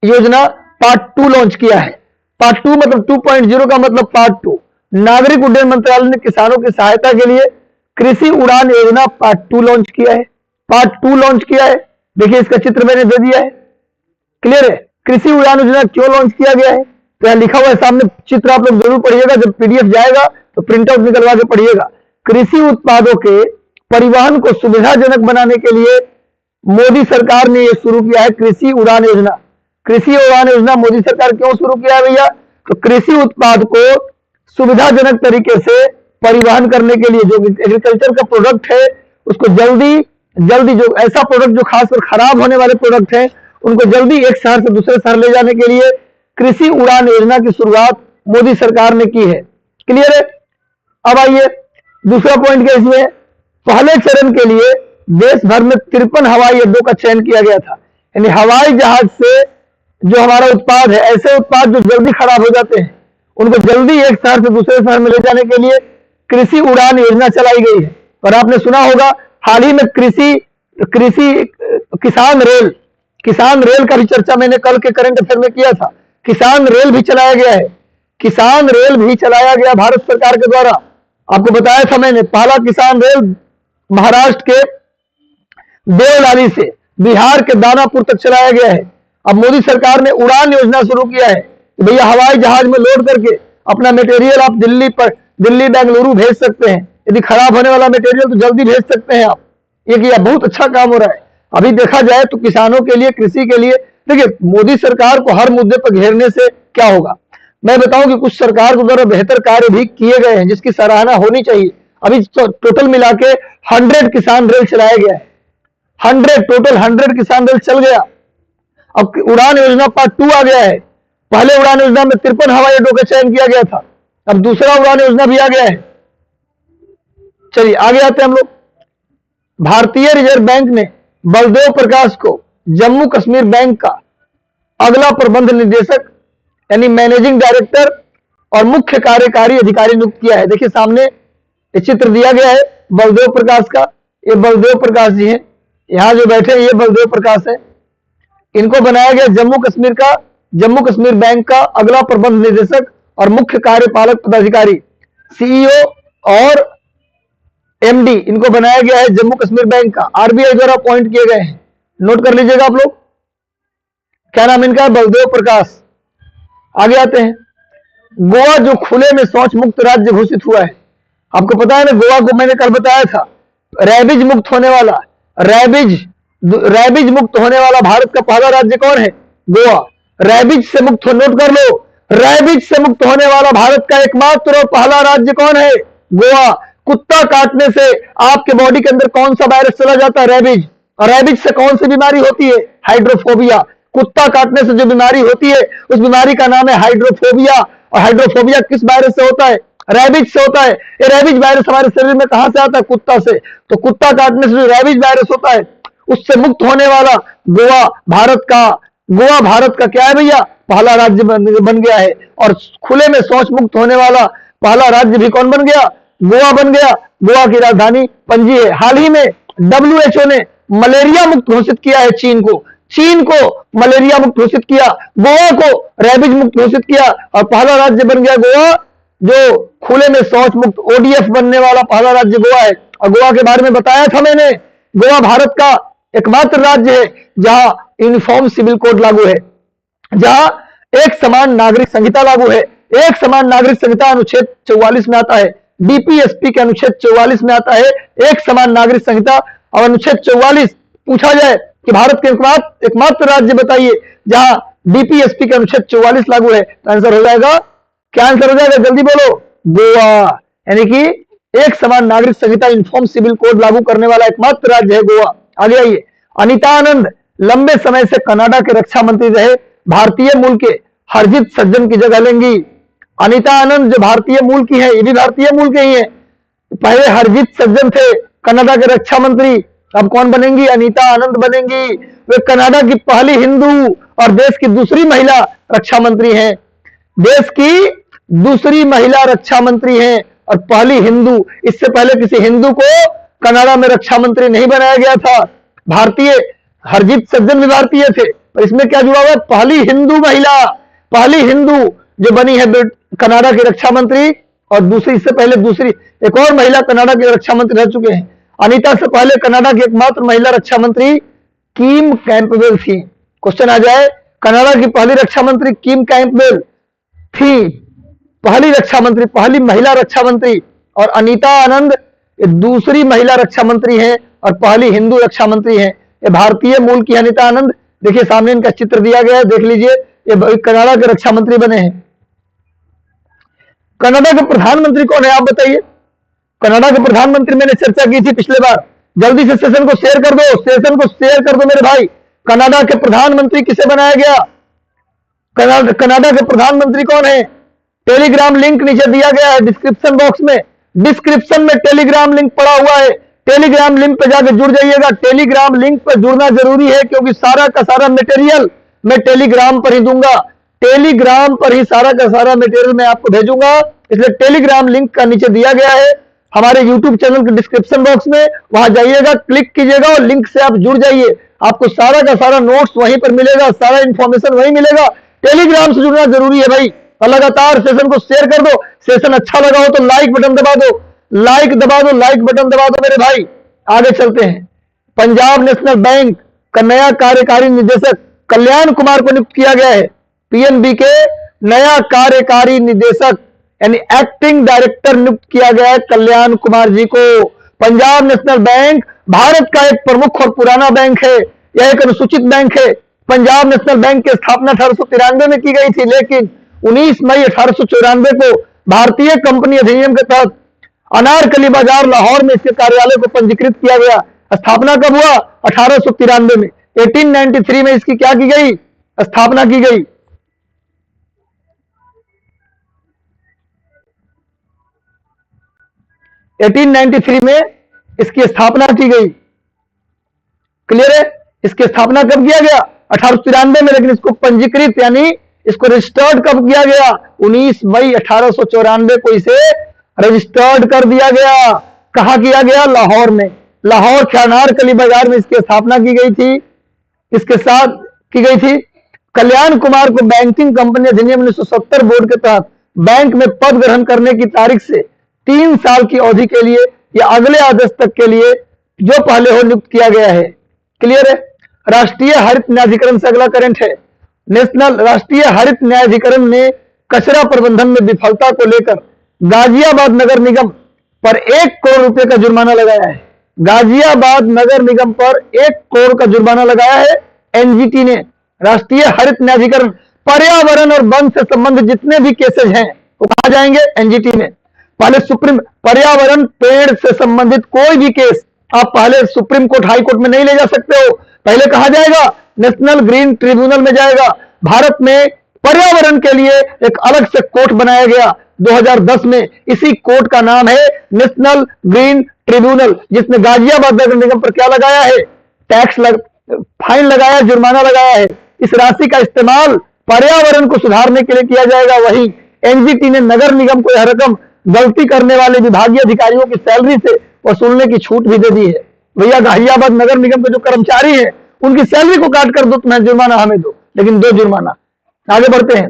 योजना पार्ट 2 लॉन्च किया है। पार्ट 2 मतलब 2.0 का मतलब पार्ट 2। नागरिक उड्डयन मंत्रालय ने किसानों की सहायता के लिए कृषि उड़ान योजना पार्ट 2 लॉन्च किया है। पार्ट 2 लॉन्च किया है। देखिए इसका चित्र मैंने दे दिया है, क्लियर है। कृषि उड़ान योजना क्यों लॉन्च किया गया है तो यहां लिखा हुआ है सामने, चित्र आप लोग जरूर पढ़िएगा, जब पीडीएफ जाएगा तो प्रिंट आउट निकलवा के पढ़िएगा। कृषि उत्पादों के परिवहन को सुविधाजनक बनाने के लिए मोदी सरकार ने यह शुरू किया है कृषि उड़ान योजना। कृषि उड़ान योजना मोदी सरकार क्यों शुरू किया है भैया? तो कृषि उत्पाद को सुविधाजनक तरीके से परिवहन करने के लिए, जो एग्रीकल्चर का प्रोडक्ट है उसको जल्दी जल्दी, जो ऐसा प्रोडक्ट जो खासकर खराब होने वाले प्रोडक्ट हैं उनको जल्दी एक शहर से दूसरे शहर ले जाने के लिए कृषि उड़ान योजना की शुरुआत मोदी सरकार ने की है। क्लियर है? अब आइए दूसरा पॉइंट क्या इसमें, पहले चरण के लिए देश भर में 53 हवाई अड्डों का चयन किया गया था। यानी हवाई जहाज से जो हमारा उत्पाद है, ऐसे उत्पाद जो जल्दी खराब हो जाते हैं उनको जल्दी एक शहर से दूसरे शहर में ले जाने के लिए कृषि उड़ान योजना चलाई गई है। और आपने सुना होगा हाल ही में किसान रेल का भी चर्चा मैंने कल के करंट अफेयर में किया था। किसान रेल भी चलाया गया है, किसान रेल भी चलाया गया भारत सरकार के द्वारा। आपको बताया था मैंने, पहला किसान रेल महाराष्ट्र के देवलाली से बिहार के दानापुर तक चलाया गया है। अब मोदी सरकार ने उड़ान योजना शुरू किया है कि भैया हवाई जहाज में लोड करके अपना मटेरियल आप दिल्ली बेंगलुरु भेज सकते हैं। यदि खराब होने वाला मटेरियल तो जल्दी भेज सकते हैं आप। ये किया, बहुत अच्छा काम हो रहा है। अभी देखा जाए तो किसानों के लिए, कृषि के लिए, देखिए मोदी सरकार को हर मुद्दे पर घेरने से क्या होगा। मैं बताऊं कि कुछ सरकार के द्वारा बेहतर कार्य भी किए गए हैं जिसकी सराहना होनी चाहिए। अभी टोटल मिला के 100 किसान रेल चलाया गया है, 100 किसान रेल चल गया। अब उड़ान योजना पार्ट 2 आ गया है। पहले उड़ान योजना में 53 हवाई अड्डों का चयन किया गया था, अब दूसरा उड़ान योजना भी आ गया है। चलिए आगे आते हैं हम लोग। भारतीय रिजर्व बैंक ने बलदेव प्रकाश को जम्मू कश्मीर बैंक का अगला प्रबंध निदेशक यानी मैनेजिंग डायरेक्टर और मुख्य कार्यकारी अधिकारी नियुक्त किया है। देखिए सामने ये चित्र दिया गया है बलदेव प्रकाश का। ये बलदेव प्रकाश जी हैं, यहां जो बैठे हैं ये बलदेव प्रकाश है। इनको बनाया गया जम्मू कश्मीर बैंक का अगला प्रबंध निदेशक और मुख्य कार्यपालक पदाधिकारी, सीईओ और एमडी इनको बनाया गया है जम्मू कश्मीर बैंक का। आरबीआई द्वारा अपॉइंट किए गए हैं, नोट कर लीजिएगा आप लोग। क्या नाम इनका है? बलदेव प्रकाश। आगे आते हैं। गोवा जो खुले में शौच मुक्त राज्य घोषित हुआ है। आपको पता है ना, गोवा को मैंने कल बताया था रैबिज मुक्त होने वाला, रैबिज मुक्त होने वाला भारत का पहला राज्य कौन है? गोवा। रैबिज से मुक्त हो, नोट कर लो, रैबिज से मुक्त होने वाला भारत का एकमात्र और पहला राज्य कौन है? गोवा। कुत्ता काटने से आपके बॉडी के अंदर कौन सा वायरस चला जाता है? रैबिज। और रैबिज से कौन सी बीमारी होती है? हाइड्रोफोबिया। कुत्ता काटने से जो बीमारी होती है उस बीमारी का नाम है हाइड्रोफोबिया। और हाइड्रोफोबिया किस वायरस से होता है? रैबिज से होता है। ये रैबिज वायरस हमारे शरीर में कहां से आता है? कुत्ता से। तो कुत्ता काटने से जो रैबिज वायरस होता है उससे मुक्त होने वाला गोवा भारत का क्या है भैया? पहला राज्य बन गया है। और खुले में शौच मुक्त होने वाला पहला राज्य भी कौन बन गया? गोवा बन गया। गोवा की राजधानी पणजी है। हाल ही में WHO ने मलेरिया मुक्त घोषित किया है चीन को मलेरिया मुक्त घोषित किया, गोवा को रैबिज मुक्त घोषित किया और पहला राज्य बन गया गोवा, जो खुले में शौच मुक्त ODF बनने वाला पहला राज्य गोवा है। और गोवा के बारे में बताया था मैंने, गोवा भारत का एकमात्र राज्य है जहां यूनिफॉर्म सिविल कोड लागू है, जहां एक समान नागरिक संहिता लागू है। एक समान नागरिक संहिता अनुच्छेद 44 में आता है, DPSP के अनुच्छेद 44 में आता है एक समान नागरिक संहिता। और अनुच्छेद 44 पूछा जाए कि भारत के एकमात्र राज्य बताइए जहां DPSP के अनुच्छेद 44 लागू है, तो आंसर हो जाएगा, क्या आंसर हो जाएगा? जल्दी बोलो, गोवा। यानी कि एक समान नागरिक संहिता यूनिफॉर्म सिविल कोड लागू करने वाला एकमात्र राज्य है गोवा। आगे आइए। अनीता आनंद लंबे समय से कनाडा के रक्षा मंत्री रहे, भारतीय मूल के हरजीत सज्जन की जगह लेंगी। अनीता आनंद जो भारतीय मूल की है, ये भी भारतीय मूल के ही है। पहले हरजीत सज्जन थे कनाडा के रक्षा मंत्री, अब कौन बनेंगी? अनीता आनंद बनेंगी। वे कनाडा की पहली हिंदू और देश की दूसरी महिला रक्षा मंत्री हैं। देश की दूसरी महिला रक्षा मंत्री हैं और पहली हिंदू। इससे पहले किसी हिंदू को कनाडा में रक्षा मंत्री नहीं बनाया गया था। भारतीय, हरजीत सज्जन भी भारतीय थे, पर इसमें क्या जुड़ा हुआ है? पहली हिंदू महिला, पहली हिंदू जो बनी है कनाडा की रक्षा मंत्री। और दूसरी, इससे पहले दूसरी एक और महिला कनाडा के रक्षा मंत्री रह चुके हैं। अनीता से पहले कनाडा की एकमात्र महिला रक्षा मंत्री किम कैंपबेल थी। क्वेश्चन आ जाए, कनाडा की पहली रक्षा मंत्री किम कैंपबेल थी, पहली रक्षा मंत्री, पहली महिला रक्षा मंत्री। और अनीता आनंद दूसरी महिला रक्षा मंत्री हैं और पहली हिंदू रक्षा मंत्री हैं। ये भारतीय मूल की अनीता आनंद देखिए सामने इनका चित्र दिया गया है, देख लीजिए। ये कनाडा के रक्षा मंत्री बने हैं। कनाडा के प्रधानमंत्री कौन है आप बताइए? कनाडा के प्रधानमंत्री मैंने चर्चा की थी पिछले बार। जल्दी से सेशन को शेयर कर दो, सेशन को शेयर कर दो मेरे भाई। कनाडा के प्रधानमंत्री किसे बनाया गया? कनाडा के प्रधानमंत्री कौन है? टेलीग्राम लिंक नीचे दिया गया है डिस्क्रिप्शन बॉक्स में। डिस्क्रिप्शन में टेलीग्राम लिंक पड़ा हुआ है, टेलीग्राम लिंक पे जाकर जुड़ जाइएगा। टेलीग्राम लिंक पर जुड़ना जरूरी है, क्योंकि सारा का सारा मटेरियल मैं टेलीग्राम पर ही दूंगा। टेलीग्राम पर ही सारा का सारा मटेरियल मैं आपको भेजूंगा, इसलिए टेलीग्राम लिंक का नीचे दिया गया है हमारे यूट्यूब चैनल के डिस्क्रिप्शन बॉक्स में। वहां जाइएगा, क्लिक कीजिएगा और लिंक से आप जुड़ जाइए। आपको सारा का सारा नोट्स वहीं पर मिलेगा, सारा इंफॉर्मेशन वहीं मिलेगा। टेलीग्राम से जुड़ना जरूरी है भाई। और लगातार सेशन को शेयर कर दो। सेशन अच्छा लगा हो तो लाइक बटन दबा दो, लाइक दबा दो, लाइक बटन दबा दो मेरे भाई। आगे चलते हैं। पंजाब नेशनल बैंक का नया कार्यकारी निदेशक कल्याण कुमार को नियुक्त किया गया है। पीएनबी के नया कार्यकारी निदेशक यानी एक्टिंग डायरेक्टर नियुक्त किया गया है कल्याण कुमार जी को। पंजाब नेशनल बैंक भारत का एक प्रमुख और पुराना बैंक है, यह एक अनुसूचित बैंक है। पंजाब नेशनल बैंक की स्थापना 1893 में की गई थी, लेकिन 19 मई 1894 को भारतीय कंपनी अधिनियम के तहत अनारकली बाजार लाहौर में इसके कार्यालय को पंजीकृत किया गया। स्थापना कब हुआ? 1893 में। 1893 में इसकी क्या की गई? स्थापना की गई। 1893 में इसकी स्थापना की गई। क्लियर है? इसकी स्थापना कब किया गया? 1893 में, लेकिन इसको पंजीकृत यानी इसको रजिस्टर्ड कब किया गया? 19 मई 1894 को इसे रजिस्टर्ड कर दिया गया। कहां किया गया? लाहौर में। लाहौर के अनारकली बाजार में इसकी स्थापना की गई थी। इसके साथ की गई थी। कल्याण कुमार को बैंकिंग कंपनी अधिनियम 1970 बोर्ड के तहत बैंक में पद ग्रहण करने की तारीख से 3 साल की अवधि के लिए या अगले आदेश तक के लिए जो पहले हो नियुक्त किया गया है। क्लियर है? राष्ट्रीय हरित न्यायाधिकरण से अगला करंट है। राष्ट्रीय हरित न्यायाधिकरण ने कचरा प्रबंधन में विफलता को लेकर गाजियाबाद नगर निगम पर 1 करोड़ रुपए का जुर्माना लगाया है। गाजियाबाद नगर निगम पर 1 करोड़ का जुर्माना लगाया है एनजीटी ने। राष्ट्रीय हरित न्यायाधिकरण पर्यावरण और वन से संबंधित जितने भी केसेज हैं वो कहां जाएंगे? एनजीटी में। पहले सुप्रीम पर्यावरण पेड़ से संबंधित कोई भी केस आप पहले सुप्रीम कोर्ट हाई कोर्ट में नहीं ले जा सकते हो, पहले कहां जाएगा? नेशनल ग्रीन ट्रिब्यूनल में जाएगा। भारत में पर्यावरण के लिए एक अलग से कोर्ट बनाया गया 2010 में। इसी कोर्ट का नाम है नेशनल ग्रीन ट्रिब्यूनल, जिसने गाजियाबाद नगर निगम पर क्या लगाया है? फाइन लगाया, जुर्माना लगाया है। इस राशि का इस्तेमाल पर्यावरण को सुधारने के लिए किया जाएगा। वहीं एनजीटी ने नगर निगम को यह रकम गलती करने वाले विभागीय अधिकारियों की सैलरी से वसूलने की छूट भी दे दी है। भैया गाजियाबाद नगर निगम के जो कर्मचारी हैं उनकी सैलरी को काट कर दो, तुम्हें जुर्माना हमें दो, लेकिन दो जुर्माना। आगे बढ़ते हैं।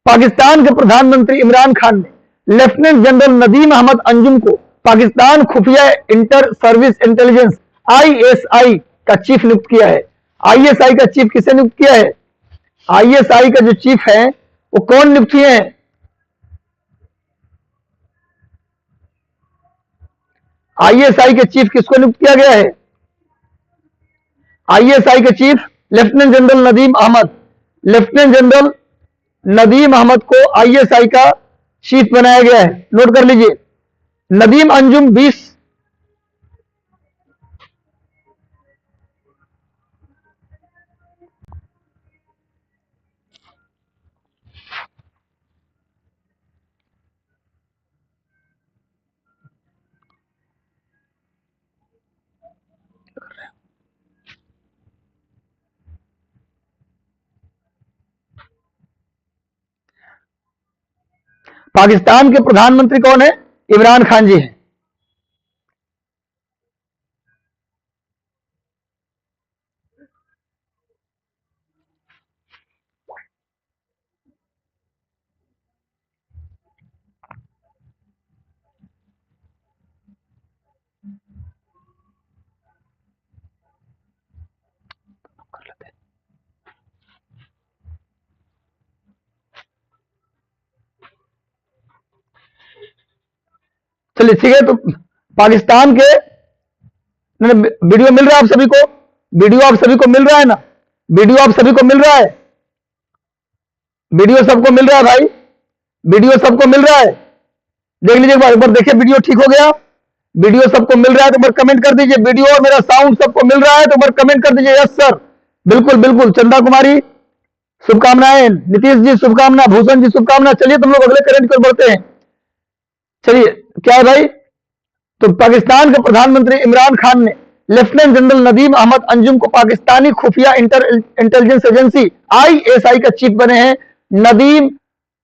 पाकिस्तान के प्रधानमंत्री इमरान खान ने लेफ्टिनेंट जनरल नदीम अहमद अंजुम को पाकिस्तान खुफिया इंटर सर्विस इंटेलिजेंस आईएसआई का चीफ नियुक्त किया है। आईएसआई का चीफ किसे नियुक्त किया है? आईएसआई का जो चीफ है वो कौन नियुक्त किए हैं? आईएसआई के चीफ किसको नियुक्त किया गया है? आईएसआई के chief lieutenant general Nadeem Ahmed. Lieutenant general Nadeem Ahmed को आईएसआई का चीफ बनाया गया है। नोट कर लीजिए। नदीम अंजुम 20 पाकिस्तान के प्रधानमंत्री कौन है? इमरान खान जी हैं। चलिए ठीक है। तो पाकिस्तान के वीडियो मिल रहा है आप सभी को? वीडियो आप सभी को मिल रहा है ना? वीडियो आप सभी को मिल रहा है? वीडियो सबको मिल रहा है भाई? वीडियो सबको मिल रहा है? देख लीजिए एक बार देखिए, वीडियो ठीक हो गया? वीडियो सबको मिल रहा है तो एक बार कमेंट कर दीजिए। वीडियो और मेरा साउंड सबको मिल रहा है तो एक बार कमेंट कर दीजिए, यस सर, बिल्कुल बिल्कुल। चंदा कुमारी शुभकामनाएं, नीतीश जी शुभकामना, भूषण जी शुभकामना। चलिए तुम लोग अगले करंट पर बढ़ते हैं। चलिए क्या है भाई, तो पाकिस्तान के प्रधानमंत्री इमरान खान ने लेफ्टिनेंट जनरल नदीम अहमद अंजुम को पाकिस्तानी खुफिया इंटेलिजेंस एजेंसी आईएसआई का चीफ बने हैं।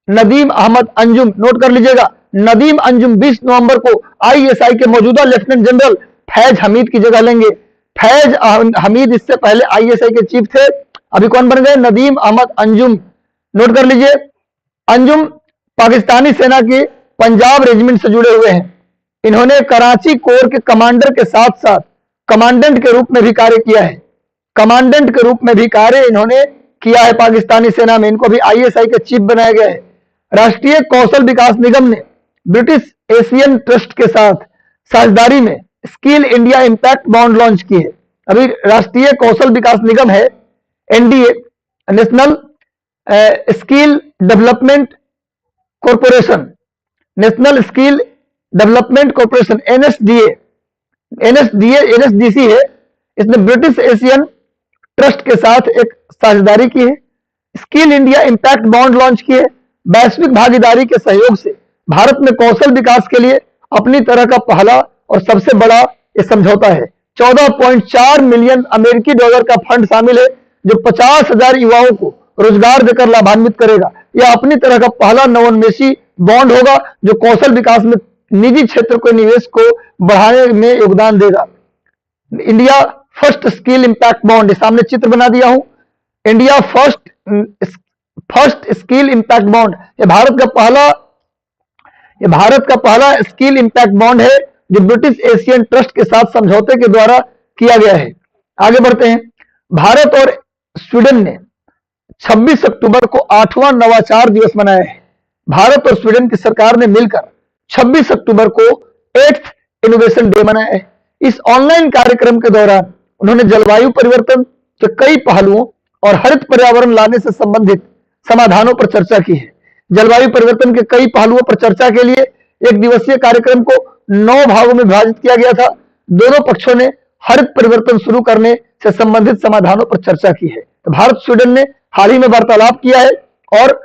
नदीम अहमद अंजुम, नोट कर लीजिएगा, नदीम अंजुम 20 नवंबर को आईएसआई के मौजूदा लेफ्टिनेंट जनरल फैज हमीद की जगह लेंगे। फैज हमीद इससे पहले आईएसआई के चीफ थे, अभी कौन बन गए? नदीम अहमद अंजुम, नोट कर लीजिए। अंजुम पाकिस्तानी सेना की पंजाब रेजिमेंट से जुड़े हुए हैं। इन्होंने कराची कोर के कमांडर के साथ साथ कमांडेंट के रूप में भी कार्य किया है। कमांडेंट के रूप में भी कार्य इन्होंने किया है पाकिस्तानी सेना में। इनको भी आईएसआई के चीफ बनाया गया है। राष्ट्रीय कौशल विकास निगम ने ब्रिटिश एशियन ट्रस्ट के साथ साझेदारी में skill India impact bond launch की है। अभी राष्ट्रीय कौशल विकास निगम है NDA, national skill development corporation, national skill development corporation, NSDC है। इसने ब्रिटिश एशियन ट्रस्ट के साथ एक साझेदारी की है। Skill India impact bond launch की है। वैश्विक भागीदारी के सहयोग से भारत में कौशल विकास के लिए अपनी तरह का पहला और सबसे बड़ा यह समझौता है। 14.4 मिलियन अमेरिकी डॉलर का फंड शामिल है जो 50,000 युवाओं को रोजगार देकर लाभान्वित करेगा। यह अपनी तरह का पहला नवोन्मेषी बॉन्ड होगा जो कौशल विकास में निजी क्षेत्र के निवेश को बढ़ाने में योगदान देगा। India first skill impact bond, सामने चित्र बना दिया हूं। India first skill impact bond, ये भारत का पहला स्किल इंपैक्ट बॉन्ड है जो ब्रिटिश एशियन ट्रस्ट के साथ समझौते के द्वारा किया गया है। आगे बढ़ते हैं। भारत और स्वीडन ने 26 अक्टूबर को 8वां नवाचार दिवस मनाया है। भारत और स्वीडन की सरकार ने मिलकर 26 अक्टूबर को 8th इनोवेशन डे मनाया है। इस ऑनलाइन कार्यक्रम के दौरान उन्होंने जलवायु परिवर्तन के कई पहलुओं और हरित पर्यावरण लाने से संबंधित समाधानों पर चर्चा की है। जलवायु परिवर्तन के कई पहलुओं पर चर्चा के लिए एक दिवसीय कार्यक्रम को 9 भागों में विभाजित किया गया था। दोनों पक्षों ने हरित परिवर्तन शुरू करने से संबंधित समाधानों पर चर्चा की है। तो भारत स्वीडन ने हाल ही में वार्तालाप किया है और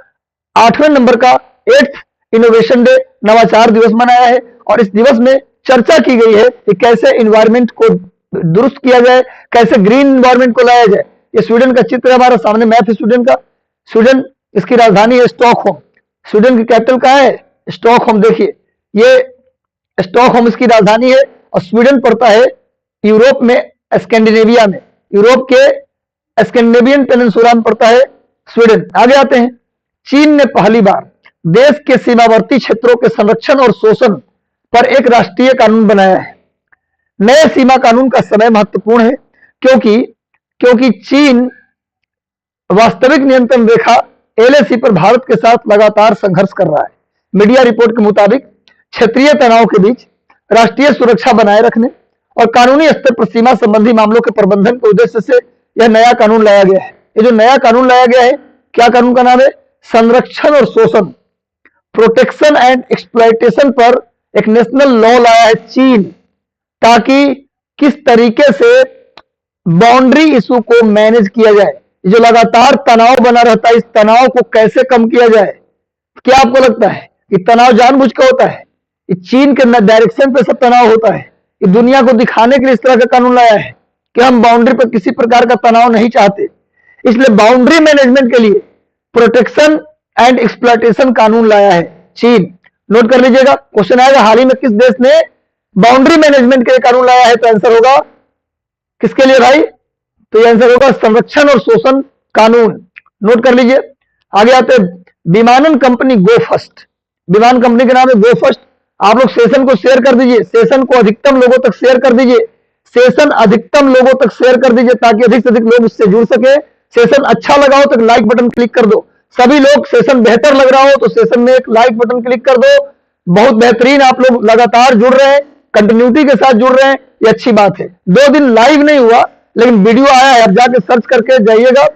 8वें नंबर का 8th इनोवेशन डे, नवाचार दिवस मनाया है। और इस दिवस में चर्चा की गई है कि कैसे इन्वायरमेंट को दुरुस्त किया जाए, कैसे ग्रीन इन्वायरमेंट को लाया जाए। ये स्वीडन का चित्र है, हमारा सामने मैप है स्वीडन का। स्वीडन, इसकी राजधानी है स्टॉकहोम। स्वीडन की कैपिटल कहाँ है? स्टॉकहोम। देखिए ये स्टॉकहोम इसकी राजधानी है और स्वीडन पड़ता है यूरोप में, स्कैंडिनेविया में, यूरोप के स्कैंडिनेवियन पेनिनसुला में पड़ता है स्वीडन। आगे आते हैं। चीन ने पहली बार देश के सीमावर्ती क्षेत्रों के संरक्षण और शोषण पर एक राष्ट्रीय कानून बनाया है। नए सीमा कानून का समय महत्वपूर्ण है क्योंकि चीन वास्तविक नियंत्रण रेखा एलएसी पर भारत के साथ लगातार संघर्ष कर रहा है। मीडिया रिपोर्ट के मुताबिक क्षेत्रीय तनाव के बीच राष्ट्रीय सुरक्षा बनाए रखने और कानूनी स्तर पर सीमा संबंधी मामलों के प्रबंधन के उद्देश्य से यह नया कानून लाया गया है। ये जो नया कानून लाया गया है, क्या कानून का नाम है? संरक्षण और शोषण, प्रोटेक्शन एंड एक्सप्लॉयटेशन पर एक नेशनल लॉ लाया है चीन, ताकि किस तरीके से बाउंड्री इशू को मैनेज किया जाए। जो लगातार तनाव बना रहता है, इस तनाव को कैसे कम किया जाए। क्या आपको लगता है कि तनाव जानबूझ के होता है? चीन के डायरेक्शन पे सब तनाव होता है। ये दुनिया को दिखाने के लिए इस तरह का कानून लाया है कि हम बाउंड्री पर किसी प्रकार का तनाव नहीं चाहते। इसलिए बाउंड्री मैनेजमेंट के लिए प्रोटेक्शन एंड एक्सप्लॉयटेशन कानून लाया है चीन। नोट कर लीजिएगा, क्वेश्चन आएगा हाल ही में किस देश ने बाउंड्री मैनेजमेंट के लिए कानून लाया है? तो आंसर होगा किसके लिए भाई? तो ये आंसर होगा संरक्षण और शोषण कानून। नोट कर लीजिए। आगे आते हैं। विमानन कंपनी गो फर्स्ट, विमान कंपनी का नाम है गो फर्स्ट। आप लोग सेशन को शेयर कर दीजिए, सेशन को अधिकतम लोगों तक शेयर कर दीजिए, सेशन अधिकतम लोगों तक शेयर कर दीजिए ताकि अधिक से अधिक लोग इससे जुड़ सके। सेशन अच्छा लगा हो तो लाइक बटन क्लिक कर दो। सभी लोग सेशन बेहतर लग रहा हो तो सेशन में एक लाइक बटन क्लिक कर दो। बहुत बेहतरीन, आप लोग लगातार जुड़ रहे हैं, कंटिन्यूटी के साथ जुड़ रहे हैं, ये अच्छी बात है। 2 दिन लाइव नहीं हुआ लेकिन वीडियो आया है, आप जाके सर्च करके जाइएगा,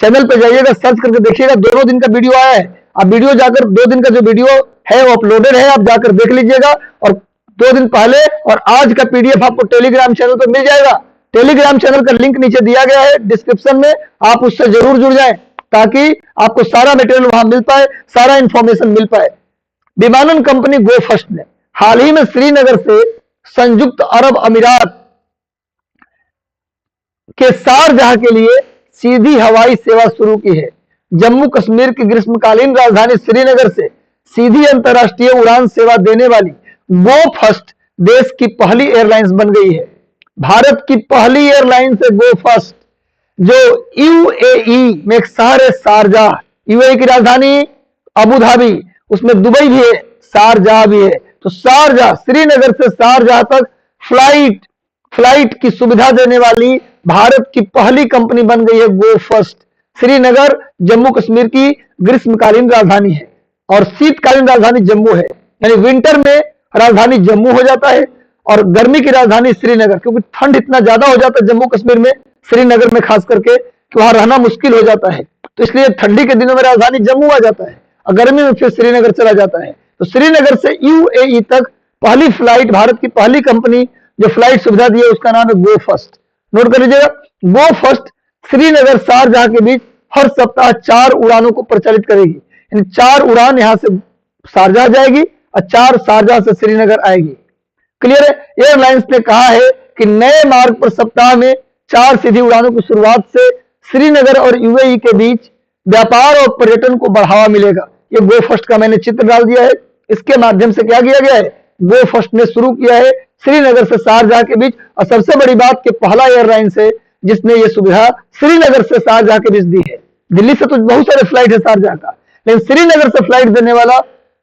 चैनल पे जाइएगा, सर्च करके देखिएगा, दोनों दिन का वीडियो आया है। आप वीडियो जाकर 2 दिन का जो वीडियो है वो अपलोडेड है, आप जाकर देख लीजिएगा। और 2 दिन पहले और आज का पीडीएफ आपको टेलीग्राम चैनल पर मिल जाएगा। टेलीग्राम चैनल का लिंक नीचे दिया गया है डिस्क्रिप्शन में, आप उससे जरूर जुड़ जाएं ताकि आपको सारा मटेरियल वहां मिल पाए, सारा इंफॉर्मेशन मिल पाए। विमानन कंपनी गो फर्स्ट ने हाल ही में श्रीनगर से संयुक्त अरब अमीरात के शारजाह के लिए सीधी हवाई सेवा शुरू की है। जम्मू कश्मीर की ग्रीष्मकालीन राजधानी श्रीनगर से सीधी अंतर्राष्ट्रीय उड़ान सेवा देने वाली गो फर्स्ट देश की पहली एयरलाइंस बन गई है। भारत की पहली एयरलाइन से गो फर्स्ट, जो यूएई में एक शहर है शारजाह, यूएई की राजधानी अबू धाबी, उसमें दुबई भी है, शारजाह भी है। तो शारजाह, श्रीनगर से शारजाह तक फ्लाइट की सुविधा देने वाली भारत की पहली कंपनी बन गई है गो फर्स्ट। श्रीनगर जम्मू कश्मीर की ग्रीष्मकालीन राजधानी है और शीतकालीन राजधानी जम्मू है, यानी विंटर में राजधानी जम्मू हो जाता है और गर्मी की राजधानी श्रीनगर, क्योंकि ठंड इतना ज्यादा हो जाता है जम्मू कश्मीर में, श्रीनगर में खास करके, कि वहां रहना मुश्किल हो जाता है। तो इसलिए ठंडी के दिनों में राजधानी जम्मू आ जाता है और गर्मी में फिर श्रीनगर चला जाता है। तो श्रीनगर से यूएई तक पहली फ्लाइट, भारत की पहली कंपनी जो फ्लाइट सुविधा दी है उसका नाम है गो फर्स्ट। नोट कर लीजिएगा, गो फर्स्ट श्रीनगर शारजाह के बीच हर सप्ताह 4 उड़ानों को प्रचालित करेगी, यानी 4 उड़ान यहां से शारजाह जाएगी और 4 शारजाह से श्रीनगर आएगी। क्लियर है। एयरलाइंस ने कहा है कि नए मार्ग पर सप्ताह में 4 सीधी उड़ानों की शुरुआत से श्रीनगर और यूएई के बीच व्यापार और पर्यटन को बढ़ावा मिलेगा। ये गो फर्स्ट का मैंने चित्र डाल दिया है। इसके माध्यम से क्या किया गया है, गो फर्स्ट ने शुरू किया है श्रीनगर से शारजाह के बीच, और सबसे बड़ी बात कि पहला एयरलाइन है जिसने ये सुविधा श्रीनगर से शारजाह के बीच दी है। दिल्ली से तो बहुत सारे फ्लाइट है शारजाह का, लेकिन श्रीनगर से फ्लाइट देने वाला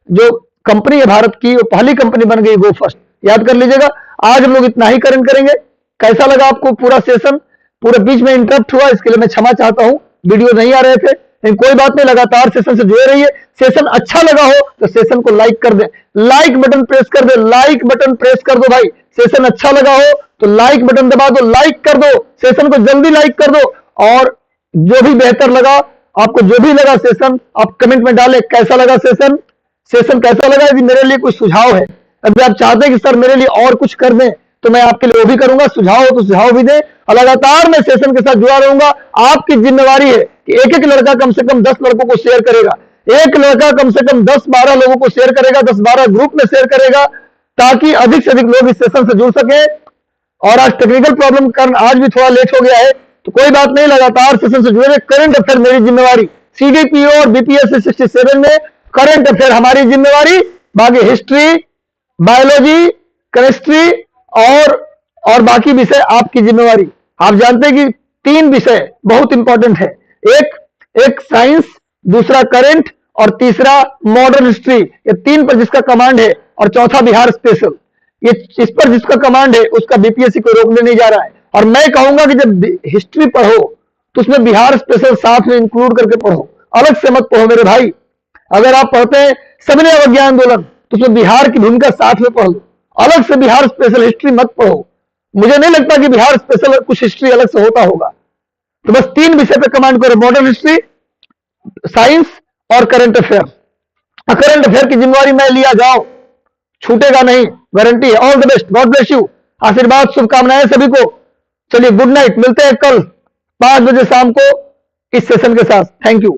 जो कंपनी है भारत की, वो पहली कंपनी बन गई गो फर्स्ट। याद कर लीजिएगा। आज हम लोग इतना ही करेंगे। कैसा लगा आपको पूरा सेशन? पूरे बीच में इंटरप्ट हुआ, इसके लिए मैं क्षमा चाहता हूं, वीडियो नहीं आ रहे थे, लेकिन कोई बात नहीं, लगातार सेशन से जुड़े रहिए। सेशन अच्छा लगा हो तो सेशन को लाइक कर दे, लाइक बटन प्रेस कर दे, लाइक बटन प्रेस कर दो भाई। सेशन अच्छा लगा हो तो लाइक बटन दबा दो, लाइक कर दो, सेशन को जल्दी लाइक कर दो। और जो भी बेहतर लगा आपको, जो भी लगा सेशन, आप कमेंट में डालें कैसा लगा सेशन, सेशन कैसा लगा। यदि मेरे लिए कुछ सुझाव है, अगर आप चाहते हैं कि सर मेरे लिए और कुछ कर दें, तो मैं आपके लिए वो भी करूंगा। सुझाव हो तो सुझाव भी दें, और लगातार मैं सेशन के साथ जुड़ा रहूंगा। आपकी जिम्मेवारी है कि एक एक लड़का कम से कम 10 लड़कों को शेयर करेगा, एक लड़का कम से कम 10-12 लोगों को शेयर करेगा, 10-12 ग्रुप में शेयर करेगा, ताकि अधिक से अधिक लोग इस सेशन से जुड़ सके। और आज टेक्निकल प्रॉब्लम के कारण आज भी थोड़ा लेट हो गया है, तो कोई बात नहीं, लगातार सेशन से जुड़े। करंट अफेयर मेरी जिम्मेवारी, सीडीपीओ और बीपीएससी 67 में करंट अफेयर हमारी जिम्मेवारी, बाकी हिस्ट्री, बायोलॉजी, केमिस्ट्री और बाकी विषय आपकी जिम्मेवारी। आप जानते हैं कि 3 विषय बहुत इंपॉर्टेंट है, एक साइंस, दूसरा करंट और तीसरा मॉडर्न हिस्ट्री। ये 3 पर जिसका कमांड है, और चौथा बिहार स्पेशल। ये इस पर जिसका कमांड है उसका बीपीएससी को रोकने नहीं जा रहा है। और मैं कहूंगा कि जब हिस्ट्री पढ़ो तो उसमें बिहार स्पेशल साथ में इंक्लूड करके पढ़ो, अलग से मत पढ़ो मेरे भाई। अगर आप पढ़ते हैं सविनय अवज्ञा आंदोलन तो उसमें बिहार की भूमिका साथ में पढ़ लो, अलग से बिहार स्पेशल हिस्ट्री मत पढ़ो। मुझे नहीं लगता कि बिहार स्पेशल कुछ हिस्ट्री अलग से होता होगा। तो बस 3 विषय पे कमांड करो, मॉडर्न हिस्ट्री, साइंस और करंट अफेयर। करंट अफेयर की जिम्मेवारी मैं लिया, जाओ, छूटेगा नहीं, गारंटी है। All the best, God bless you, आशीर्वाद शुभकामनाएं सभी को। चलिए गुड नाइट, मिलते हैं कल 5 बजे शाम को इस सेशन के साथ। Thank you.